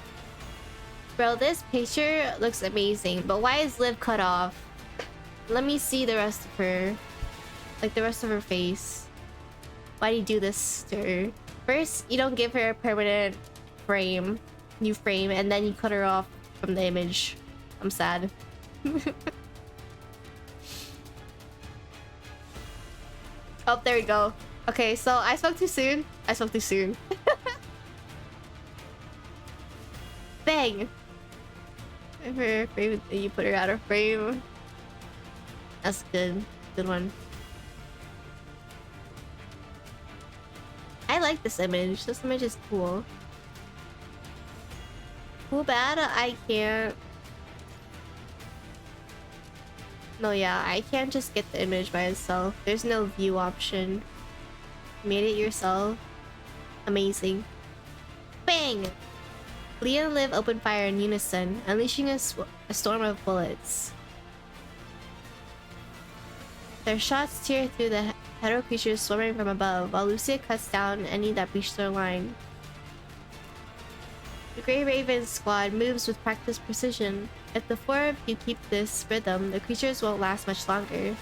Bro, this picture looks amazing, but why is Liv cut off? Let me see the rest of her. Like the rest of her face. Why do you do this to her? First, you don't give her a permanent frame. New frame, and then you cut her off from the image. I'm sad. Oh, there we go. Okay, so I spoke too soon. Bang! Her frame, you put her out of frame. That's good. Good one. I like this image. This image is cool. Cool bad? I can't. No, yeah, I can't just get the image by itself. There's no view option. Made it yourself. Amazing. Bang! Leah and Liv open fire in unison, unleashing a storm of bullets. Their shots tear through the hetero creatures swarming from above, while Lucia cuts down any that breach their line. The Grey Raven squad moves with practiced precision. If the four of you keep this rhythm, the creatures won't last much longer.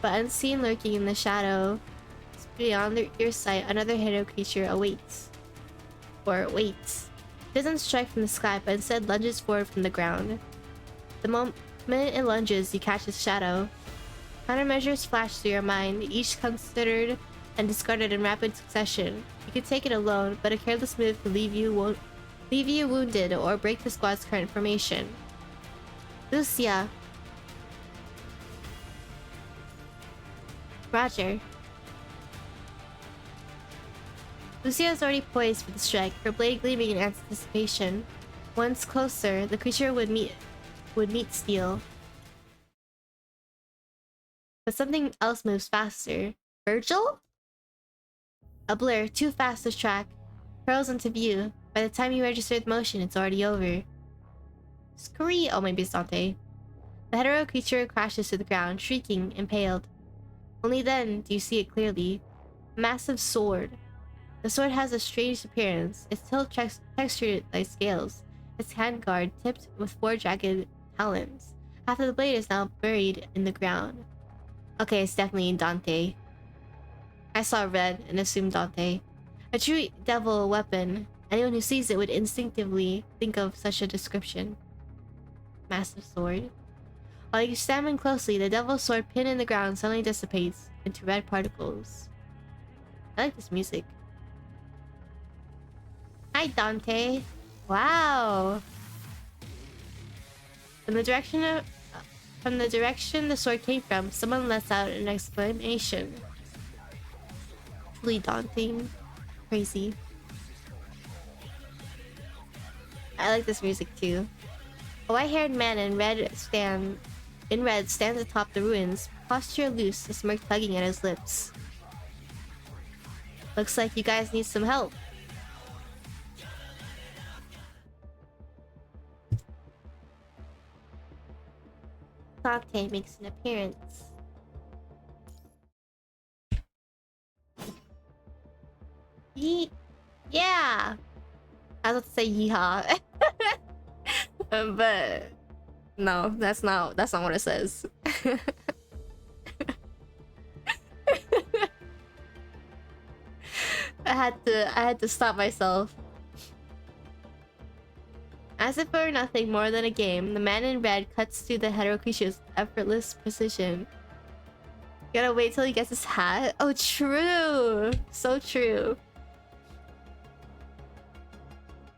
But unseen lurking in the shadow, beyond your sight, another hetero creature awaits. Or waits. It doesn't strike from the sky, but instead lunges forward from the ground. The moment it lunges, you catch its shadow. Countermeasures flash through your mind, each considered and discarded in rapid succession. You could take it alone, but a careless move could leave you wounded or break the squad's current formation. Lucia. Roger. Lucia is already poised for the strike, her blade gleaming in anticipation. Once closer, the creature would meet steel. But something else moves faster. Vergil? A blur, too fast to track, hurls into view. By the time you register the motion, it's already over. Scree! Oh, maybe it's Dante. The hetero creature crashes to the ground, shrieking, impaled. Only then do you see it clearly. A massive sword. The sword has a strange appearance. Its hilt textured like scales. Its handguard tipped with 4 jagged talons. Half of the blade is now buried in the ground. Okay, it's definitely Dante. I saw red and assumed Dante. A true devil weapon. Anyone who sees it would instinctively think of such a description. Massive sword. While you examine closely, the devil's sword pinned in the ground suddenly dissipates into red particles. I like this music. Hi, Dante. Wow. From the direction the sword came from, someone lets out an exclamation. Truly daunting. Crazy. I like this music too. A white-haired man in red stands atop the ruins, posture loose, a smirk tugging at his lips. Looks like you guys need some help. Dante makes an appearance. Yeah! I was about to say yeehaw. But no, that's not what it says. I had to stop myself. As if it were nothing more than a game, the man in red cuts through the hetero creature's effortless precision. Gotta wait till he gets his hat. Oh, true. So true.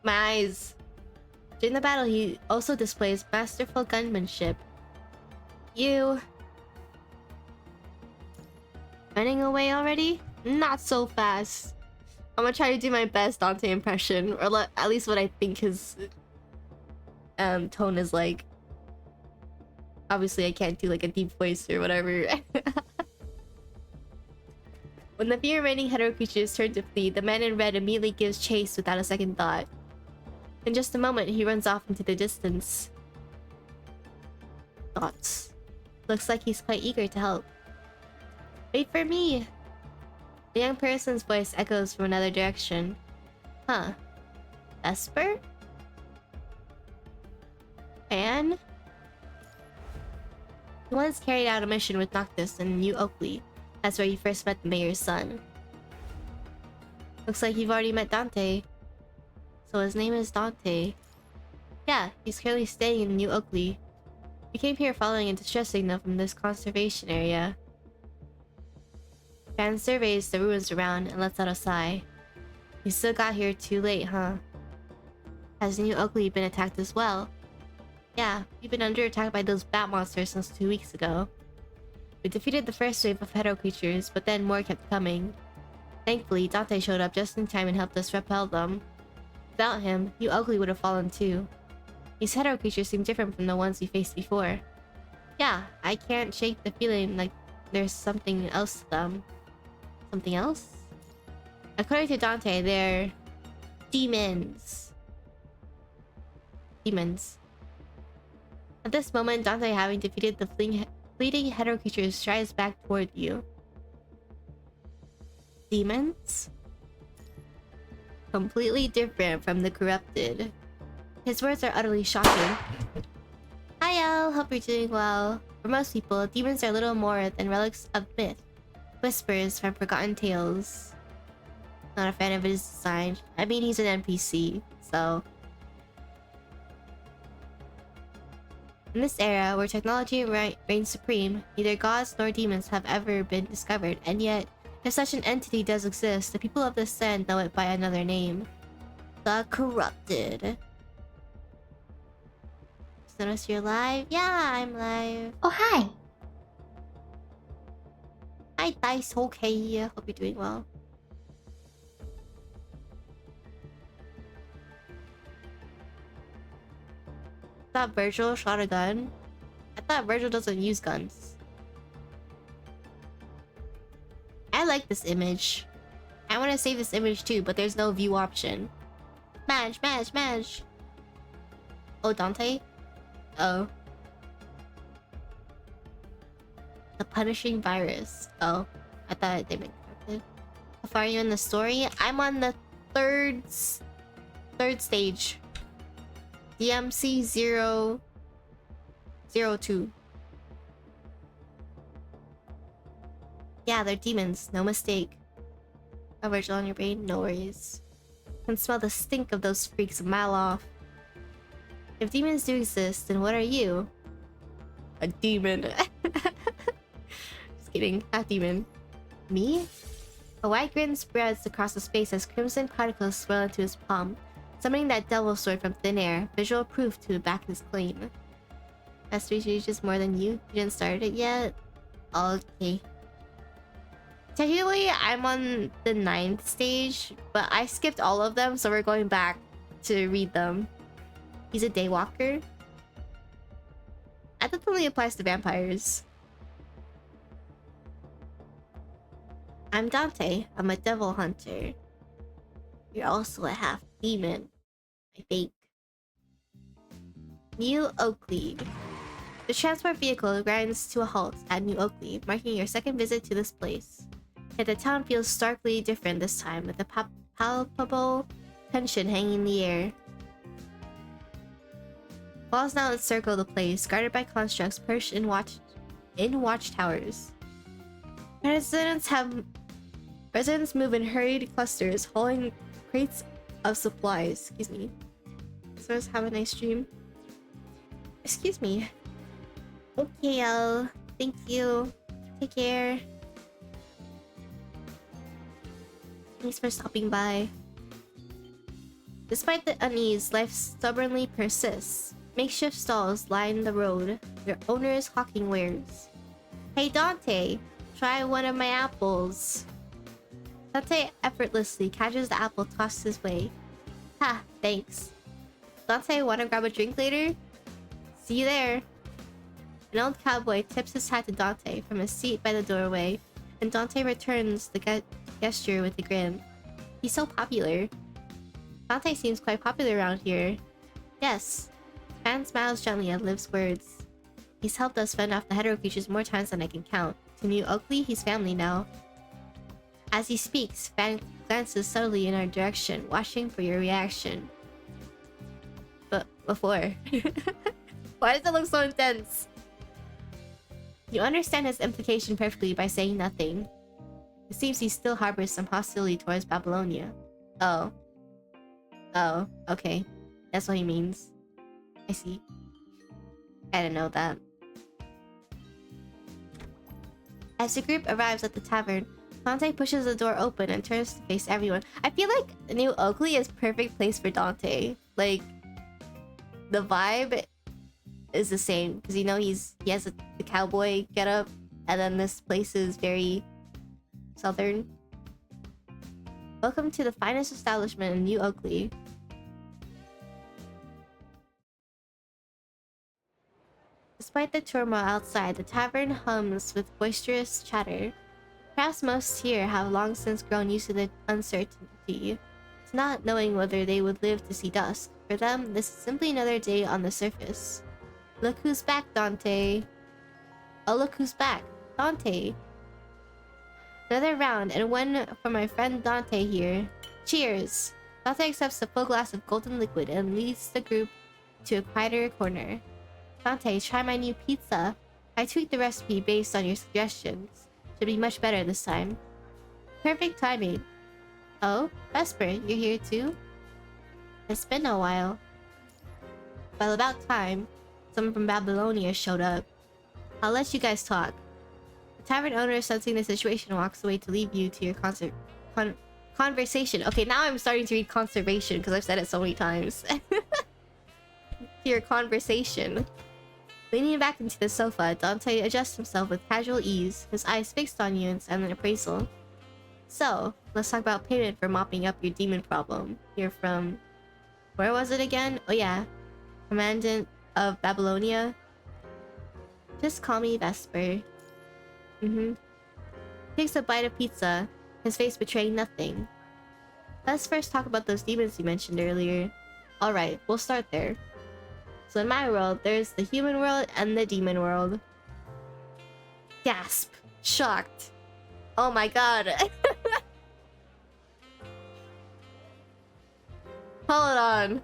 My eyes. During the battle, he also displays masterful gunmanship. You... running away already? Not so fast. I'm gonna try to do my best Dante impression, or at least what I think his tone is like. Obviously, I can't do like a deep voice or whatever. When the few remaining hetero creatures turn to flee, the man in red immediately gives chase without a second thought. In just a moment, he runs off into the distance. Thoughts. Looks like he's quite eager to help. Wait for me! The young person's voice echoes from another direction. Huh. Esper? Anne? He once carried out a mission with Noctis in New Oakley. That's where you first met the mayor's son. Looks like you've already met Dante. So his name is Dante. Yeah, he's currently staying in New Oakley. We came here following a distress signal from this conservation area. Van surveys the ruins around and lets out a sigh. You still got here too late, huh? Has New Oakley been attacked as well? Yeah, we've been under attack by those bat monsters since 2 weeks ago. We defeated the first wave of hetero creatures, but then more kept coming. Thankfully, Dante showed up just in time and helped us repel them. Without him, New Oakley would have fallen too. These hetero creatures seem different from the ones we faced before. Yeah, I can't shake the feeling like there's something else to them. something else? According to Dante, they're demons. Demons. At this moment, Dante, having defeated the fleeting hetero creature, strides back toward you. Demons? Completely different from the corrupted. His words are utterly shocking. Hi, El. Hope you're doing well. For most people, demons are little more than relics of myth. Whispers from forgotten tales. Not a fan of his design. I mean, he's an NPC, so... In this era, where technology reigns supreme, neither gods nor demons have ever been discovered, and yet, if such an entity does exist, the people of this land know it by another name. The Corrupted. Just notice you're live? Yeah, I'm live. Oh, hi. Hi, Dice. Okay, hope you're doing well. Thought Vergil shot a gun? I thought Vergil doesn't use guns. I like this image. I want to save this image too, but there's no view option. Smash, smash, smash. Oh, Dante? Oh. The punishing virus. Oh, I thought they meant corrupted. How far are you in the story? I'm on the third stage. DMC 002. Yeah, they're demons, no mistake. A Vergil on your brain, no worries. Can smell the stink of those freaks a mile off. If demons do exist, then what are you? A demon. Just kidding, half demon. Me? A wide grin spreads across his face as crimson particles swirl into his palm, summoning that devil sword from thin air. Visual proof to back his claim. That's 3 stages more than you? You didn't start it yet? Okay. Technically, I'm on the 9th stage, but I skipped all of them, so we're going back to read them. He's a daywalker. That only applies to vampires. I'm Dante. I'm a devil hunter. You're also a half demon, I think. New Oakley. The transport vehicle grinds to a halt at New Oakley, marking your second visit to this place. Yet the town feels starkly different this time, with a palpable tension hanging in the air. Walls now encircle the place, guarded by constructs perched in watchtowers. Residents move in hurried clusters, hauling crates of supplies. Excuse me. So let's have a nice stream. Excuse me. Okay, thank you. Take care. Thanks for stopping by. Despite the unease, life stubbornly persists. Makeshift stalls line the road, their owners hawking wares. Hey Dante, try one of my apples. Dante effortlessly catches the apple tossed his way. Ha, thanks. Dante, wanna grab a drink later? See you there. An old cowboy tips his hat to Dante from his seat by the doorway, and Dante returns the gesture with a grin. He's so popular. Dante seems quite popular around here. Yes. Fan smiles gently at Liv's words. He's helped us fend off the hetero creatures more times than I can count. To New Oakley, he's family now. As he speaks, Fan glances subtly in our direction, watching for your reaction. But before... Why does it look so intense? You understand his implication perfectly by saying nothing. It seems he still harbors some hostility towards Babylonia. Oh. Oh, okay. That's what he means. I see. I didn't know that. As the group arrives at the tavern, Dante pushes the door open and turns to face everyone. I feel like New Oakley is perfect place for Dante. Like, the vibe is the same because you know he has the cowboy getup, and then this place is very southern. Welcome to the finest establishment in New Oakley. Despite the turmoil outside, the tavern hums with boisterous chatter. Perhaps most here have long since grown used to the uncertainty, to not knowing whether they would live to see dusk. For them, this is simply another day on the surface. Look who's back, Dante. Oh, look who's back. Dante. Another round, and one for my friend Dante here. Cheers! Dante accepts a full glass of golden liquid and leads the group to a quieter corner. Dante, try my new pizza. I tweaked the recipe based on your suggestions. Should be much better this time. Perfect timing. Oh, Vesper, you're here too? It's been a while. Well, about time. Someone from Babylonia showed up. I'll let you guys talk. The tavern owner, sensing the situation, walks away to leave you to your conversation. Okay, now I'm starting to read conservation because I've said it so many times. To your conversation. Leaning back into the sofa, Dante adjusts himself with casual ease, his eyes fixed on you in silent appraisal. So, let's talk about payment for mopping up your demon problem. You're from... where was it again? Oh yeah. Commandant of Babylonia. Just call me Vesper. Takes a bite of pizza, his face betraying nothing. Let's first talk about those demons you mentioned earlier. Alright, we'll start there. So in my world, there's the human world and the demon world. Gasp. Shocked. Oh my god. Hold on.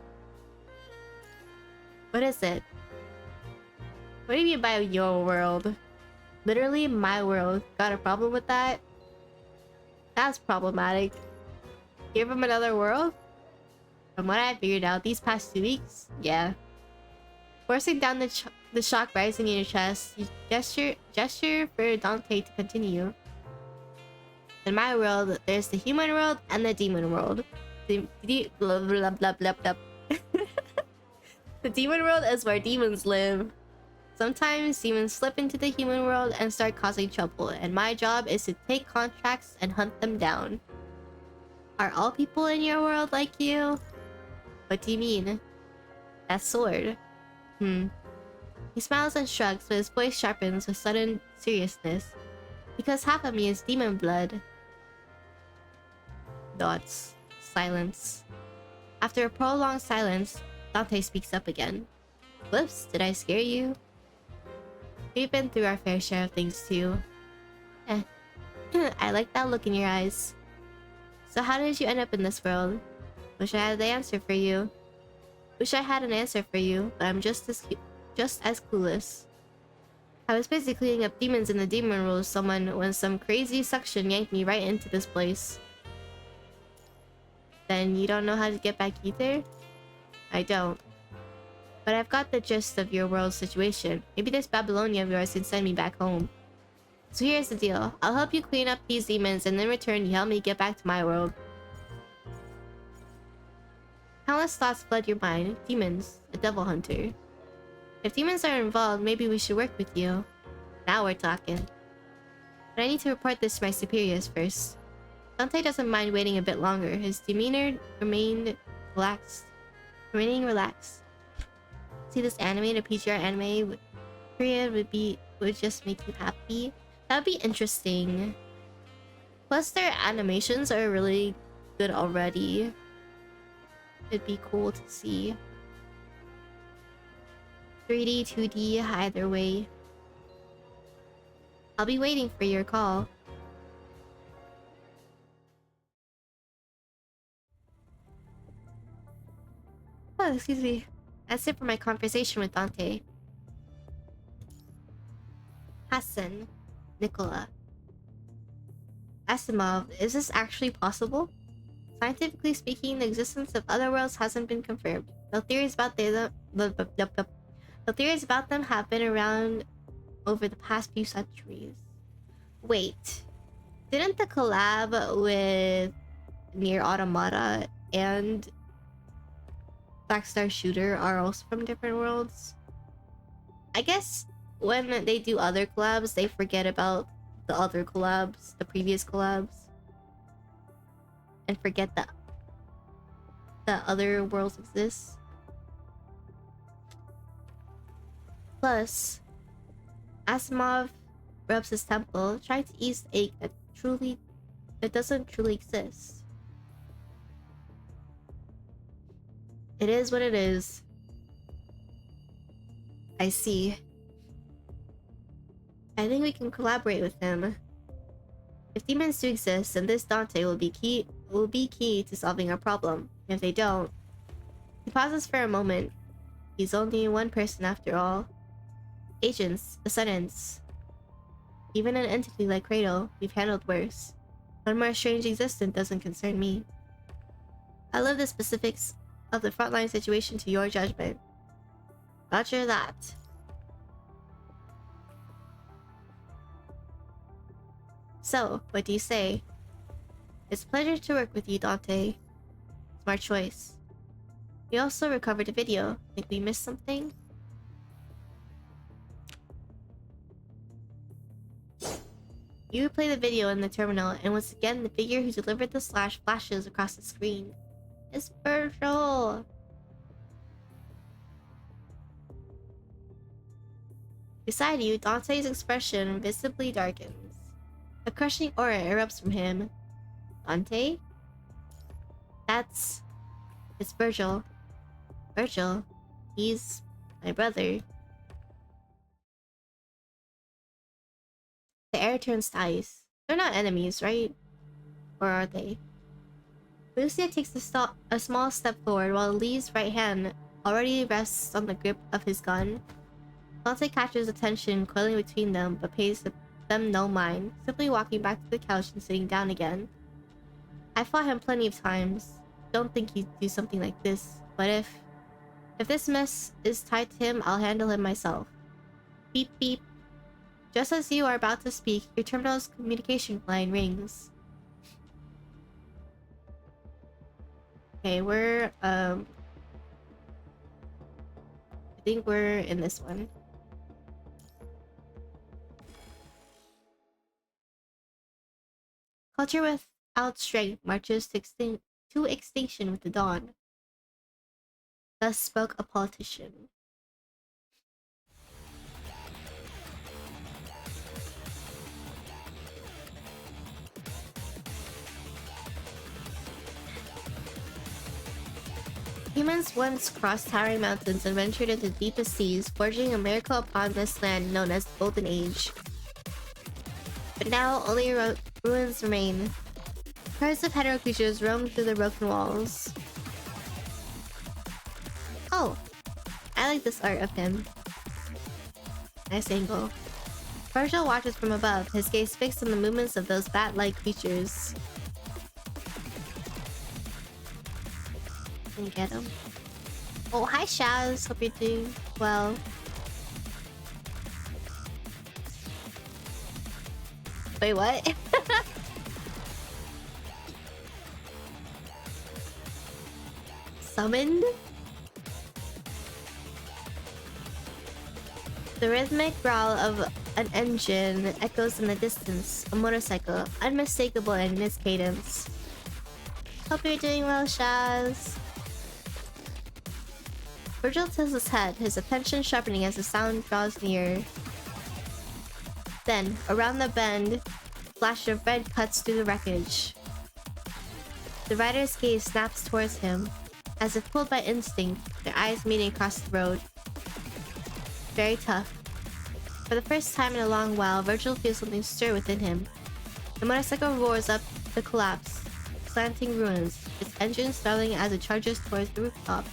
What is it? What do you mean by your world? Literally my world. Got a problem with that? That's problematic. You're from another world? From what I figured out these past 2 weeks, yeah. Forcing down the shock rising in your chest, you gesture for Dante to continue. In my world, there's the human world and the demon world. The blah, blah, blah, blah, blah. The demon world is where demons live. Sometimes demons slip into the human world and start causing trouble, and my job is to take contracts and hunt them down. Are all people in your world like you? What do you mean? That sword. He smiles and shrugs, but his voice sharpens with sudden seriousness. Because half of me is demon blood. Dots. Silence. After a prolonged silence, Dante speaks up again. Whoops, did I scare you? We've been through our fair share of things too. I like that look in your eyes. So how did you end up in this world? Wish I had the answer for you. Wish I had an answer for you, but I'm just as clueless. I was busy cleaning up demons in the demon world when some crazy suction yanked me right into this place. Then you don't know how to get back either? I don't. But I've got the gist of your world's situation. Maybe this Babylonia of yours can send me back home. So here's the deal. I'll help you clean up these demons, and in return you help me get back to my world. Countless thoughts flood your mind. Demons. A devil hunter. If demons are involved, maybe we should work with you. Now we're talking. But I need to report this to my superiors first. Dante doesn't mind waiting a bit longer. His demeanor remaining relaxed. See this anime, the PGR anime period would just make you happy. That'd be interesting. Plus their animations are really good already. It'd be cool to see. 3D, 2D, either way. I'll be waiting for your call. Oh, excuse me. That's it for my conversation with Dante. Hassan. Nicola. Asimov, is this actually possible? Scientifically speaking, the existence of other worlds hasn't been confirmed. The theories about them have been around over the past few centuries. Wait. Didn't the collab with Nier Automata and Blackstar Shooter are also from different worlds? I guess when they do other collabs, they forget about the other collabs, the previous collabs, and forget that other worlds exist. Plus, Asimov rubs his temple, trying to ease the ache that doesn't truly exist. It is what it is. I see. I think we can collaborate with him. If demons do exist, then this Dante will be key to solving our problem. If they don't... He pauses for a moment. He's only one person after all. Agents, ascendants. Even an entity like Cradle, we've handled worse. One more strange existence doesn't concern me. I leave the specifics of the frontline situation to your judgment. Roger that. So, what do you say? It's a pleasure to work with you, Dante. Smart choice. We also recovered a video. Think we missed something? You replay the video in the terminal, and once again, the figure who delivered the slash flashes across the screen. It's Vergil! Beside you, Dante's expression visibly darkens. A crushing aura erupts from him. Dante? It's Vergil. Vergil? He's my brother. The air turns to ice. They're not enemies, right? Or are they? Lucia takes a small step forward while Lee's right hand already rests on the grip of his gun. Dante catches attention coiling between them, but pays them no mind, simply walking back to the couch and sitting down again. I fought him plenty of times. Don't think he'd do something like this, but if this mess is tied to him, I'll handle him myself. Beep beep. Just as you are about to speak, your terminal's communication line rings. Okay, we're I think we're in this one. Culture without strength marches to extinction with the dawn. Thus spoke a politician. Humans once crossed towering mountains and ventured into the deepest seas, forging a miracle upon this land known as the Golden Age. But now only ruins remain. Herds of hetero creatures roam through the broken walls. Oh, I like this art of him. Nice angle. Vergil watches from above, his gaze fixed on the movements of those bat-like creatures. Can you get him? Oh, hi Shaz. Hope you're doing well. Wait, what? Summoned? The rhythmic growl of an engine echoes in the distance. A motorcycle, unmistakable in its cadence. Hope you're doing well, Shaz. Vergil tilts his head, his attention sharpening as the sound draws near. Then, around the bend, a flash of red cuts through the wreckage. The rider's gaze snaps towards him. As if pulled by instinct, their eyes meeting across the road. Very tough. For the first time in a long while, Vergil feels something stir within him. The motorcycle roars up the collapse, slanting ruins, its engine snarling as it charges towards the rooftop.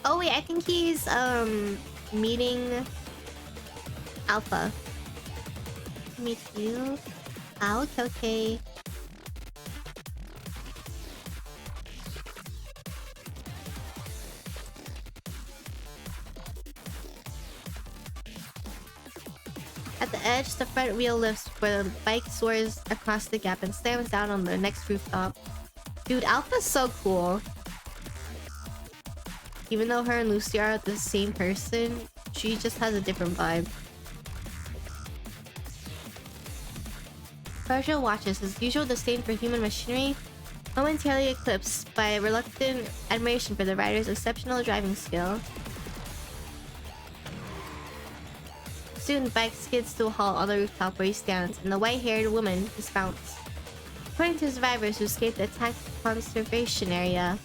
Oh wait, I think he's meeting Alpha. Meet you. Ah, okay. At the edge, the front wheel lifts where the bike soars across the gap and slams down on the next rooftop. Dude, Alpha's so cool. Even though her and Lucy are the same person, she just has a different vibe. Vergil watches, his usual disdain for human machinery momentarily eclipsed by a reluctant admiration for the rider's exceptional driving skill. student bike skids to a halt on the rooftop where he stands, and the white-haired woman dismounts. According to survivors who escaped the attack conservation area,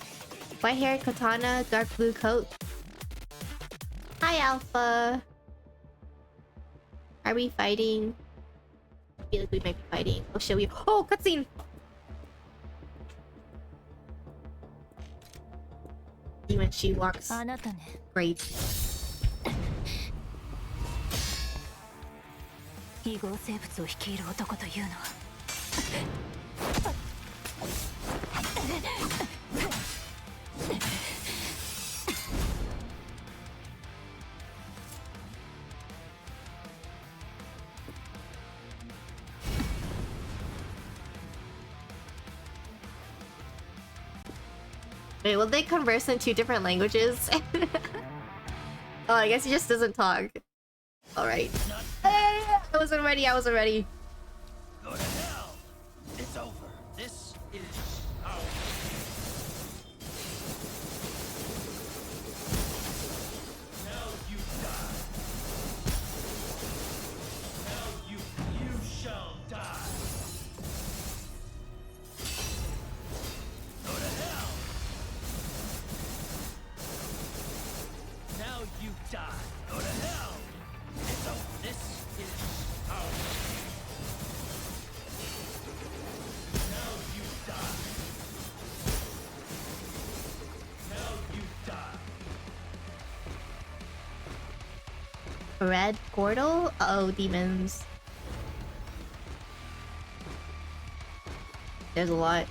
white-haired katana, dark blue coat. Hi, Alpha. Are we fighting? I feel like we might be fighting. Oh shit, oh, cutscene! When she walks. Great. 異合生物を率いる男というのは Wait, will they converse in 2 different languages? Oh, I guess he just doesn't talk. Alright. Hey, I wasn't ready, I wasn't ready. Go to hell! It's over. This is our... Now you die. Now you shall die. Go to hell! Now you die. Go to hell! It's over. This is our... Now you die. Now you die. Red portal? Uh-oh, demons. There's a lot.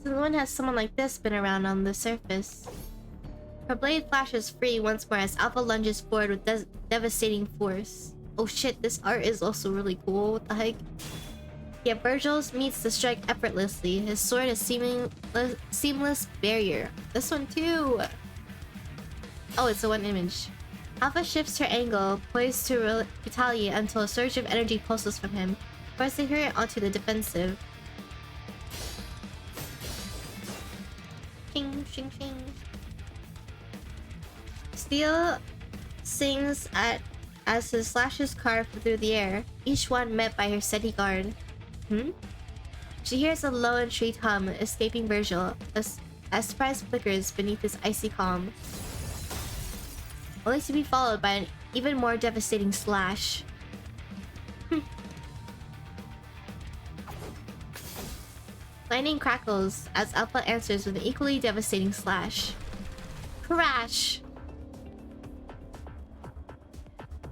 Since when has someone like this been around on the surface? Her blade flashes free once more as Alpha lunges forward with devastating force. Oh shit, this art is also really cool. What the heck? Yet Vergil's meets the strike effortlessly. His sword is seamless barrier. This one too! Oh, it's a one image. Alpha shifts her angle, poised to retaliate until a surge of energy pulses from him, forcing her onto the defensive. Shing, shing, shing. Steel sings as his slashes carve through the air, each one met by her steady guard. She hears a low and shriek hum escaping Vergil as surprise flickers beneath his icy calm, only to be followed by an even more devastating slash. Lightning crackles as Alpha answers with an equally devastating slash. Crash!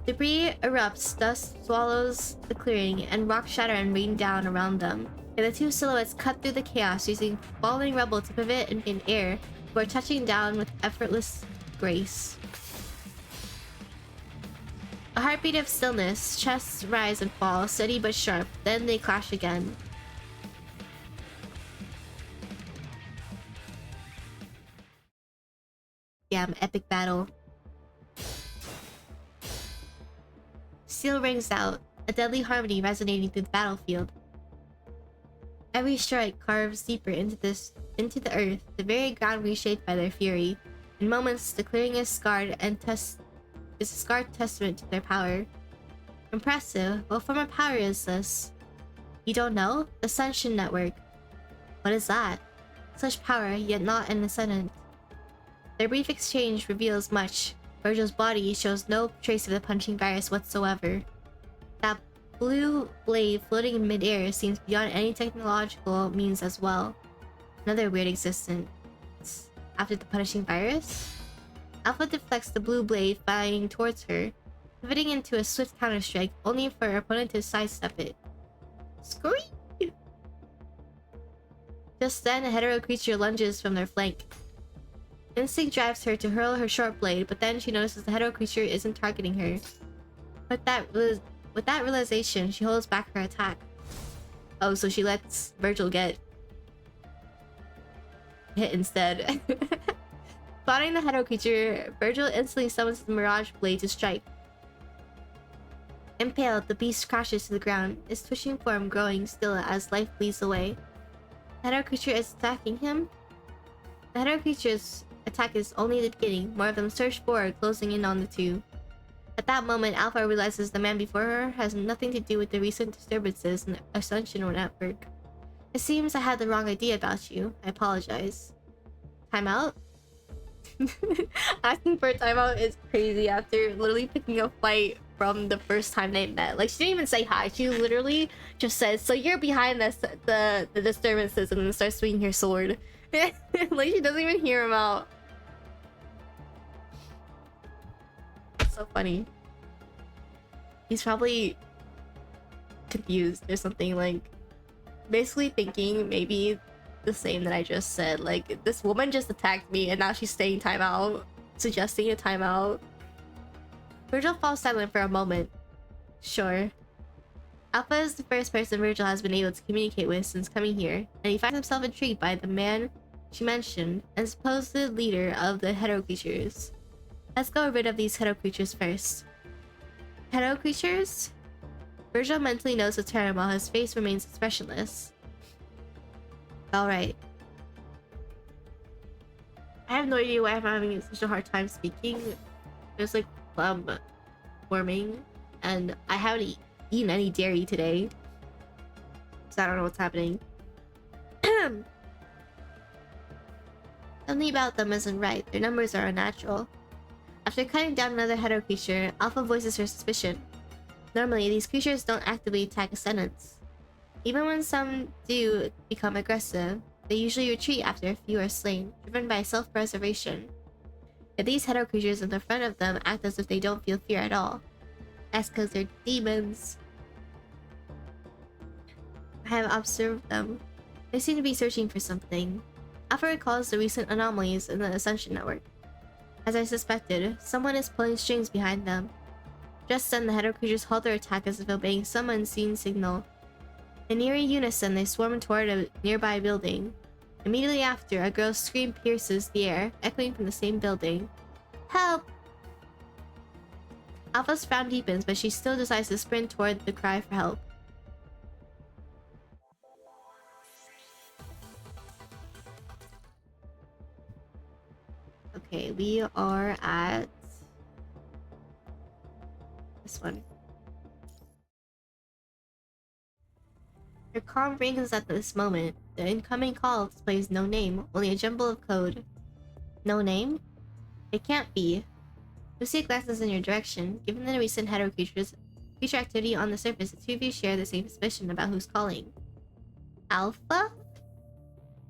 Debris erupts, dust swallows the clearing, and rocks shatter and rain down around them. And the 2 silhouettes cut through the chaos, using falling rubble to pivot in air before touching down with effortless grace. A heartbeat of stillness, chests rise and fall, steady but sharp, then they clash again. Damn, epic battle. Steel rings out, a deadly harmony resonating through the battlefield. Every strike carves deeper into the earth, the very ground reshaped by their fury. In moments, the clearing is scarred is a scarred testament to their power. Impressive. What form of power is this? You don't know? The Ascension Network. What is that? Such power, yet not an ascendant. Their brief exchange reveals much. Vergil's body shows no trace of the punching virus whatsoever. That blue blade floating in midair seems beyond any technological means as well. Another weird existence. After the punishing virus? Alpha deflects the blue blade, flying towards her, pivoting into a swift counterstrike, only for her opponent to sidestep it. Scream! Just then, a hetero creature lunges from their flank. Instinct drives her to hurl her short blade, but then she notices the hetero creature isn't targeting her. With that realization, she holds back her attack. Oh, so she lets Vergil get hit instead. Spotting the hetero creature, Vergil instantly summons the Mirage Blade to strike. Impaled, the beast crashes to the ground, its twitching form growing still as life bleeds away. The hetero creature is attacking him? The hetero creature's attack is only the beginning. More of them surge forward, closing in on the two. At that moment, Alpha realizes the man before her has nothing to do with the recent disturbances in the Ascension network. It seems I had the wrong idea about you. I apologize. Timeout? Asking for a timeout is crazy after literally picking a fight from the first time they met. Like, she didn't even say hi. She literally just said, so you're behind this, the disturbances, and then starts swinging her sword. Like, she doesn't even hear him out. So funny. He's probably confused or something, like basically thinking maybe the same that I just said. Like, this woman just attacked me and now she's saying timeout, suggesting a timeout. Vergil falls silent for a moment. Sure. Alpha is the first person Vergil has been able to communicate with since coming here, and he finds himself intrigued by the man she mentioned and supposed leader of the hetero creatures. Let's go rid of these hetero creatures first. Hetero creatures? Vergil mentally knows the term while his face remains expressionless. Alright. I have no idea why I'm having such a hard time speaking. There's like plum forming, and I haven't eaten any dairy today, so I don't know what's happening. Something about them isn't right. Their numbers are unnatural. After cutting down another hetero creature, Alpha voices her suspicion. Normally, these creatures don't actively attack ascendants. Even when some do become aggressive, they usually retreat after a few are slain, driven by self-preservation. If these hetero creatures in the front of them act as if they don't feel fear at all, that's because they're demons. I have observed them. They seem to be searching for something. Alpha recalls the recent anomalies in the Ascension network. As I suspected, someone is pulling strings behind them. Just then, the hetero creatures halt their attack as if obeying some unseen signal. In eerie unison, they swarm toward a nearby building. Immediately after, a girl's scream pierces the air, echoing from the same building. Help! Alpha's frown deepens, but she still decides to sprint toward the cry for help. Okay, we are at this one. Your comm rings at this moment. The incoming call displays no name, only a jumble of code. No name? It can't be. Lucia glances in your direction. Given the recent hetero creature activity on the surface, the two of you share the same suspicion about who's calling. Alpha?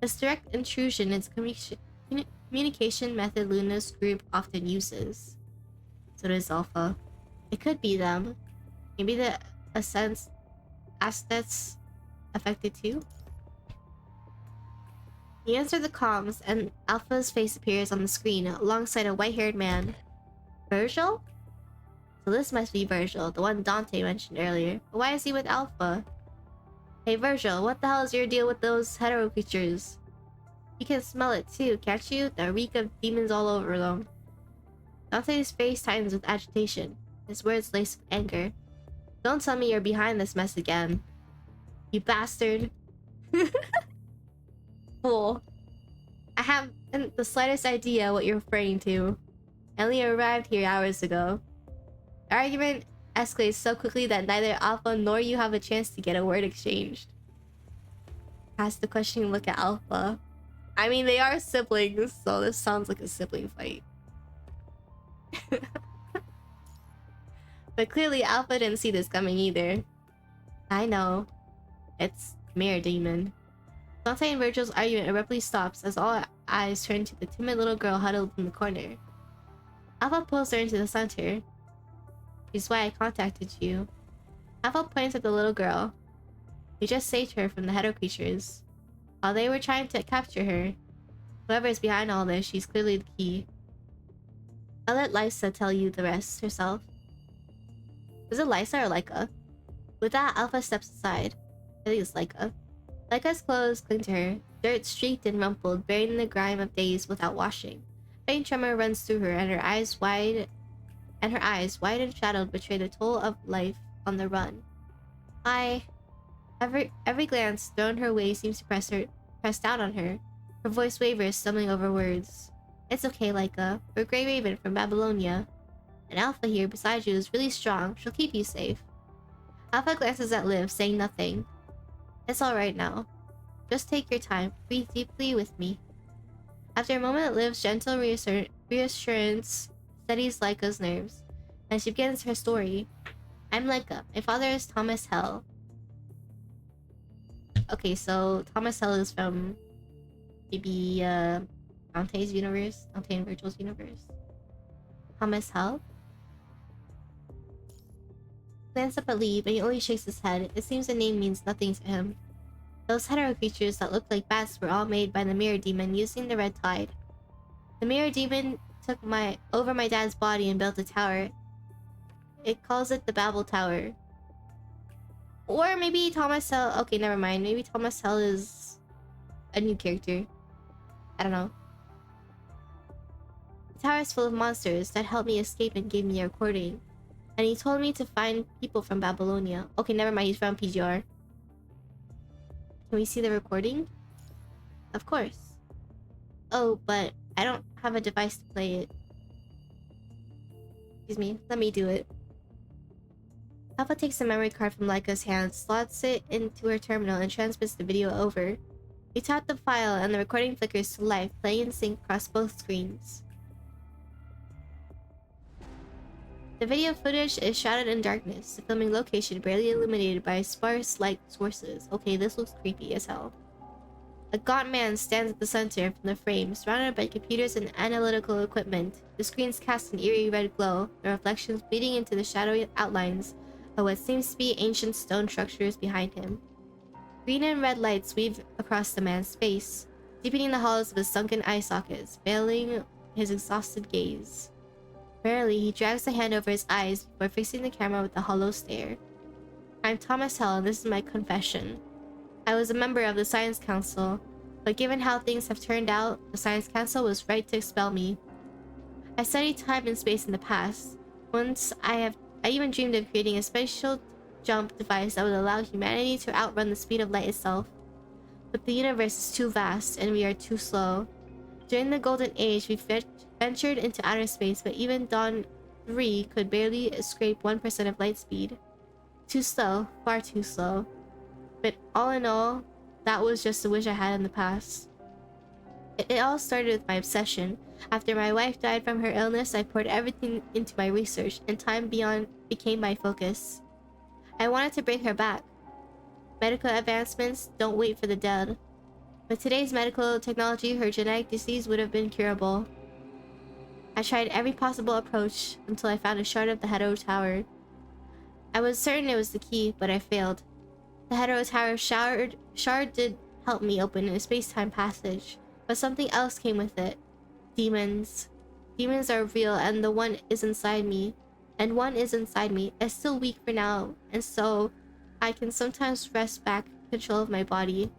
This direct intrusion is communication method Luna's group often uses. So does Alpha. It could be them. Maybe the assets affected too? You answer the comms, and Alpha's face appears on the screen alongside a white-haired man. Vergil? So this must be Vergil, the one Dante mentioned earlier. But why is he with Alpha? Hey Vergil, what the hell is your deal with those hetero creatures? You can smell it too, can't you? The reek of demons all over them. Dante's face tightens with agitation, his words laced with anger. Don't tell me you're behind this mess again. You bastard. Fool. I haven't the slightest idea what you're referring to. I only arrived here hours ago. The argument escalates so quickly that neither Alpha nor you have a chance to get a word exchanged. Ask the questioning look at Alpha. I mean, they are siblings, so this sounds like a sibling fight. But clearly Alpha didn't see this coming either. I know. It's Mirror Demon. Dante and Vergil's argument abruptly stops as all eyes turn to the timid little girl huddled in the corner. Alpha pulls her into the center. This is why I contacted you. Alpha points at the little girl. You just saved her from the hetero creatures. While they were trying to capture her, whoever is behind all this, she's clearly the key. I'll let Lysa tell you the rest herself. Was it Lysa or Lyca? With that, Alpha steps aside. I think it's Lyca. Lyca's clothes cling to her, dirt streaked and rumpled, buried in the grime of days without washing. Faint tremor runs through her, and her eyes, wide and shadowed, betray the toll of life on the run. Every glance thrown her way seems to press down on her. Her voice wavers, stumbling over words. It's okay, Laika. We're Grey Raven from Babylonia. And Alpha here beside you is really strong. She'll keep you safe. Alpha glances at Liv, saying nothing. It's alright now. Just take your time. Breathe deeply with me. After a moment, Liv's gentle reassurance steadies Laika's nerves, and she begins her story. I'm Laika. My father is Thomas Hell. Okay, so Thomas Hell is from maybe Dante's universe, Dante and Virgil's universe. Thomas Hell? Glance up at Lee, but he only shakes his head. It seems the name means nothing to him. Those hetero creatures that look like bats were all made by the Mirror Demon using the Red Tide. The Mirror Demon took over my dad's body and built a tower. It calls it the Babel Tower. Or maybe Thomas Hell... Okay, never mind. Maybe Thomas Hell is a new character. I don't know. The tower is full of monsters that helped me escape and gave me a recording. And he told me to find people from Babylonia. Okay, never mind. He's from PGR. Can we see the recording? Of course. Oh, but I don't have a device to play it. Excuse me. Let me do it. Alpha takes the memory card from Laika's hand, slots it into her terminal, and transmits the video over. We tap the file, and the recording flickers to life, playing in sync across both screens. The video footage is shrouded in darkness, the filming location barely illuminated by sparse light sources. Okay, this looks creepy as hell. A gaunt man stands at the center from the frame, surrounded by computers and analytical equipment. The screens cast an eerie red glow, the reflections bleeding into the shadowy outlines of what seems to be ancient stone structures behind him. Green and red lights weave across the man's face, deepening the hollows of his sunken eye sockets, veiling his exhausted gaze. Rarely, he drags a hand over his eyes before fixing the camera with a hollow stare. I'm Thomas Hell, and this is my confession. I was a member of the Science Council, but given how things have turned out, the Science Council was right to expel me. I studied time and space in the past. Once I even dreamed of creating a spatial jump device that would allow humanity to outrun the speed of light itself. But the universe is too vast, and we are too slow. During the Golden Age, we ventured into outer space, but even Dawn 3 could barely scrape 1% of light speed. Too slow, far too slow. But all in all, that was just a wish I had in the past. It all started with my obsession. After my wife died from her illness, I poured everything into my research, and time beyond became my focus. I wanted to bring her back. Medical advancements don't wait for the dead. With today's medical technology, her genetic disease would have been curable. I tried every possible approach until I found a shard of the Hetero Tower. I was certain it was the key, but I failed. The Hetero Tower shard did help me open a space-time passage, but something else came with it. Demons. Demons are real, and one is inside me. It's still weak for now, and so I can sometimes wrest back control of my body.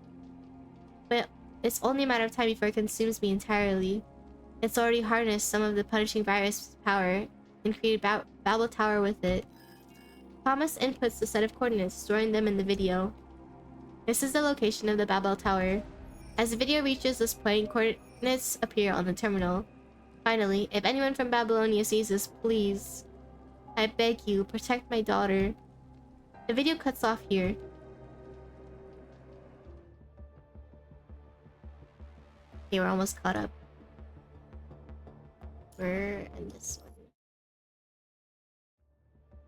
But it's only a matter of time before it consumes me entirely. It's already harnessed some of the punishing virus power and created Babel Tower with it. Thomas inputs the set of coordinates, storing them in the video. This is the location of the Babel Tower. As the video reaches this point, coordinates appear on the terminal. Finally, if anyone from Babylonia sees this, please, I beg you, protect my daughter. The video cuts off here. Okay, we're almost caught up. We're in this one.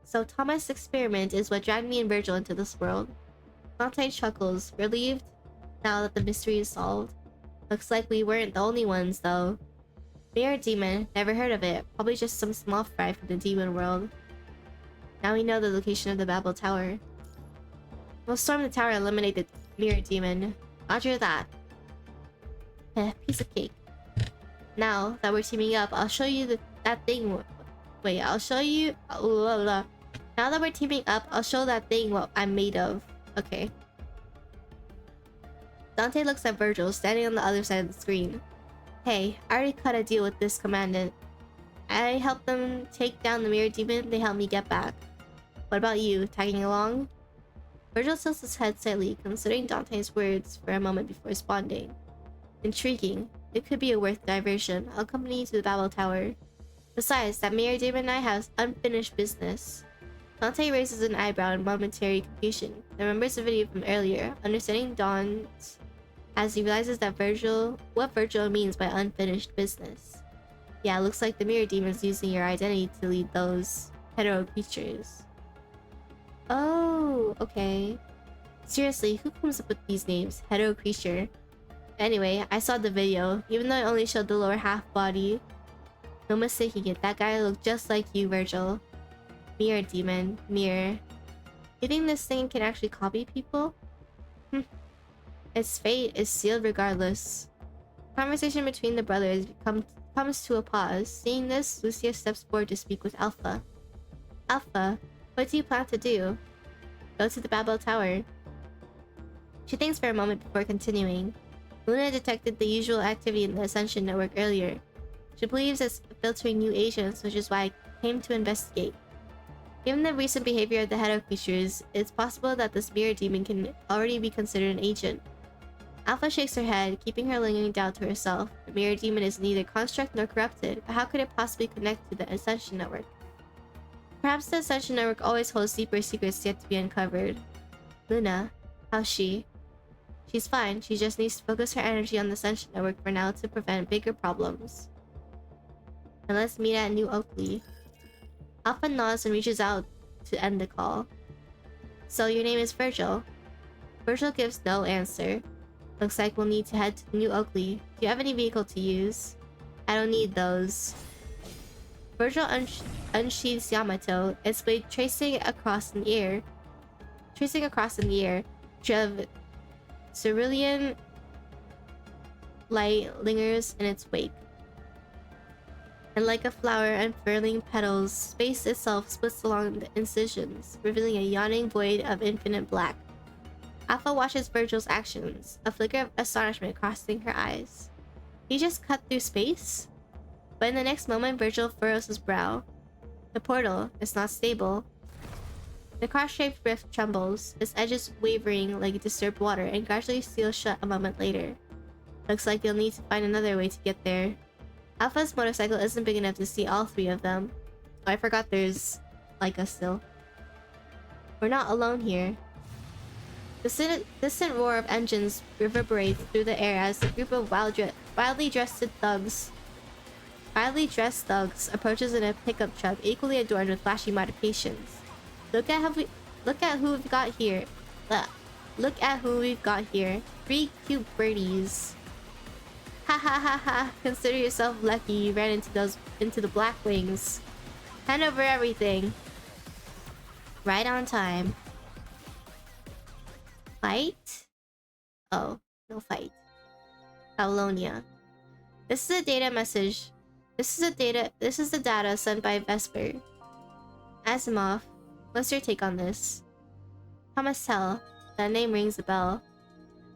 So Thomas' experiment is what dragged me and Vergil into this world. Dante chuckles, relieved now that the mystery is solved. Looks like we weren't the only ones, though. Mirror Demon, never heard of it. Probably just some small fry from the demon world. Now we know the location of the Babel Tower. We'll storm the tower and eliminate the Mirror Demon. Roger that. Piece of cake. Now that we're teaming up, I'll show you that thing. Wait, I'll show you. Now that we're teaming up, I'll show that thing what I'm made of. Okay. Dante looks at Vergil, standing on the other side of the screen. Hey, I already cut a deal with this commandant. I helped them take down the mirror demon, they helped me get back. What about you, tagging along? Vergil tilts his head slightly, considering Dante's words for a moment before responding. Intriguing. It could be a worth diversion. I'll accompany you to the Babel Tower. Besides, that mirror demon and I have unfinished business. Dante raises an eyebrow in momentary confusion. He remembers the video from earlier, understanding dawns as he realizes that what Vergil means by unfinished business. Yeah, looks like the mirror demon's using your identity to lead those hetero creatures. Oh, okay. Seriously, who comes up with these names? Hetero creature. Anyway, I saw the video, even though it only showed the lower half body. No mistaking it, that guy looked just like you, Vergil. Mirror demon. Mirror. You think this thing can actually copy people? Its fate is sealed regardless. Conversation between the brothers comes to a pause. Seeing this, Lucia steps forward to speak with Alpha. Alpha, what do you plan to do? Go to the Babel Tower. She thinks for a moment before continuing. Luna detected the usual activity in the Ascension network earlier. She believes it's filtering new agents, which is why I came to investigate. Given the recent behavior of the hetero creatures, it's possible that this mirror demon can already be considered an agent. Alpha shakes her head, keeping her lingering doubt to herself. The mirror demon is neither construct nor corrupted, but how could it possibly connect to the Ascension network? Perhaps the Ascension network always holds deeper secrets yet to be uncovered. Luna, how's she? She's fine, she just needs to focus her energy on the Ascension network for now to prevent bigger problems. And let's meet at New Oakley. Alpha nods and reaches out to end the call. So your name is Vergil? Vergil gives no answer. Looks like we'll need to head to New Oakley. Do you have any vehicle to use? I don't need those. Vergil unsheathes Yamato, its blade tracing across in the air. Cerulean light lingers in its wake. And like a flower unfurling petals, space itself splits along the incisions, revealing a yawning void of infinite black. Alpha watches Vergil's actions, a flicker of astonishment crossing her eyes. He just cut through space? But in the next moment, Vergil furrows his brow. The portal is not stable. The cross-shaped rift trembles, its edges wavering like disturbed water, and gradually seals shut a moment later. Looks like you'll need to find another way to get there. Alpha's motorcycle isn't big enough to see all three of them. Oh, I forgot there's like us still. We're not alone here. The distant roar of engines reverberates through the air as a group of wildly dressed thugs approaches in a pickup truck equally adorned with flashy modifications. Look at who we've got here. Look at who we've got here. 3 cute birdies. Ha ha ha ha. Consider yourself lucky you ran into the Black Wings. Hand over everything. Right on time. Fight? Oh, no fight. Babylonia. This is a data message. This is the data sent by Vesper. Asimov, what's your take on this? Thomas Tell. That name rings a bell.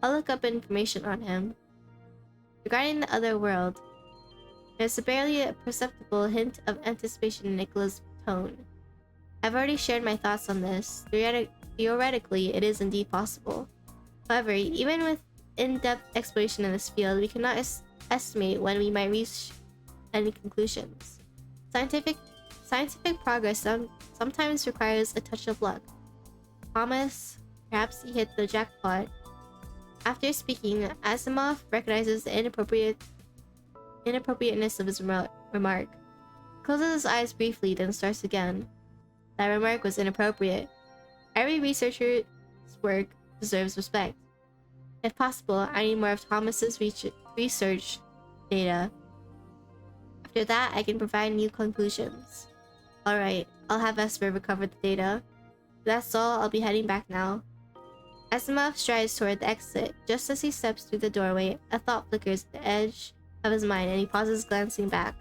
I'll look up information on him. Regarding the other world, there's a barely perceptible hint of anticipation in Nicola's tone. I've already shared my thoughts on this. Theoretically, it is indeed possible. However, even with in-depth exploration in this field, we cannot estimate when we might reach any conclusions. Scientific progress sometimes requires a touch of luck. Thomas, perhaps he hit the jackpot. After speaking, Asimov recognizes the inappropriateness of his remark. Closes his eyes briefly, then starts again. That remark was inappropriate. Every researcher's work deserves respect. If possible, I need more of Thomas's research data. After that, I can provide new conclusions. Alright, I'll have Vesper recover the data. That's all, I'll be heading back now. Asimov strides toward the exit. Just as he steps through the doorway, a thought flickers at the edge of his mind and he pauses, glancing back.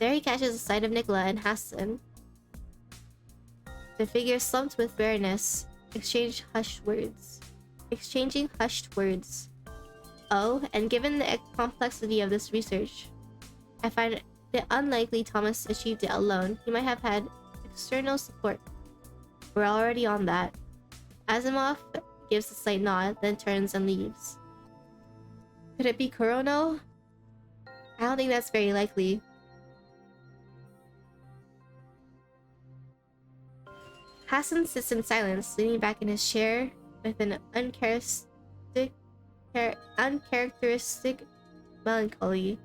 There he catches a sight of Nicola and Hassan. The figures slumped with weariness, exchanging hushed words. Oh, and given the complexity of this research, I find it unlikely Thomas achieved it alone. He might have had external support. We're already on that. Asimov gives a slight nod, then turns and leaves. Could it be Kurono? I don't think that's very likely. Hassan sits in silence, leaning back in his chair with an uncharacteristic melancholy.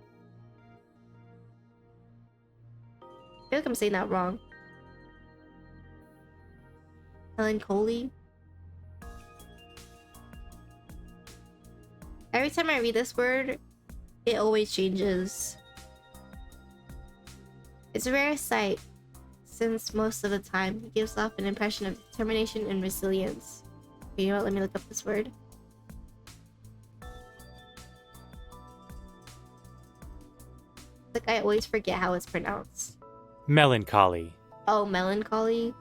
I feel like I'm saying that wrong. Melancholy? Every time I read this word, it always changes. It's a rare sight, since most of the time he gives off an impression of determination and resilience. Okay, you know what? Let me look up this word. Like, I always forget how it's pronounced. Melancholy. Oh, melancholy.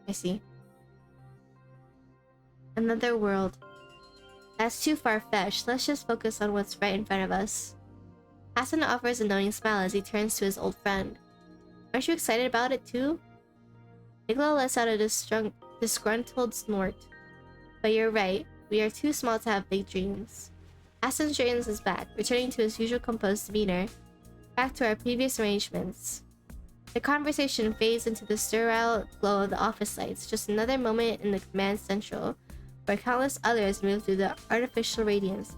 I see. Another world. That's too far-fetched. Let's just focus on what's right in front of us. Hassan offers a knowing smile as he turns to his old friend. Aren't you excited about it too? Nicola lets out a disgruntled snort. But you're right. We are too small to have big dreams. Hassan straightens his back, returning to his usual composed demeanor. Back to our previous arrangements. The conversation fades into the sterile glow of the office lights, just another moment in the command central, where countless others move through the artificial radiance,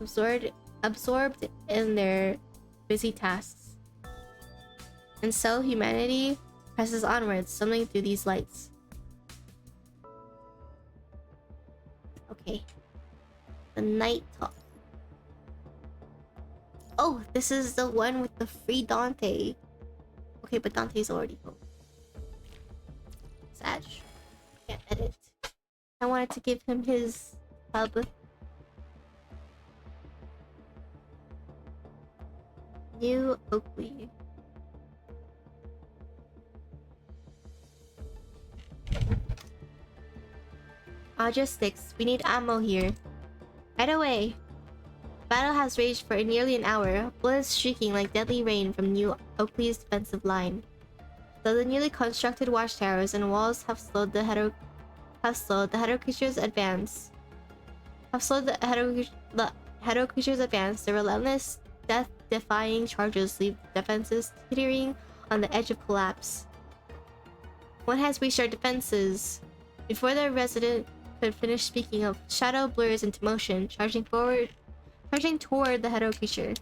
absorbed in their busy tasks. And so humanity presses onwards, stumbling through these lights. Okay. The night talk. Oh, this is the one with the free Dante. Okay, but Dante's already home. Sag. Can't edit. I wanted to give him his hub. New Oakley. Audra 6. We need ammo here. Right away. Battle has raged for nearly an hour, bullets streaking like deadly rain from New Oakley's defensive line. Though the newly constructed watchtowers and walls have slowed the Hetero creatures advance. The relentless, death-defying charges leave defenses teetering on the edge of collapse. One has reached our defenses. Before the resident could finish speaking, a shadow blurs into motion, charging toward the Hetero creature.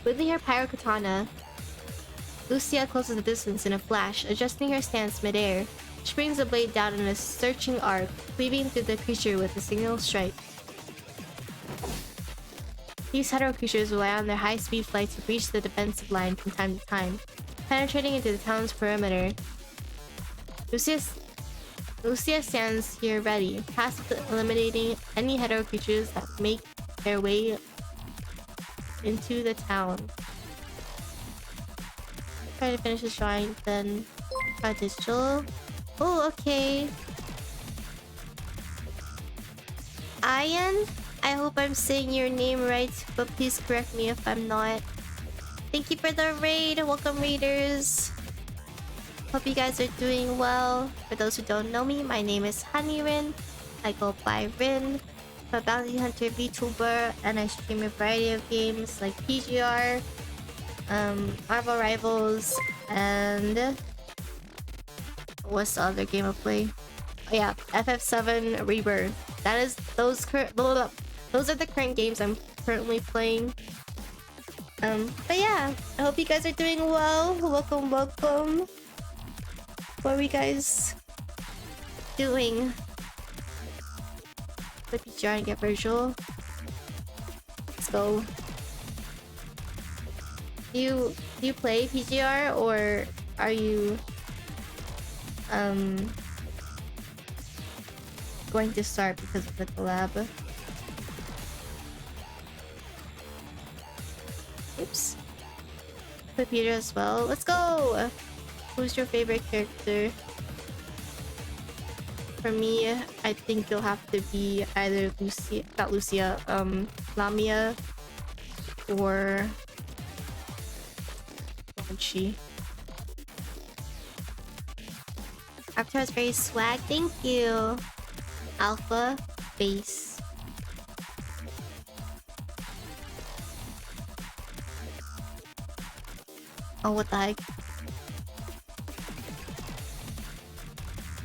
Wielding her pyro katana, Lucia closes the distance in a flash, adjusting her stance midair. She brings the blade down in a searching arc, cleaving through the creature with a single strike. These Hetero creatures rely on their high-speed flight to breach the defensive line from time to time, penetrating into the town's perimeter. Lucia stands here ready, tasked with eliminating any Hetero creatures that make their way into the town. Try to finish this drawing, then try digital. Oh, okay. Ayan? I hope I'm saying your name right, but please correct me if I'm not. Thank you for the raid. Welcome, raiders. Hope you guys are doing well. For those who don't know me, my name is haniwrin. I go by Rin. I'm a bounty hunter VTuber, and I stream a variety of games like PGR, Marvel Rivals, and what's the other game I play? Oh yeah, FF7 Rebirth. Those are the current games I'm currently playing. But yeah, I hope you guys are doing well. Welcome. What are you guys doing? Click PGR and get vergil. Let's go. Do you play PGR, or are you going to start because of the collab? Oops. Play Peter as well. Let's go! Who's your favorite character? for me, I think you'll have to be either Lucia, not Lucia, Lamia or oshi. Avatar is very swag. Thank you. Alpha base. Oh, what the heck?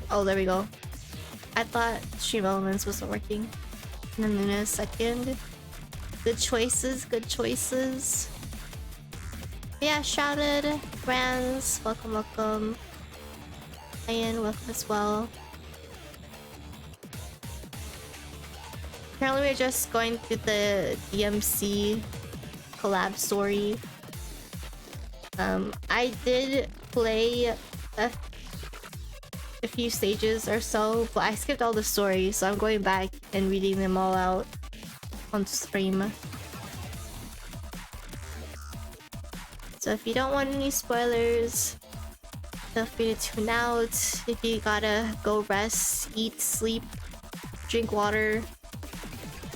Oh, there we go. I thought Stream Elements wasn't working. And then in a second. Good choices, good choices. Yeah, shouted. Brands, welcome, welcome. Ian, welcome as well. Apparently we're just going through the DMC collab story. I did play a few stages or so, but I skipped all the stories, so I'm going back and reading them all out on stream. So if you don't want any spoilers, feel free to tune out. If you gotta go rest, eat, sleep, drink water,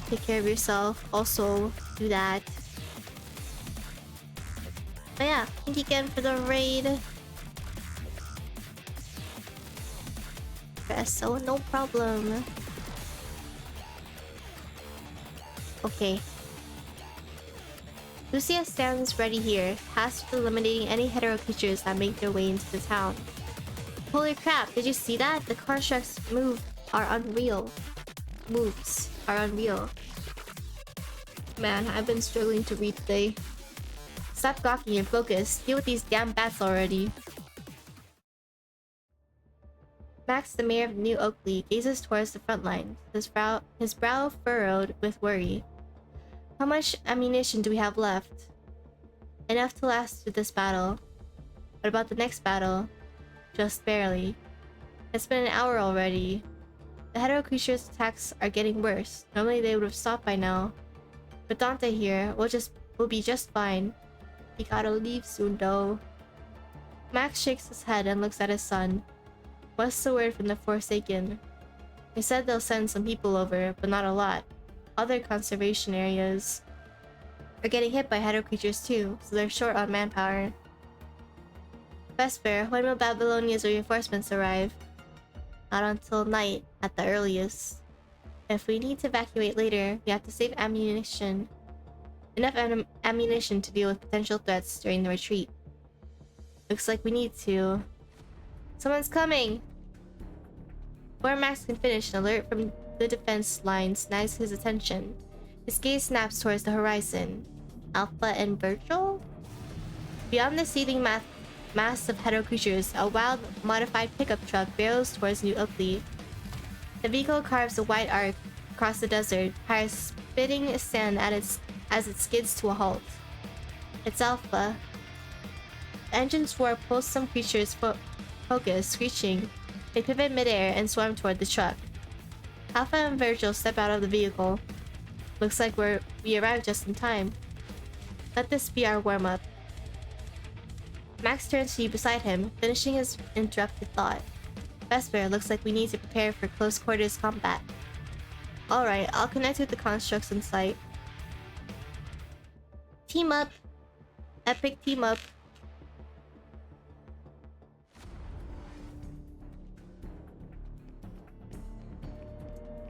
take care of yourself, also do that. But yeah, thank you again for the raid. So no problem. Okay. Lucia stands ready here, tasked with eliminating any hetero creatures that make their way into the town. Holy crap, did you see that? The construct's moves are unreal. Moves are unreal. Man, I've been struggling to read today. Stop gawking and focus. Deal with these damn bats already. Max, the mayor of New Oakley, gazes towards the front line, his brow furrowed with worry. How much ammunition do we have left? Enough to last through this battle. What about the next battle? Just barely. It's been an hour already. The hetero creature's attacks are getting worse. Normally they would have stopped by now. But Dante here, we'll be just fine. We gotta leave soon though. Max shakes his head and looks at his son. What's the word from the Forsaken? They said they'll send some people over, but not a lot. Other conservation areas are getting hit by hetero creatures too, so they're short on manpower. Vesper, when will Babylonia's reinforcements arrive? Not until night, at the earliest. If we need to evacuate later, we have to save ammunition. Enough ammunition to deal with potential threats during the retreat. Looks like we need to. Someone's coming! Before Max can finish, an alert from the defense line snags his attention. His gaze snaps towards the horizon. Alpha and Vergil? Beyond the seething mass of hetero creatures, a wild, modified pickup truck barrels towards New Oakley. The vehicle carves a wide arc across the desert, tires spitting sand as it skids to a halt. It's Alpha. The engine's roar pulls some creatures focus, screeching. They pivot midair and swarm toward the truck. Alpha and Vergil step out of the vehicle. Looks like we arrived just in time. Let this be our warm-up. Max turns to you beside him, finishing his interrupted thought. Vesper, looks like we need to prepare for close quarters combat. Alright, I'll connect with the constructs in sight. Team up! Epic team up.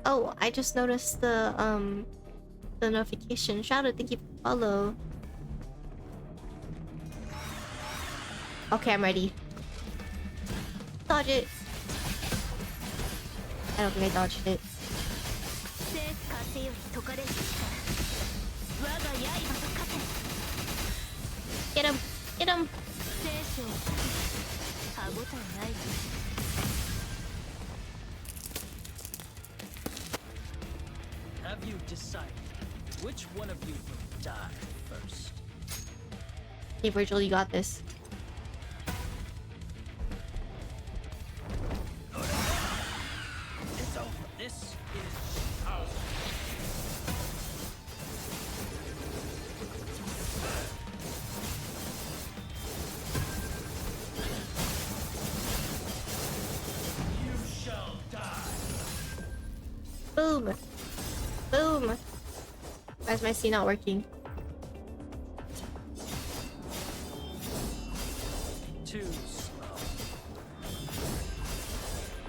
Oh, I just noticed the notification. Shout out, thank you for follow. Okay, I'm ready. Dodge it. I don't think I dodged it. Get him! Get him! Have you decided which one of you will die first? Hey Virgil, you got this. It's over. This is ours. You shall die. Boom. Boom. Why is my C not working? Too slow.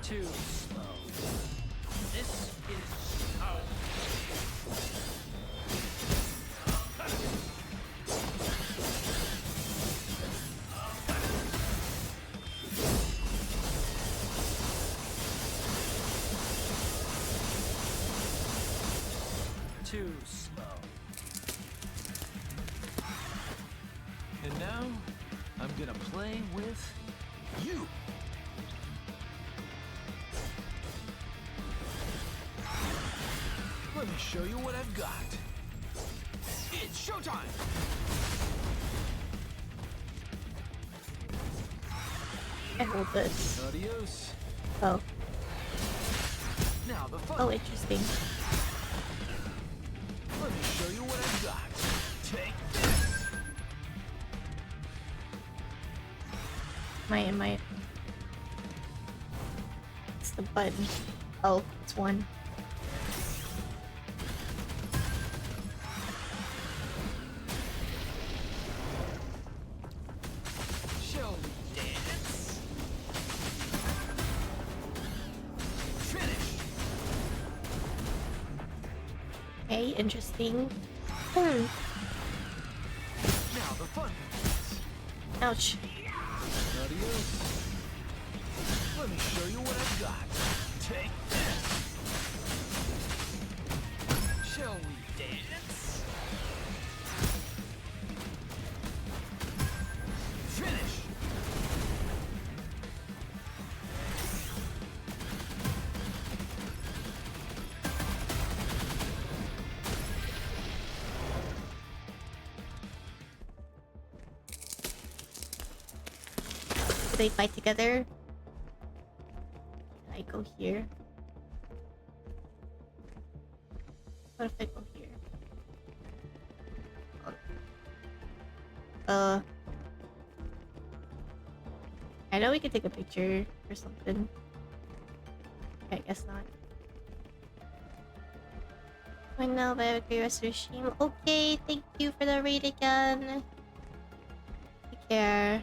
Too slow. This is how. Too slow. And now, I'm gonna play with you. Let me show you what I've got. It's showtime! I hold this. Adios. Oh. Now the fun. Oh, interesting. Let me show you what I've got. Take this. Might. It's the button. Oh, it's one. Shall we dance? Finish. Okay, interesting. Now the fun. Ouch. Adios. Let me show you what I've got. Take this. Shall we dance? Finish. Do they fight together? Can I go here? What if I go here? I know we could take a picture or something. Okay, I guess not. Well, now, but have a great rest of your stream. Okay, thank you for the raid again. Take care.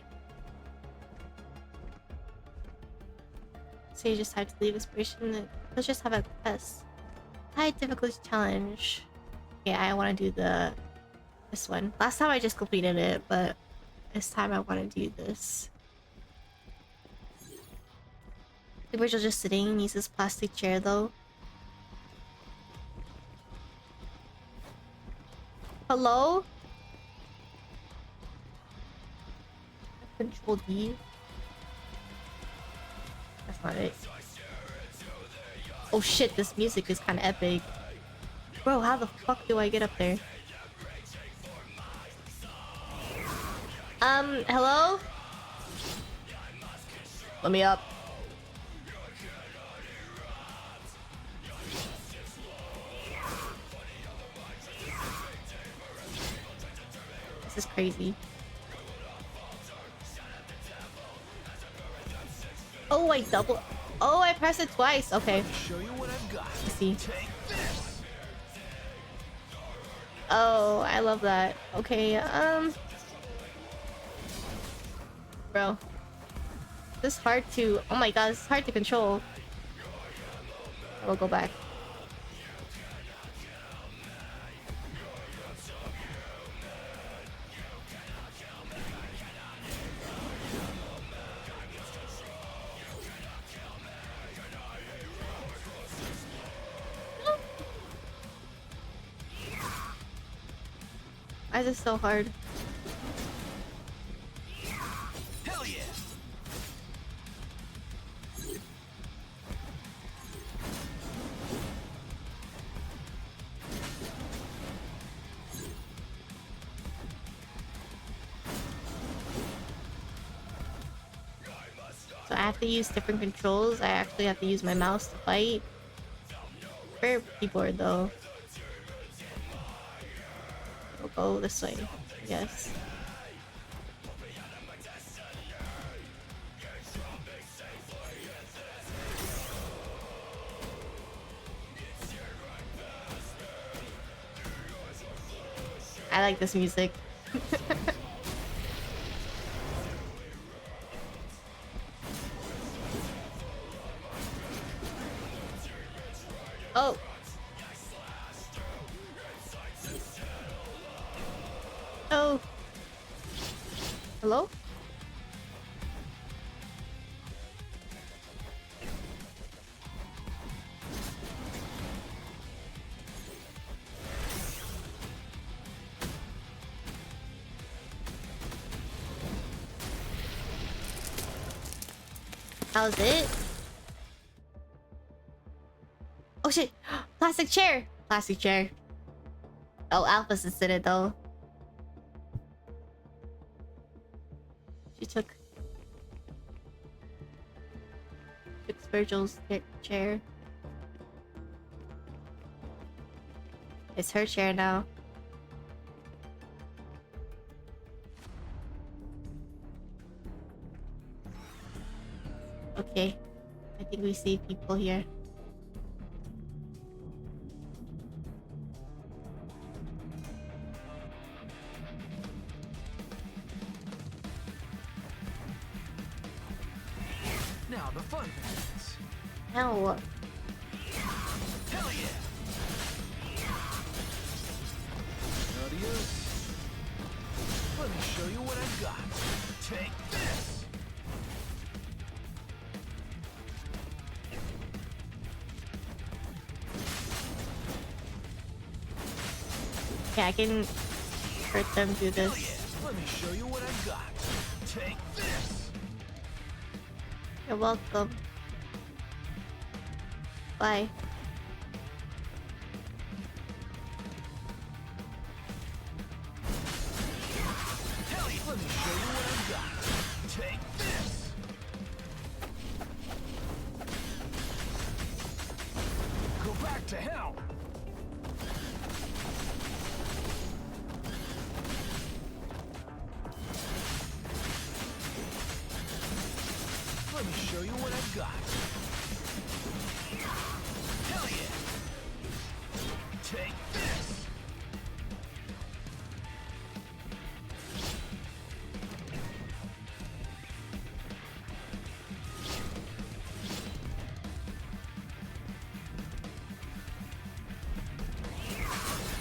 So you just have to leave this person. Let's just have a test. High difficulty challenge. Yeah, I want to do this one. Last time I just completed it, but this time I want to do this. The Virgil just sitting. He needs his plastic chair though. Hello? Control D. That's not it. Oh shit, this music is kind of epic. Bro, how the fuck do I get up there? Hello? Let me up. This is crazy. Oh, I double. Oh, I pressed it twice. Okay. Show you what I've got. I see. Take this. Oh, I love that. Okay, bro. This is hard to... Oh my god, this is hard to control. I will go back. Why is this so hard? Hell yeah. So I have to use different controls. I actually have to use my mouse to fight. For keyboard though. We'll go this way, I guess. I like this music. Oh. Oh. Hello? How's it? Oh shit! Plastic chair! Plastic chair. Oh, Alpha's is in it though. She took Virgil's chair. It's her chair now. Okay. I think we see people here. Now the fun begins. Now what? Hell yeah! Adios. Let me show you what I've got. Take this! Yeah, I can hurt them do Hell this. yeah! Let me show you what I've got. Take this! You're welcome. Bye. Hell yeah! Let me show you what I've got. Take this! Go back to hell! Let me show you what I've got. Hell yeah! Take this!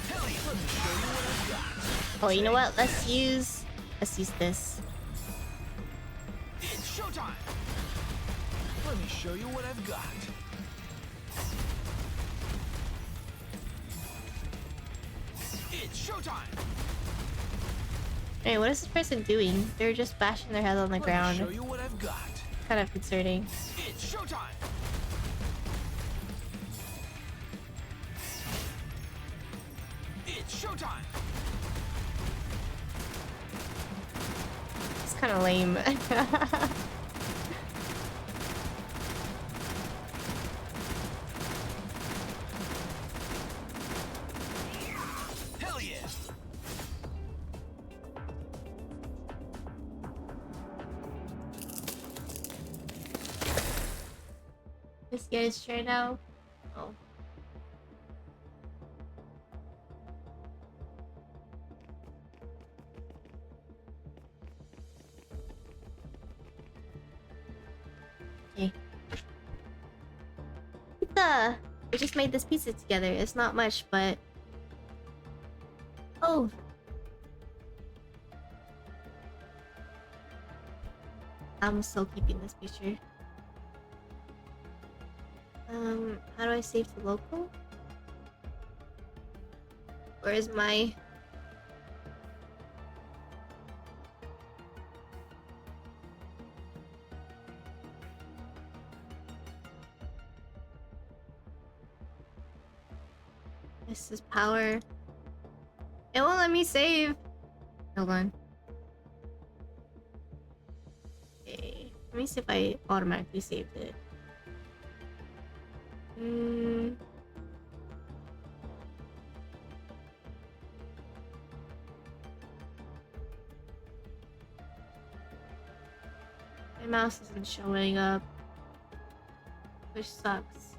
Hell yeah! Let me show you what I've got. Oh, you know what? Let's use this. It's showtime! Let me show you what I've got. It's showtime! Hey, what is this person doing? They're just bashing their head on the Let ground. me show you what I've got. Kind of concerning. It's showtime! It's showtime! It's kind of lame. Hell yeah! This guy's chair now. Oh. Okay. Pizza! We just made this pizza together. It's not much, but... Oh! I'm still keeping this picture. How do I save to local? Where is my... This is power. It won't let me save. Hold on. Okay. Let me see if I automatically saved it. My mouse isn't showing up, which sucks.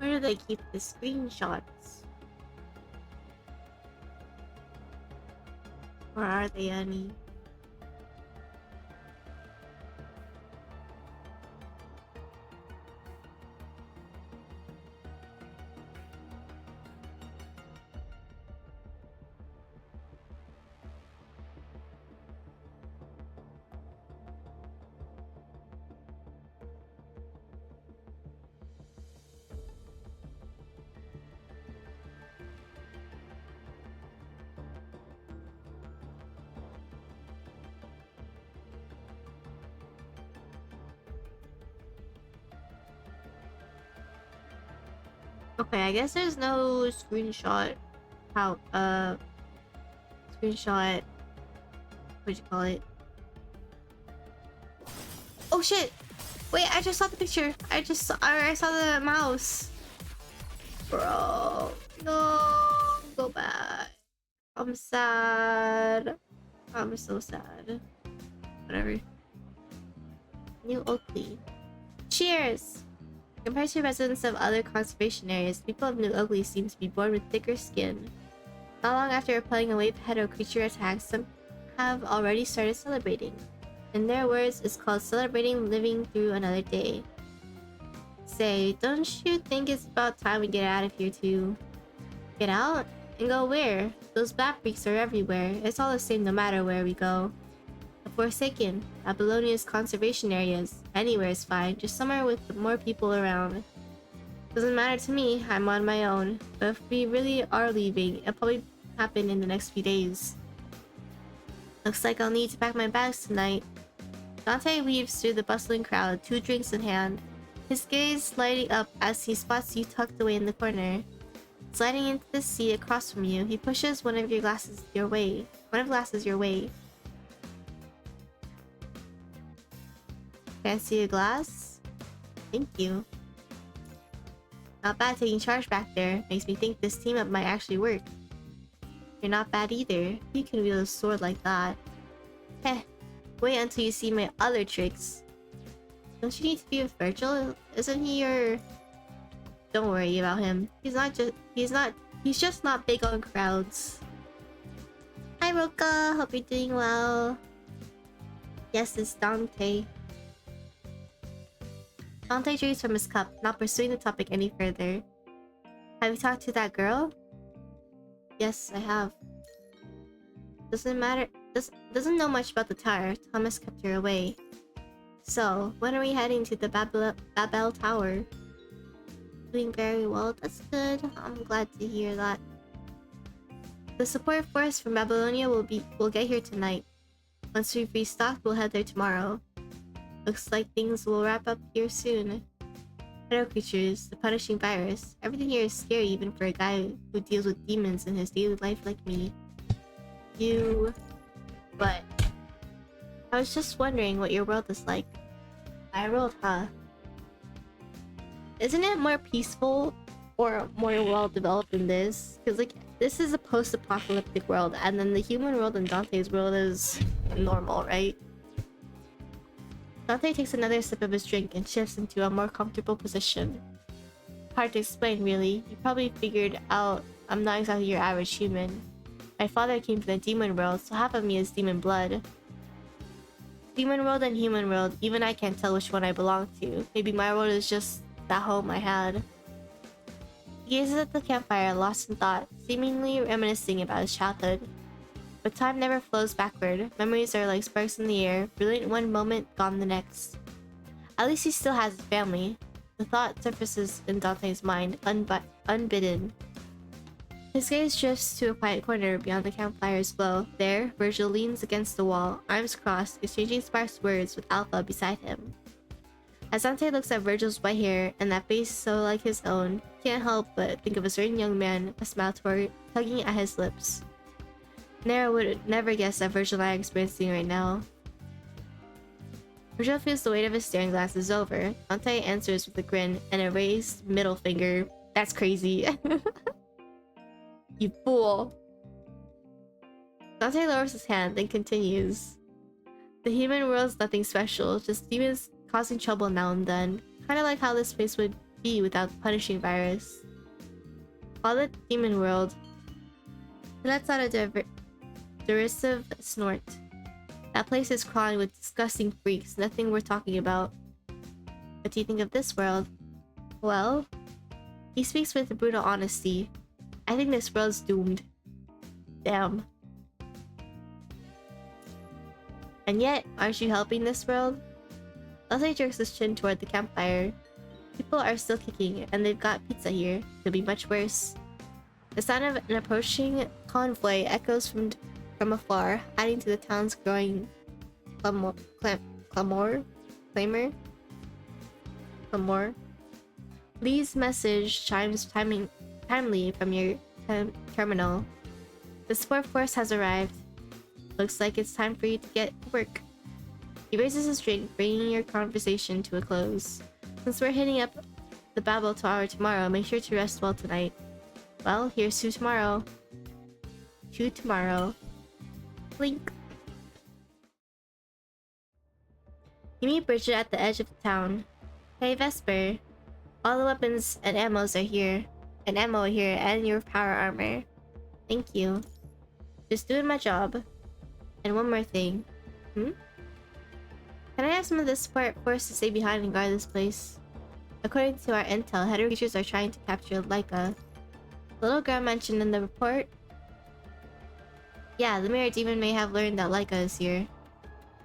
Where do they keep the screenshots? Or are they any? Okay, I guess there's no screenshot. Screenshot. What'd you call it? Oh shit! Wait, I just saw the picture. I saw the mouse. Bro, no, go back. I'm sad. I'm so sad. Whatever. New Oakley. Cheers! Compared to residents of other conservation areas, people of New Oakley seem to be born with thicker skin. Not long after repelling a wave pedo creature attacks, some have already started celebrating. In their words, it's called celebrating living through another day. Say, don't you think it's about time we get out of here too? Get out? And go where? Those bat freaks are everywhere. It's all the same no matter where we go. The Forsaken, Babylonia's conservation areas. Anywhere is fine, just somewhere with more people around. Doesn't matter to me, I'm on my own. But if we really are leaving, it'll probably happen in the next few days. Looks like I'll need to pack my bags tonight. Dante weaves through the bustling crowd, 2 drinks in hand. His gaze lighting up as he spots you tucked away in the corner. Sliding into the seat across from you, he pushes one of glasses your way. Can I see a glass? Thank you. Not bad taking charge back there. Makes me think this team up might actually work. You're not bad either. You can wield a sword like that. Heh. Wait until you see my other tricks. Don't you need to be with Vergil? Isn't he your... Don't worry about him. He's just not big on crowds. Hi Roka, hope you're doing well. Yes, it's Dante. Dante drinks from his cup, not pursuing the topic any further. Have you talked to that girl? Yes, I have. Doesn't know much about the tower. Thomas kept her away. So, when are we heading to the Babel Tower? Doing very well, that's good. I'm glad to hear that. The support force from Babylonia will get here tonight. Once we've restocked, we'll head there tomorrow. Looks like things will wrap up here soon. Shadow creatures, the punishing virus. Everything here is scary even for a guy who deals with demons in his daily life like me. But I was just wondering what your world is like. My world, huh? Isn't it more peaceful or more well developed than this? Because like this is a post-apocalyptic world, and then the human world in Dante's world is normal, right? Dante takes another sip of his drink and shifts into a more comfortable position. Hard to explain, really. You probably figured out I'm not exactly your average human. My father came from the demon world, so half of me is demon blood. Demon world and human world, even I can't tell which one I belong to. Maybe my world is just that home I had. He gazes at the campfire, lost in thought, seemingly reminiscing about his childhood. But time never flows backward. Memories are like sparks in the air, brilliant one moment, gone the next. At least he still has his family. The thought surfaces in Dante's mind, unbidden. His gaze drifts to a quiet corner beyond the campfire's glow. There, Vergil leans against the wall, arms crossed, exchanging sparse words with Alpha beside him. As Dante looks at Vergil's white hair and that face so like his own, he can't help but think of a certain young man, a smile tugging at his lips. Nera would never guess that Vergil and I are experiencing right now. Vergil feels the weight of his staring glasses over. Dante answers with a grin and a raised middle finger. That's crazy. You fool. Dante lowers his hand, then continues. The human world's nothing special, just demons causing trouble now and then. Kinda like how this place would be without the punishing virus. Call it Demon World. He lets out a derisive snort. That place is crawling with disgusting freaks, nothing worth talking about. What do you think of this world? Well, he speaks with brutal honesty. I think this world's doomed. Damn. And yet, aren't you helping this world? Leslie jerks his chin toward the campfire. People are still kicking, and they've got pizza here. Could be much worse. The sound of an approaching convoy echoes from afar, adding to the town's growing clamor. Lee's message chimes timely from your terminal. The support force has arrived. Looks like it's time for you to get to work. He raises his drink, bringing your conversation to a close. Since we're hitting up the Babel Tower tomorrow, make sure to rest well tonight. Well, here's to tomorrow. To tomorrow. Blink. You meet Bridget at the edge of the town. Hey Vesper. All the weapons and ammo are here. And your power armor. Thank you. Just doing my job. And one more thing. Can I have some of the support force to stay behind and guard this place? According to our intel, Header creatures are trying to capture Laika. The little girl mentioned in the report? Yeah, the Mirror Demon may have learned that Laika is here.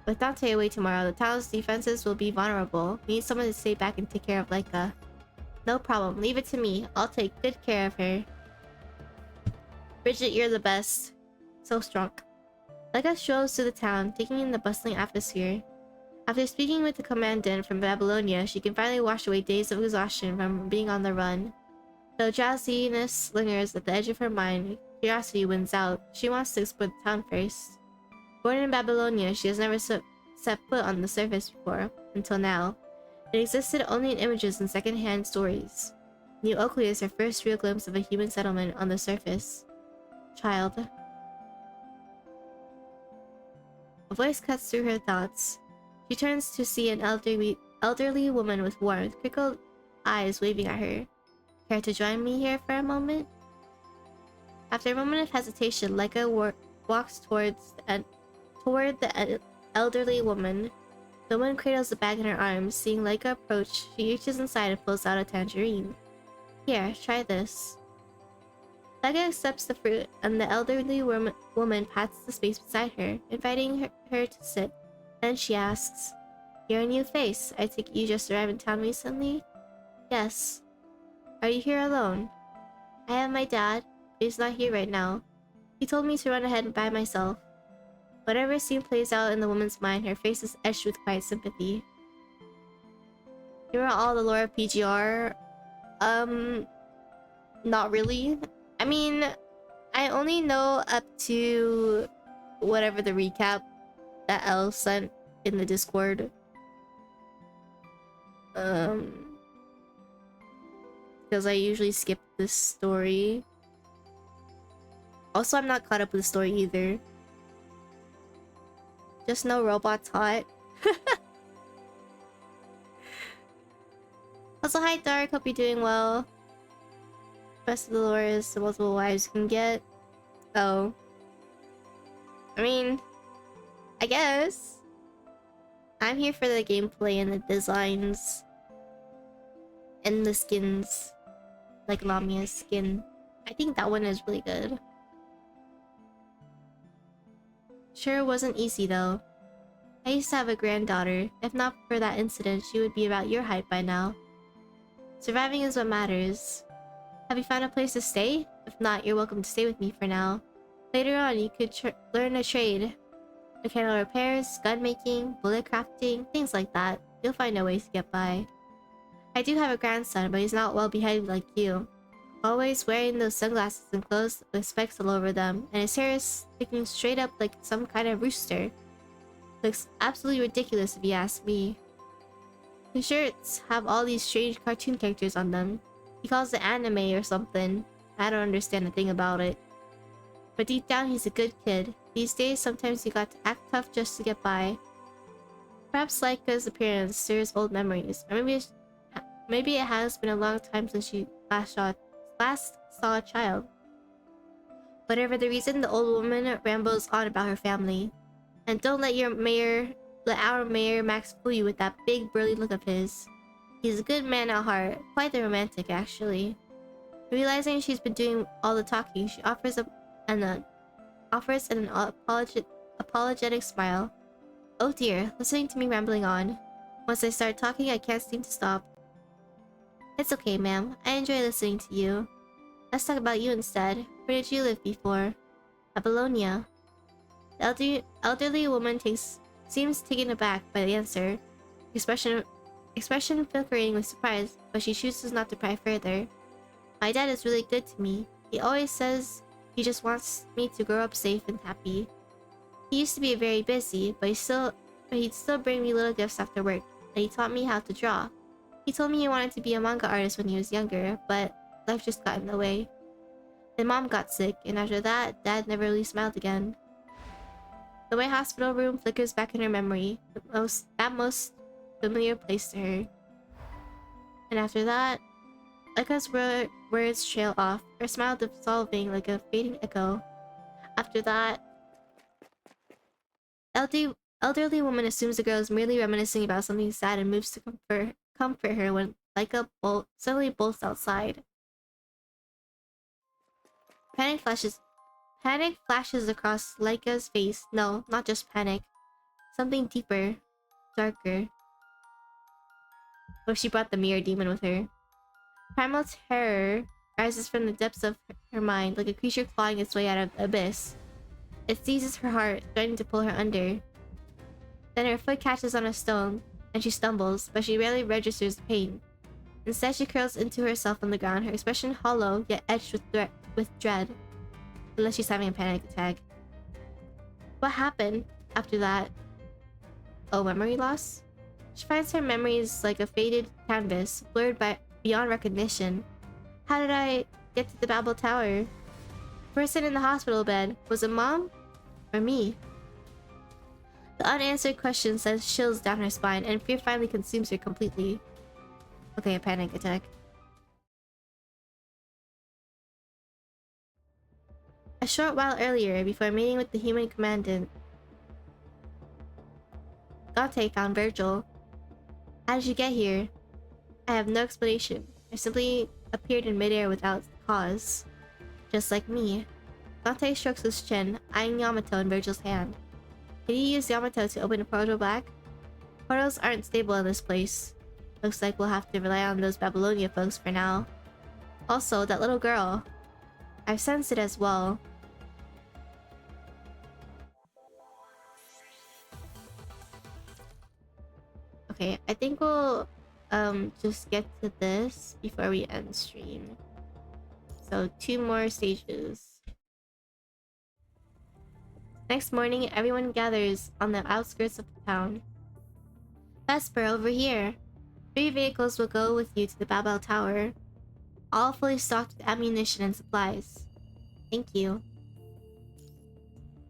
With Dante away tomorrow, the town's defenses will be vulnerable. We need someone to stay back and take care of Laika. No problem, leave it to me. I'll take good care of her. Bridget, you're the best. So strong. Laika strolls through the town, taking in the bustling atmosphere. After speaking with the commandant from Babylonia, she can finally wash away days of exhaustion from being on the run. Though drowsiness lingers at the edge of her mind, curiosity wins out. She wants to explore the town first. Born in Babylonia, she has never set foot on the surface before, until now. It existed only in images and second-hand stories. New Oakley is her first real glimpse of a human settlement on the surface. Child. A voice cuts through her thoughts. She turns to see an elderly woman with warmth, crickled eyes waving at her. Care to join me here for a moment? After a moment of hesitation, Laika walks toward the elderly woman. The woman cradles the bag in her arms. Seeing Laika approach, she reaches inside and pulls out a tangerine. Here, try this. Laika accepts the fruit, and the elderly woman pats the space beside her, inviting her to sit. Then she asks, "You're a new face. I think you just arrived in town recently?" "Yes." "Are you here alone?" "I have my dad, but he's not here right now. He told me to run ahead by myself." Whatever scene plays out in the woman's mind, her face is etched with quiet sympathy. You are all the lore of PGR? Not really. I mean, I only know up to whatever the recap that Elle sent in the Discord. Because I usually skip this story. Also, I'm not caught up with the story either. Just no robots hot. Also, hi Dark, hope you're doing well. Rest of the lore is the multiple wives you can get. Oh. I mean, I guess. I'm here for the gameplay and the designs. And the skins. Like Lamia's skin. I think that one is really good. Sure wasn't easy though. I used to have a granddaughter. If not for that incident, she would be about your height by now. Surviving is what matters. Have you found a place to stay? If not, you're welcome to stay with me for now. Later on, you could learn a trade. Mechanical repairs, gun making, bullet crafting, things like that. You'll find no ways to get by. I do have a grandson, but he's not well behaved like you. Always wearing those sunglasses and clothes with specks all over them, and his hair is sticking straight up like some kind of rooster. Looks absolutely ridiculous if you ask me. His shirts have all these strange cartoon characters on them. He calls it anime or something. I don't understand a thing about it. But deep down, he's a good kid. These days, sometimes you got to act tough just to get by. Perhaps Laika's appearance stirs old memories, or maybe it has been a long time since she last saw a child. Whatever the reason, the old woman rambles on about her family. And don't let our mayor Max fool you with that big burly look of his. He's a good man at heart, quite the romantic actually. Realizing she's been doing all the talking, she offers an apologetic smile. Oh dear, listening to me rambling on. Once I start talking, I can't seem to stop. It's okay, ma'am. I enjoy listening to you. Let's talk about you instead. Where did you live before? At Bologna. The elderly woman seems taken aback by the answer. Expression flickering with surprise, but she chooses not to pry further. My dad is really good to me. He always says he just wants me to grow up safe and happy. He used to be very busy, but he'd still bring me little gifts after work, and he taught me how to draw. He told me he wanted to be a manga artist when he was younger, but life just got in the way. Then mom got sick, and after that, dad never really smiled again. The white hospital room flickers back in her memory, that most familiar place to her. And after that, Eka's words trail off, her smile dissolving like a fading echo. After that, elderly woman assumes the girl is merely reminiscing about something sad and moves to comfort her when Leica suddenly bolts outside. Panic flashes across Leica's face. No, not just panic. Something deeper, darker. Oh, she brought the mirror demon with her. Primal terror rises from the depths of her mind like a creature clawing its way out of the abyss. It seizes her heart, threatening to pull her under. Then her foot catches on a stone, and she stumbles, but she rarely registers the pain. Instead, she curls into herself on the ground, her expression hollow, yet edged with dread. Unless she's having a panic attack. What happened after that? Oh, memory loss? She finds her memories like a faded canvas, blurred beyond recognition. How did I get to the Babel Tower? The person in the hospital bed, was it mom? Or me? The unanswered question sends chills down her spine, and fear finally consumes her completely. Okay, a panic attack. A short while earlier, before meeting with the human commandant, Dante found Vergil. How did you get here? I have no explanation. I simply appeared in midair without cause. Just like me. Dante strokes his chin, eyeing Yamato in Vergil's hand. Did he use Yamato to open a portal back? Portals aren't stable in this place. Looks like we'll have to rely on those Babylonia folks for now. Also, that little girl. I've sensed it as well. Okay, I think we'll just get to this before we end stream. So 2 more stages. Next morning, everyone gathers on the outskirts of the town. Vesper, over here. 3 vehicles will go with you to the Babel Tower. All fully stocked with ammunition and supplies. Thank you.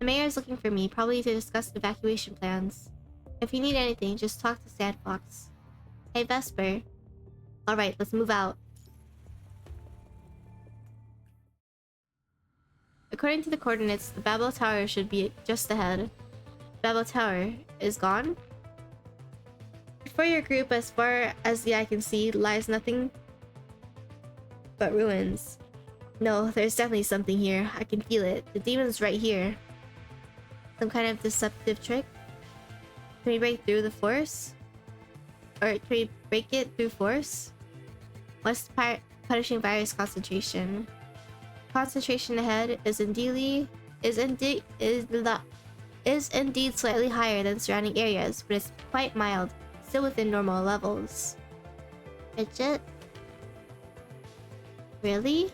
The mayor is looking for me, probably to discuss evacuation plans. If you need anything, just talk to Sandfox. Hey, Vesper. Alright, let's move out. According to the coordinates, the Babel Tower should be just ahead. Babel Tower is gone? For your group, as far as the eye can see, lies nothing but ruins. No, there's definitely something here. I can feel it. The demon's right here. Some kind of deceptive trick? Can we break through the force? Or can we break it through force? What's punishing virus concentration? Concentration ahead is indeed slightly higher than surrounding areas, but it's quite mild, still within normal levels. Fidget? Really?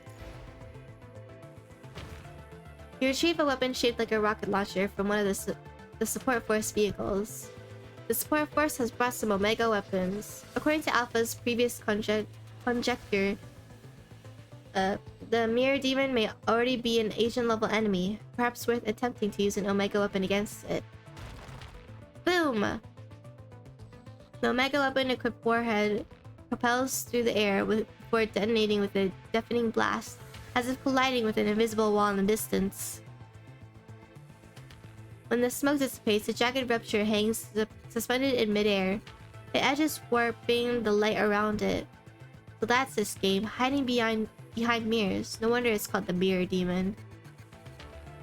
You retrieve a weapon shaped like a rocket launcher from one of the support force vehicles. The support force has brought some Omega weapons. According to Alpha's previous conjecture, the Mirror Demon may already be an Asian-level enemy, perhaps worth attempting to use an Omega weapon against it. Boom! The Omega weapon-equipped warhead propels through the air before detonating with a deafening blast, as if colliding with an invisible wall in the distance. When the smoke dissipates, the jagged rupture hangs suspended in midair, the edges warping the light around it. So that's this game, hiding behind mirrors. No wonder it's called the Mirror Demon.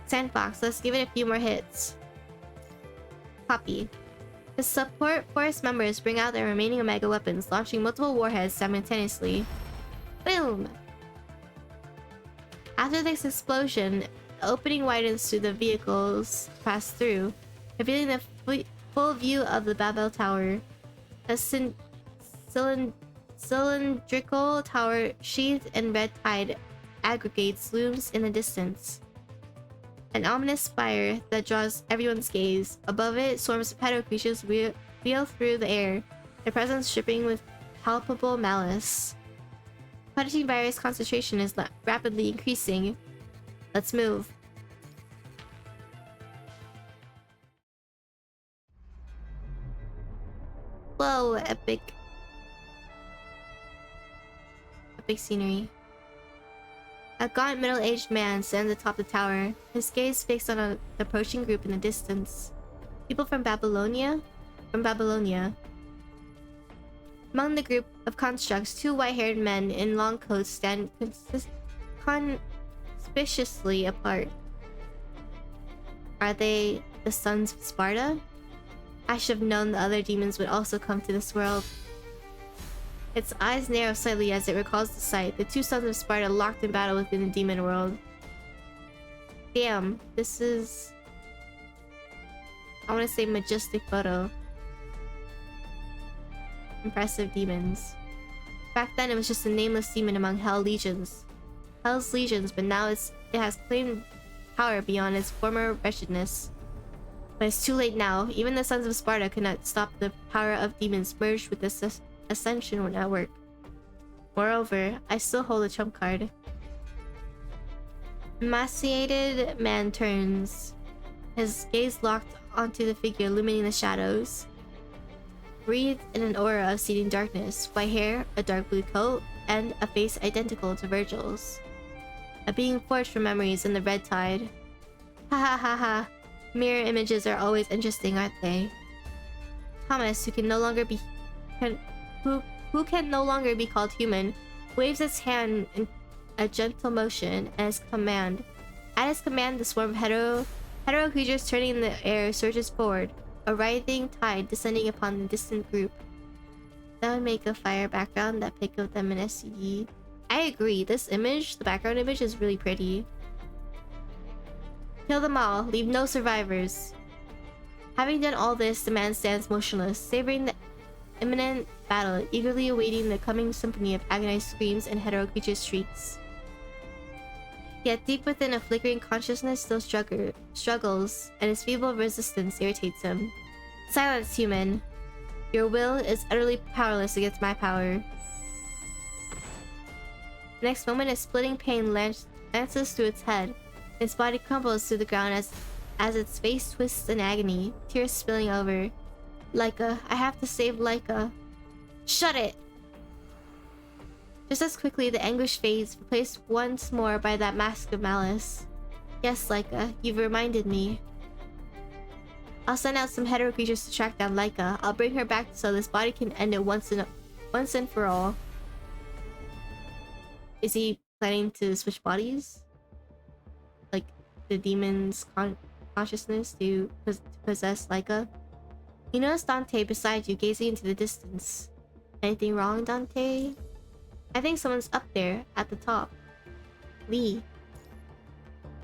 Sandbox, let's give it a few more hits. Copy. The support force members bring out their remaining Omega weapons, launching multiple warheads simultaneously. Boom! After this explosion, the opening widens to the vehicles pass through, revealing the full view of the Babel Tower. A cylindrical tower sheathed in red tide aggregates looms in the distance. An ominous spire that draws everyone's gaze. Above it, swarms of pedo creatures wheel through the air, their presence dripping with palpable malice. Punishing virus concentration is rapidly increasing. Let's move. Whoa, epic. Epic scenery. A gaunt middle-aged man stands atop the tower, his gaze fixed on an approaching group in the distance. People from Babylonia? From Babylonia. Among the group of constructs, two white-haired men in long coats stand conspicuously apart. Are they the sons of Sparta? I should have known the other demons would also come to this world. Its eyes narrow slightly as it recalls the sight. The two sons of Sparta locked in battle within the demon world. Damn, this is... I want to say majestic photo. Impressive demons. Back then it was just a nameless demon among Hell's legions, but now it has claimed power beyond its former wretchedness. But it's too late now. Even the sons of Sparta could not stop the power of demons merged with the Ascension network. Moreover, I still hold a trump card. Emaciated man turns, his gaze locked onto the figure illuminating the shadows. Breathed in an aura of seething darkness, white hair, a dark blue coat, and a face identical to Vergil's. A being forged from memories in the red tide. Ha ha ha ha. Mirror images are always interesting, aren't they? Thomas, who can no longer be called human, waves its hand in a gentle motion at his command. At his command, the swarm of hetero creatures turning in the air surges forward, a writhing tide descending upon the distant group. That would make a fire background that pick of them in SCD. I agree, this image, the background image, is really pretty. Kill them all, leave no survivors. Having done all this, the man stands motionless, savoring the imminent battle, eagerly awaiting the coming symphony of agonized screams and hetero creature shrieks. Yet deep within, a flickering consciousness still struggles, and his feeble resistance irritates him. Silence, human. Your will is utterly powerless against my power. The next moment, a splitting pain lances through its head. Its body crumbles to the ground as its face twists in agony, tears spilling over. Laika, I have to save Laika. Shut it! Just as quickly, the anguish fades, replaced once more by that mask of malice. Yes, Laika, you've reminded me. I'll send out some hetero creatures to track down Laika. I'll bring her back so this body can end it once and for all. Is he planning to switch bodies? Like, the demon's consciousness to possess Laika? You notice Dante beside you, gazing into the distance. Anything wrong, Dante? I think someone's up there, at the top. Lee.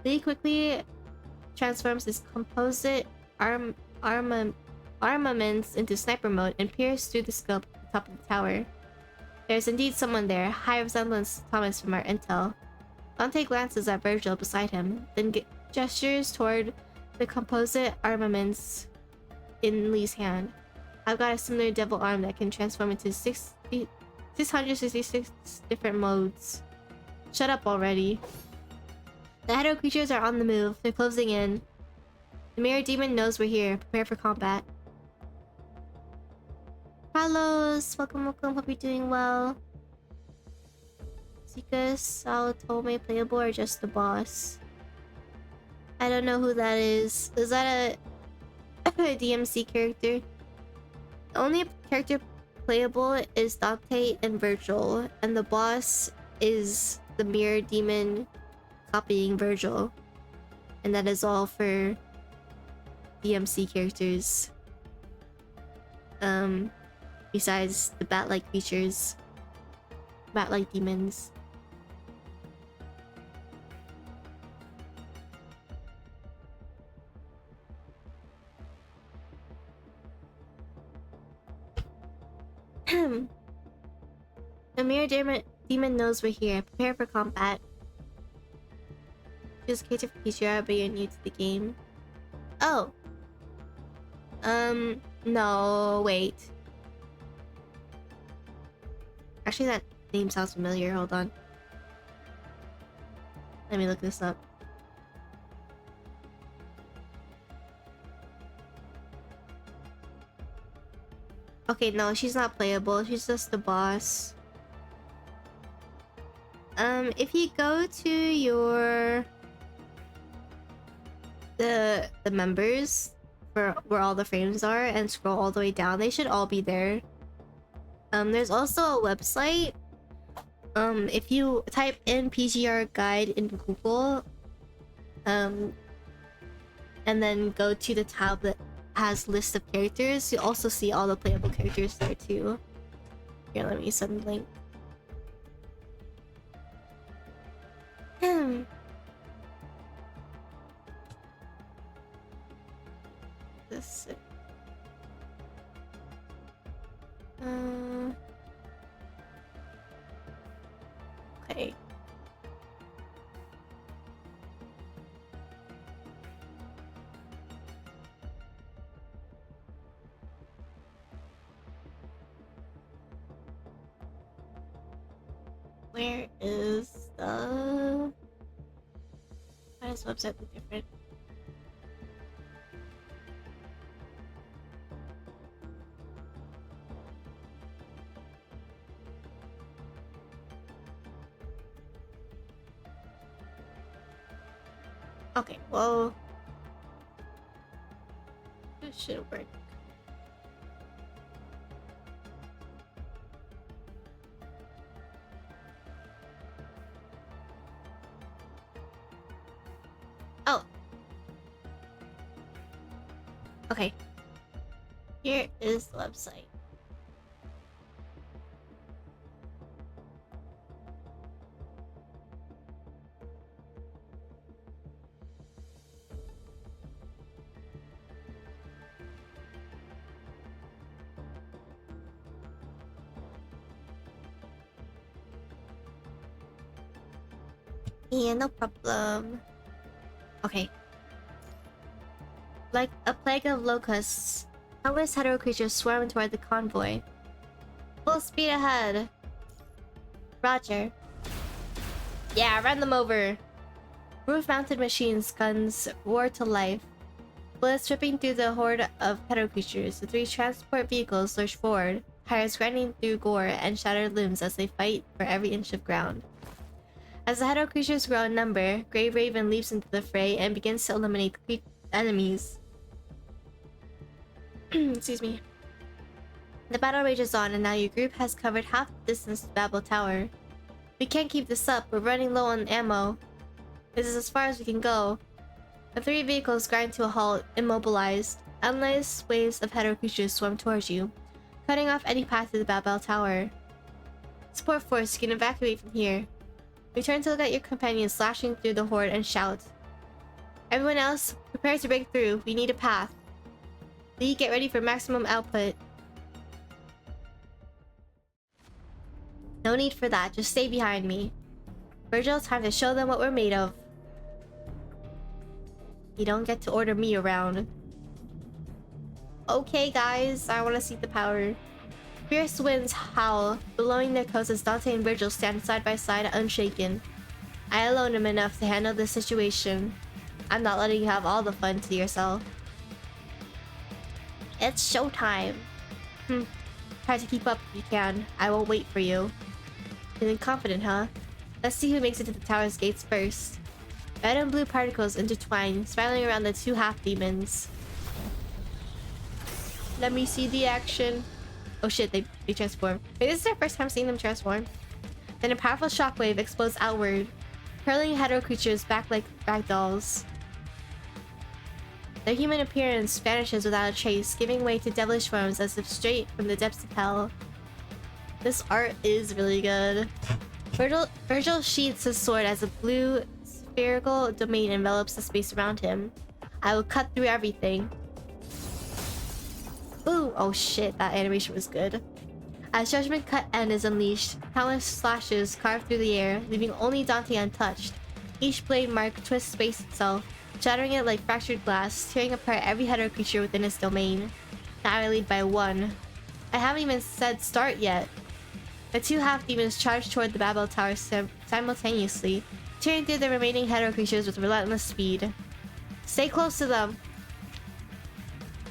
Lee quickly transforms his composite armaments into sniper mode and peers through the scope at the top of the tower. There's indeed someone there, high resemblance to Thomas from our intel. Dante glances at Vergil beside him, then gestures toward the composite armaments in Lee's hand. I've got a similar devil arm that can transform into 666 different modes. Shut up already. The hetero creatures are on the move. They're closing in. The mirror demon knows we're here. Prepare for combat. Carlos, welcome, welcome. Hope you're doing well. Zika, Sao Tome playable or just the boss? I don't know who that is. Is that a DMC character? The only character playable is Dante and Vergil, and the boss is the mirror demon copying Vergil. And that is all for DMC characters. Besides the bat-like creatures. Bat-like demons. The mirror demon knows we're here. Prepare for combat. Choose character for Kishira, but you're new to the game. Oh. No, wait. Actually, that name sounds familiar. Hold on. Let me look this up. Okay, no, she's not playable. She's just the boss. If you go to your the members for where all the frames are and scroll all the way down, they should all be there. There's also a website. If you type in PGR guide in Google, and then go to the tab that has list of characters, you also see all the playable characters there too. Here, let me send the link. This. Okay. Where is the... Why does the website look different? Okay, well... This should work. Oh! Okay. Here is the website. Yeah, no problem. Okay. Like a plague of locusts, countless hetero creatures swarm toward the convoy. Full speed ahead. Roger. Yeah, run them over. Roof-mounted machines guns roar to life. Bullets ripping through the horde of hetero creatures. The three transport vehicles lurch forward, tires grinding through gore and shattered limbs as they fight for every inch of ground. As the hetero creatures grow in number, Grey Raven leaps into the fray and begins to eliminate the enemies. Excuse me. The battle rages on, and now your group has covered half the distance to Babel Tower. We can't keep this up, we're running low on ammo. This is as far as we can go. The three vehicles grind to a halt, immobilized. Endless waves of hetero creatures swarm towards you, cutting off any path to the Babel Tower. Support force, you can evacuate from here. Return to look at your companions slashing through the horde and shout. Everyone else, prepare to break through. We need a path. Lee, get ready for maximum output. No need for that, just stay behind me. Vergil, time to show them what we're made of. You don't get to order me around. Okay guys, I want to see the power. Fierce winds howl, blowing their coats as Dante and Vergil stand side by side, unshaken. I alone am enough to handle this situation. I'm not letting you have all the fun to yourself. It's showtime. Try to keep up if you can. I will wait for you. Feeling confident, huh? Let's see who makes it to the tower's gates first. Red and blue particles intertwine, spiraling around the two half-demons. Let me see the action. Oh shit, they transform. Wait, this is our first time seeing them transform. Then a powerful shockwave explodes outward, hurling hetero creatures back like ragdolls. Their human appearance vanishes without a trace, giving way to devilish forms as if straight from the depths of hell. This art is really good. Vergil sheathes his sword as a blue spherical domain envelops the space around him. I will cut through everything. Ooh, oh shit, that animation was good. As Judgment Cut End is unleashed, countless slashes carve through the air, leaving only Dante untouched. Each blade mark twists space itself, shattering it like fractured glass, tearing apart every hetero creature within its domain. Now I lead by one. I haven't even said start yet. The two half-demons charge toward the Babel Tower simultaneously, tearing through the remaining hetero creatures with relentless speed. Stay close to them!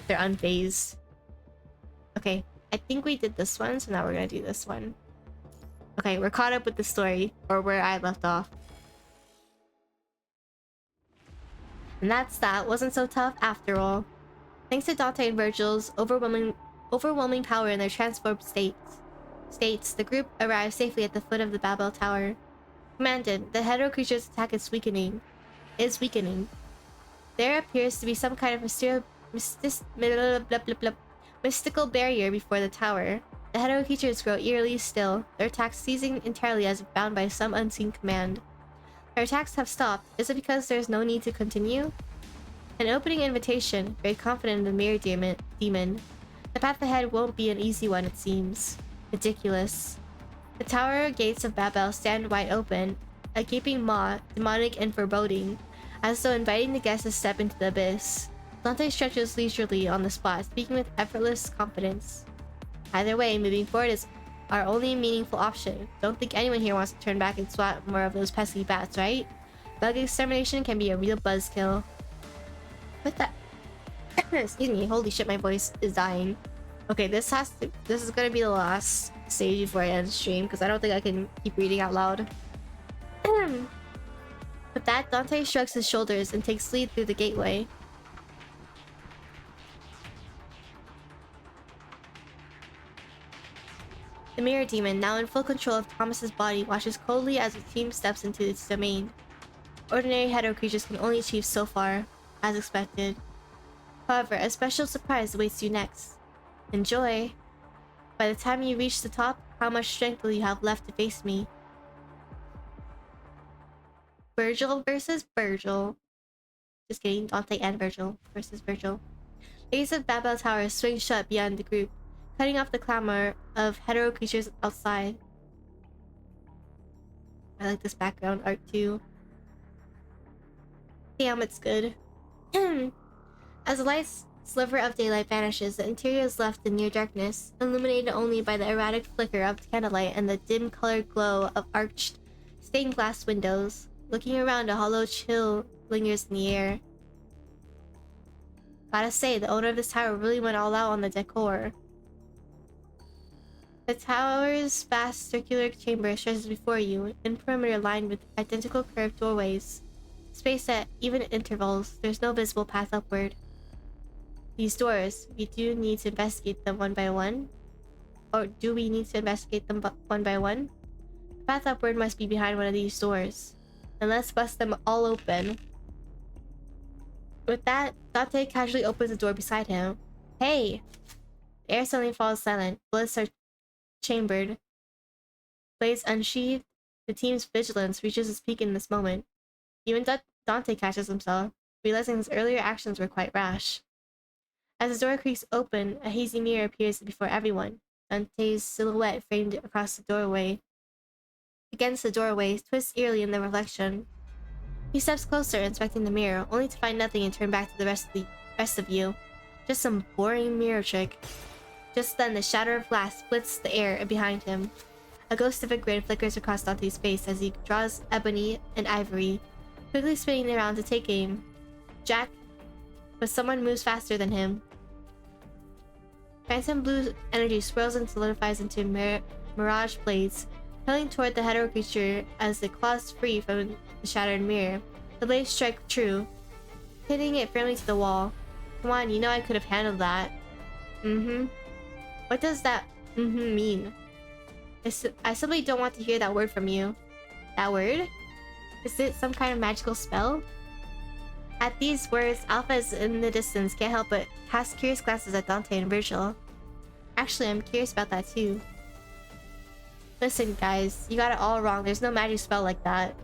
They're unfazed. Okay, I think we did this one, so now we're gonna do this one. Okay, we're caught up with the story, or where I left off. And that's that. Wasn't so tough after all. Thanks to Dante and Vergil's overwhelming power in their transformed states, the group arrived safely at the foot of the Babel Tower. Commandant, the hetero creature's attack is weakening. There appears to be some kind of mystical barrier before the tower. The hetero creatures grow eerily still, their attacks ceasing entirely as if bound by some unseen command. Their attacks have stopped. Is it because there's no need to continue? An opening invitation, very confident in the mirror demon. The path ahead won't be an easy one, it seems. Ridiculous. The tower gates of Babel stand wide open, a gaping maw, demonic and foreboding, as though inviting the guest to step into the abyss. Dante stretches leisurely on the spot, speaking with effortless confidence. Either way, moving forward is our only meaningful option. Don't think anyone here wants to turn back and swat more of those pesky bats, right? Bug extermination can be a real buzzkill. With that... Excuse me, holy shit, my voice is dying. Okay, this is gonna be the last stage before I end stream, because I don't think I can keep reading out loud. With that, Dante shrugs his shoulders and takes lead through the gateway. The mirror demon, now in full control of Thomas's body, watches coldly as the team steps into its domain. Ordinary hetero creatures can only achieve so far, as expected. However, a special surprise awaits you next. Enjoy! By the time you reach the top, how much strength will you have left to face me? Vergil versus Vergil. Just kidding, Dante and Vergil versus Vergil. The gates of Babel Tower swing shut beyond the group, cutting off the clamor of hetero creatures outside. I like this background art too. Damn, it's good. As the light sliver of daylight vanishes, the interior is left in near darkness, illuminated only by the erratic flicker of candlelight and the dim-colored glow of arched, stained glass windows. Looking around, a hollow chill lingers in the air. Gotta say, the owner of this tower really went all out on the decor. The tower's vast circular chamber stretches before you, in perimeter lined with identical curved doorways. Spaced at even intervals, there's no visible path upward. These doors, we do need to investigate them one by one? Or do we need to investigate them one by one? The path upward must be behind one of these doors. Then let's bust them all open. With that, Dante casually opens the door beside him. Hey! The air suddenly falls silent. Bullets are chambered. Blades unsheathed. The team's vigilance reaches its peak in this moment. Even Dante catches himself, realizing his earlier actions were quite rash. As the door creaks open, a hazy mirror appears before everyone. Dante's silhouette framed across the doorway. Against the doorway, twists eerily in the reflection. He steps closer, inspecting the mirror, only to find nothing and turn back to the rest of you. Just some boring mirror trick. Just then, the shatter of glass splits the air behind him. A ghost of a grin flickers across Dante's face as he draws Ebony and Ivory, quickly spinning around to take aim. Jack, but someone moves faster than him. Phantom blue energy swirls and solidifies into mirage blades, hurling toward the hetero creature as it claws free from the shattered mirror. The blades strike true, hitting it firmly to the wall. Come on, you know I could have handled that. What does that mean? I simply don't want to hear that word from you. That word? Is it some kind of magical spell? At these words, Alpha is in the distance, can't help but cast curious glances at Dante and Vergil. Actually, I'm curious about that too. Listen, guys, you got it all wrong. There's no magic spell like that.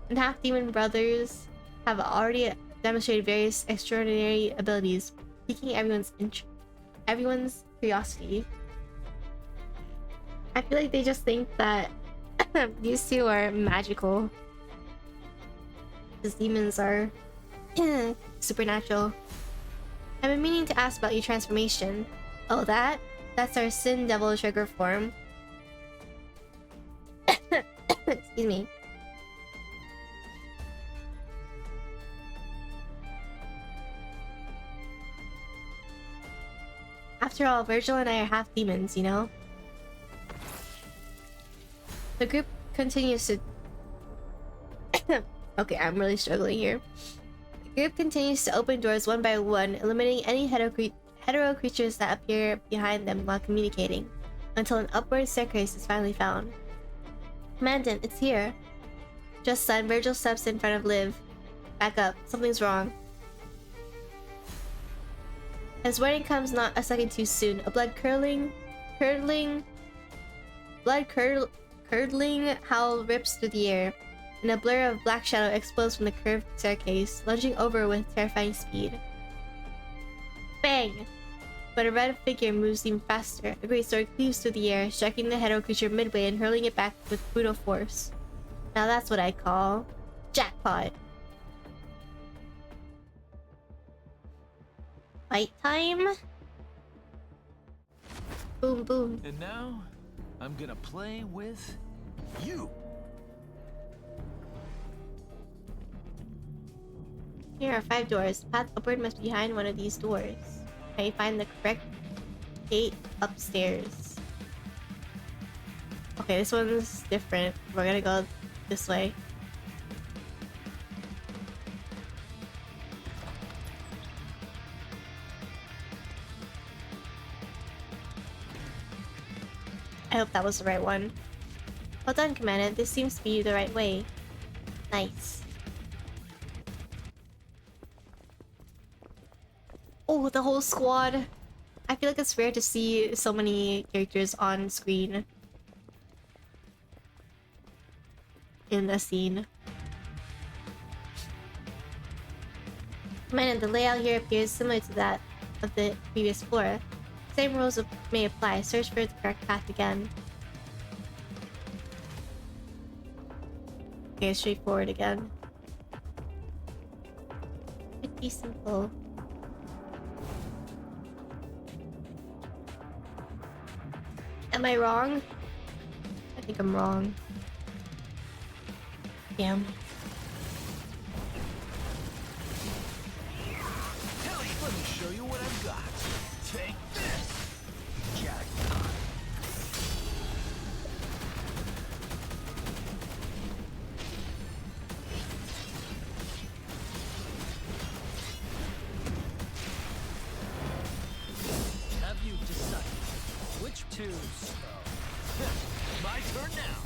And half-demon brothers have already demonstrated various extraordinary abilities, piquing everyone's curiosity. I feel like they just think that these two are magical. Because demons are supernatural. I've been meaning to ask about your transformation. Oh, that's our Sin Devil trigger form. Excuse me. After all, Vergil and I are half demons, you know? The group continues to... Okay, I'm really struggling here. The group continues to open doors one by one, eliminating any hetero creatures that appear behind them while communicating, until an upward staircase is finally found. Commandant, it's here. Just then, Vergil steps in front of Liv. Back up, something's wrong. His warning comes not a second too soon. A blood-curdling howl rips through the air, and a blur of black shadow explodes from the curved staircase, lunging over with terrifying speed. Bang! But a red figure moves even faster. A great sword cleaves through the air, striking the hetero creature midway and hurling it back with brutal force. Now that's what I call jackpot. Fight time? Boom boom. And now, I'm gonna play with you. Here are 5 doors. Path upward must be behind one of these doors. Can you find the correct gate upstairs? Okay, this one's different. We're gonna go this way. I hope that was the right one. Well done, Commandant. This seems to be the right way. Nice. Oh, the whole squad. I feel like it's rare to see so many characters on screen in a scene. Commandant, the layout here appears similar to that of the previous floor. Same rules may apply. Search for the correct path again. Okay, straightforward again. Pretty simple. Am I wrong? I think I'm wrong. Damn. Let me show you what I've got. Take this, jackpot. Have you decided which to spell? My turn now.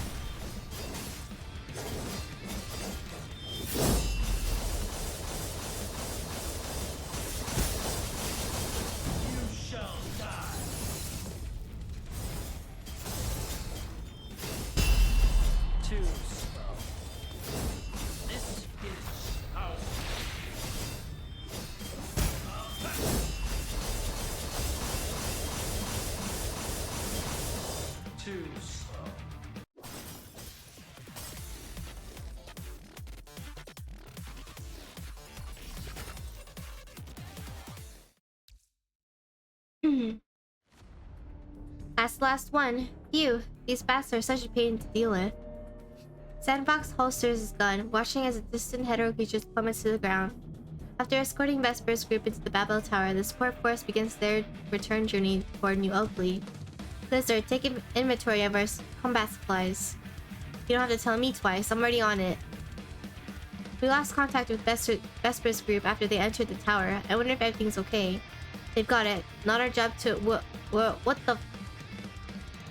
That's the last one. Phew, these bats are such a pain to deal with. Sandbox holsters his gun, watching as a distant hetero creature plummets to the ground. After escorting Vesper's group into the Babel Tower, the support force begins their return journey toward New Oakley. Blizzard, take inventory of our combat supplies. You don't have to tell me twice, I'm already on it. We lost contact with Vesper's group after they entered the tower. I wonder if everything's okay. They've got it. Not our job to... What the...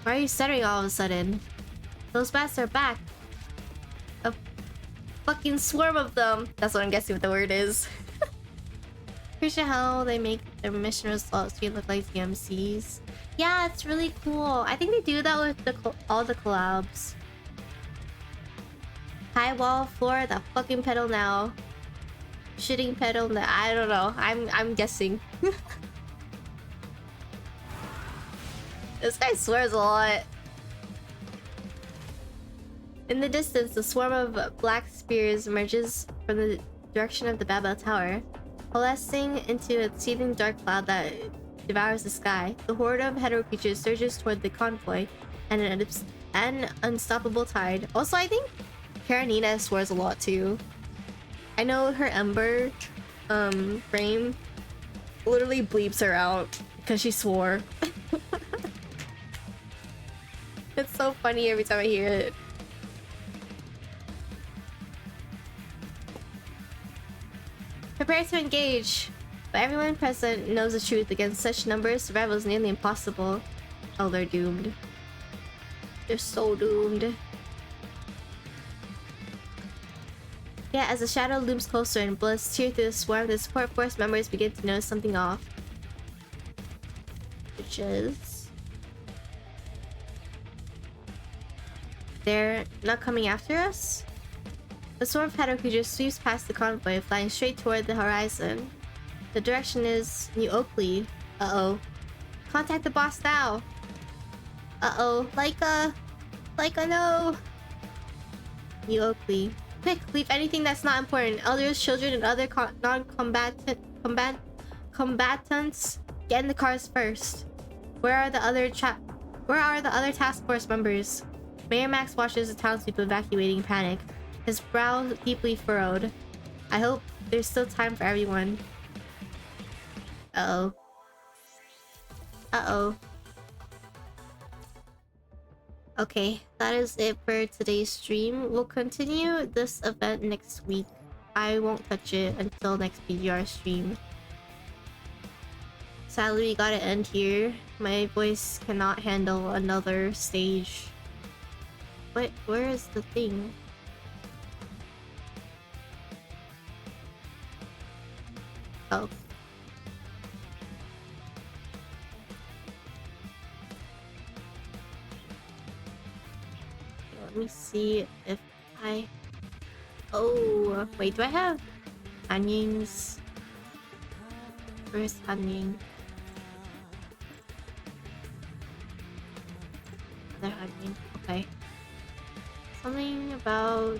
Why are you stuttering all of a sudden? Those bats are back. A fucking swarm of them. That's what I'm guessing what the word is. Appreciate how they make their mission results look like DMCs. Yeah, it's really cool. I think they do that with all the collabs. High wall, floor, that fucking pedal now. Shitting pedal now. I don't know. I'm guessing. This guy swears a lot. In the distance, the swarm of black spears emerges from the direction of the Babel Tower, coalescing into a seething dark cloud that devours the sky. The horde of hetero creatures surges toward the convoy, and an unstoppable tide. Also, I think Karenina swears a lot too. I know her Ember frame literally bleeps her out because she swore. It's so funny every time I hear it. Prepare to engage. But everyone present knows the truth. Against such numbers, survival is nearly impossible. Oh, they're doomed. They're so doomed. Yet, as the shadow looms closer and bullets tear through the swarm, the support force members begin to notice something off. Which is... they're not coming after us? The swarm of hetero creatures sweeps past the convoy, flying straight toward the horizon. The direction is New Oakley. Uh-oh. Contact the boss now! Uh-oh. Laika, no! New Oakley. Quick, leave anything that's not important. Elders, children, and other combatants. Get in the cars first. Where are the other task force members? Mayor Max watches the townspeople evacuating in panic, his brow deeply furrowed. I hope there's still time for everyone. Uh-oh. Uh-oh. Okay, that is it for today's stream. We'll continue this event next week. I won't touch it until next PGR stream. Sadly, we gotta end here. My voice cannot handle another stage. Wait, where is the thing? Oh. Let me see if I... Oh, wait, do I have onions? Where's onion? Another onion, okay. Something about...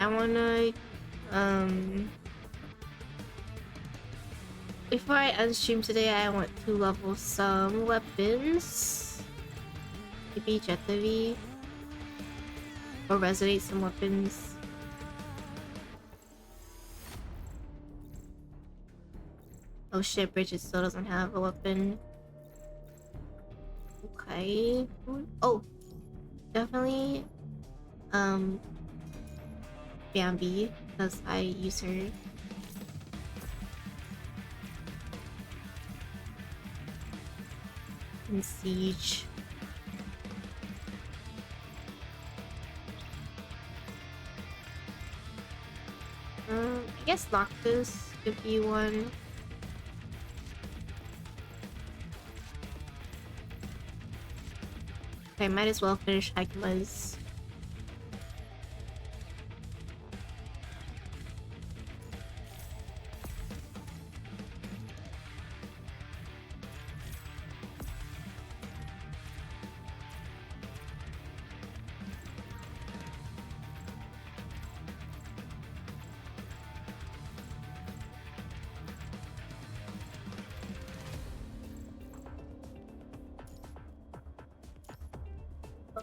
I wanna before I unstream today, I want to level some weapons. Maybe Jetavi. Or resonate some weapons. Oh shit, Bridget still doesn't have a weapon. Okay. Oh, definitely Bambi, because I use her. In Siege. I guess Noctis could be one. Okay, might as well finish Hakuma's.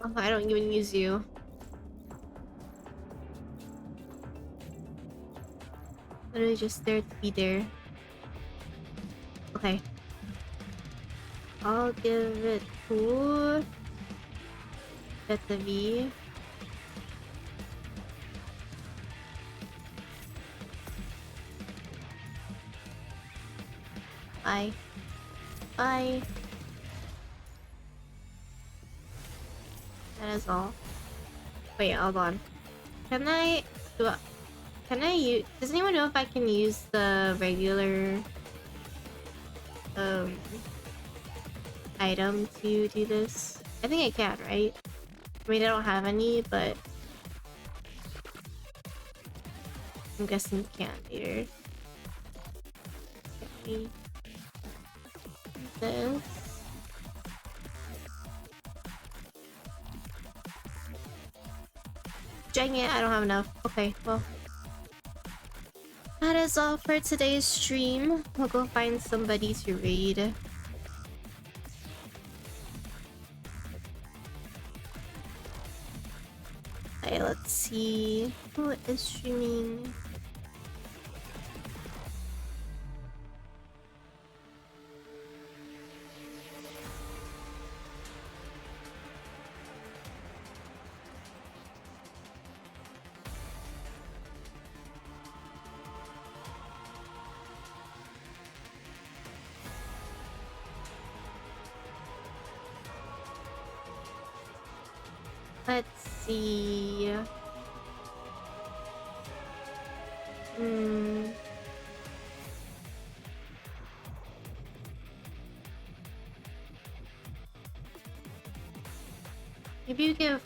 Oh, I don't even use you. Literally just there to be there. Okay. I'll give it to Beta V. Bye. Bye. That is all. Wait, hold on. Can I use... Does anyone know if I can use the regular item to do this? I think I can, right? I mean, I don't have any, but I'm guessing you can later. Okay. This. Dang it, I don't have enough. Okay, well. That is all for today's stream. We'll go find somebody to raid. Okay, let's see. Who is streaming? Let's see. Maybe you can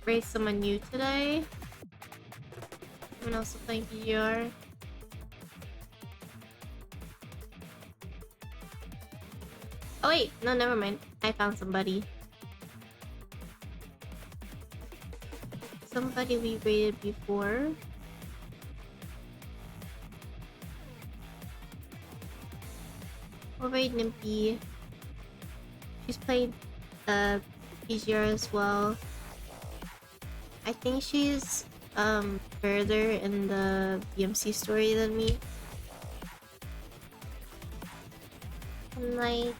raise someone new today. Someone else playing PGR. Oh wait, no, never mind. I found somebody. Somebody we raided before. We'll raid Nimpy. She's played PGR as well. I think she's further in the BMC story than me. Good night.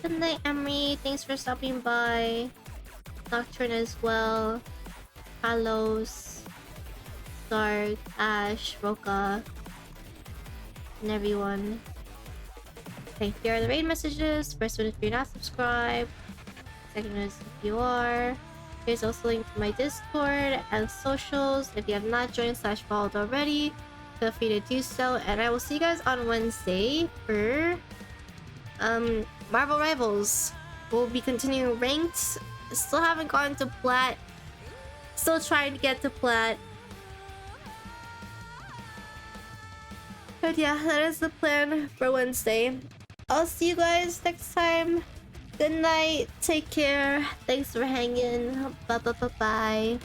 Good night, Emery. Thanks for stopping by. Nocturne as well. Halos, Dark, Ash, Roka, and everyone. Okay, here are the raid messages. First one is if you're not subscribed. Second one is if you are. Here's also a link to my Discord and socials. If you have not joined / followed already, feel free to do so. And I will see you guys on Wednesday for Marvel Rivals. We'll be continuing ranked. Still haven't gotten to plat. Still trying to get to plat. But yeah, that is the plan for Wednesday. I'll see you guys next time. Good night. Take care. Thanks for hanging. Bye bye bye bye.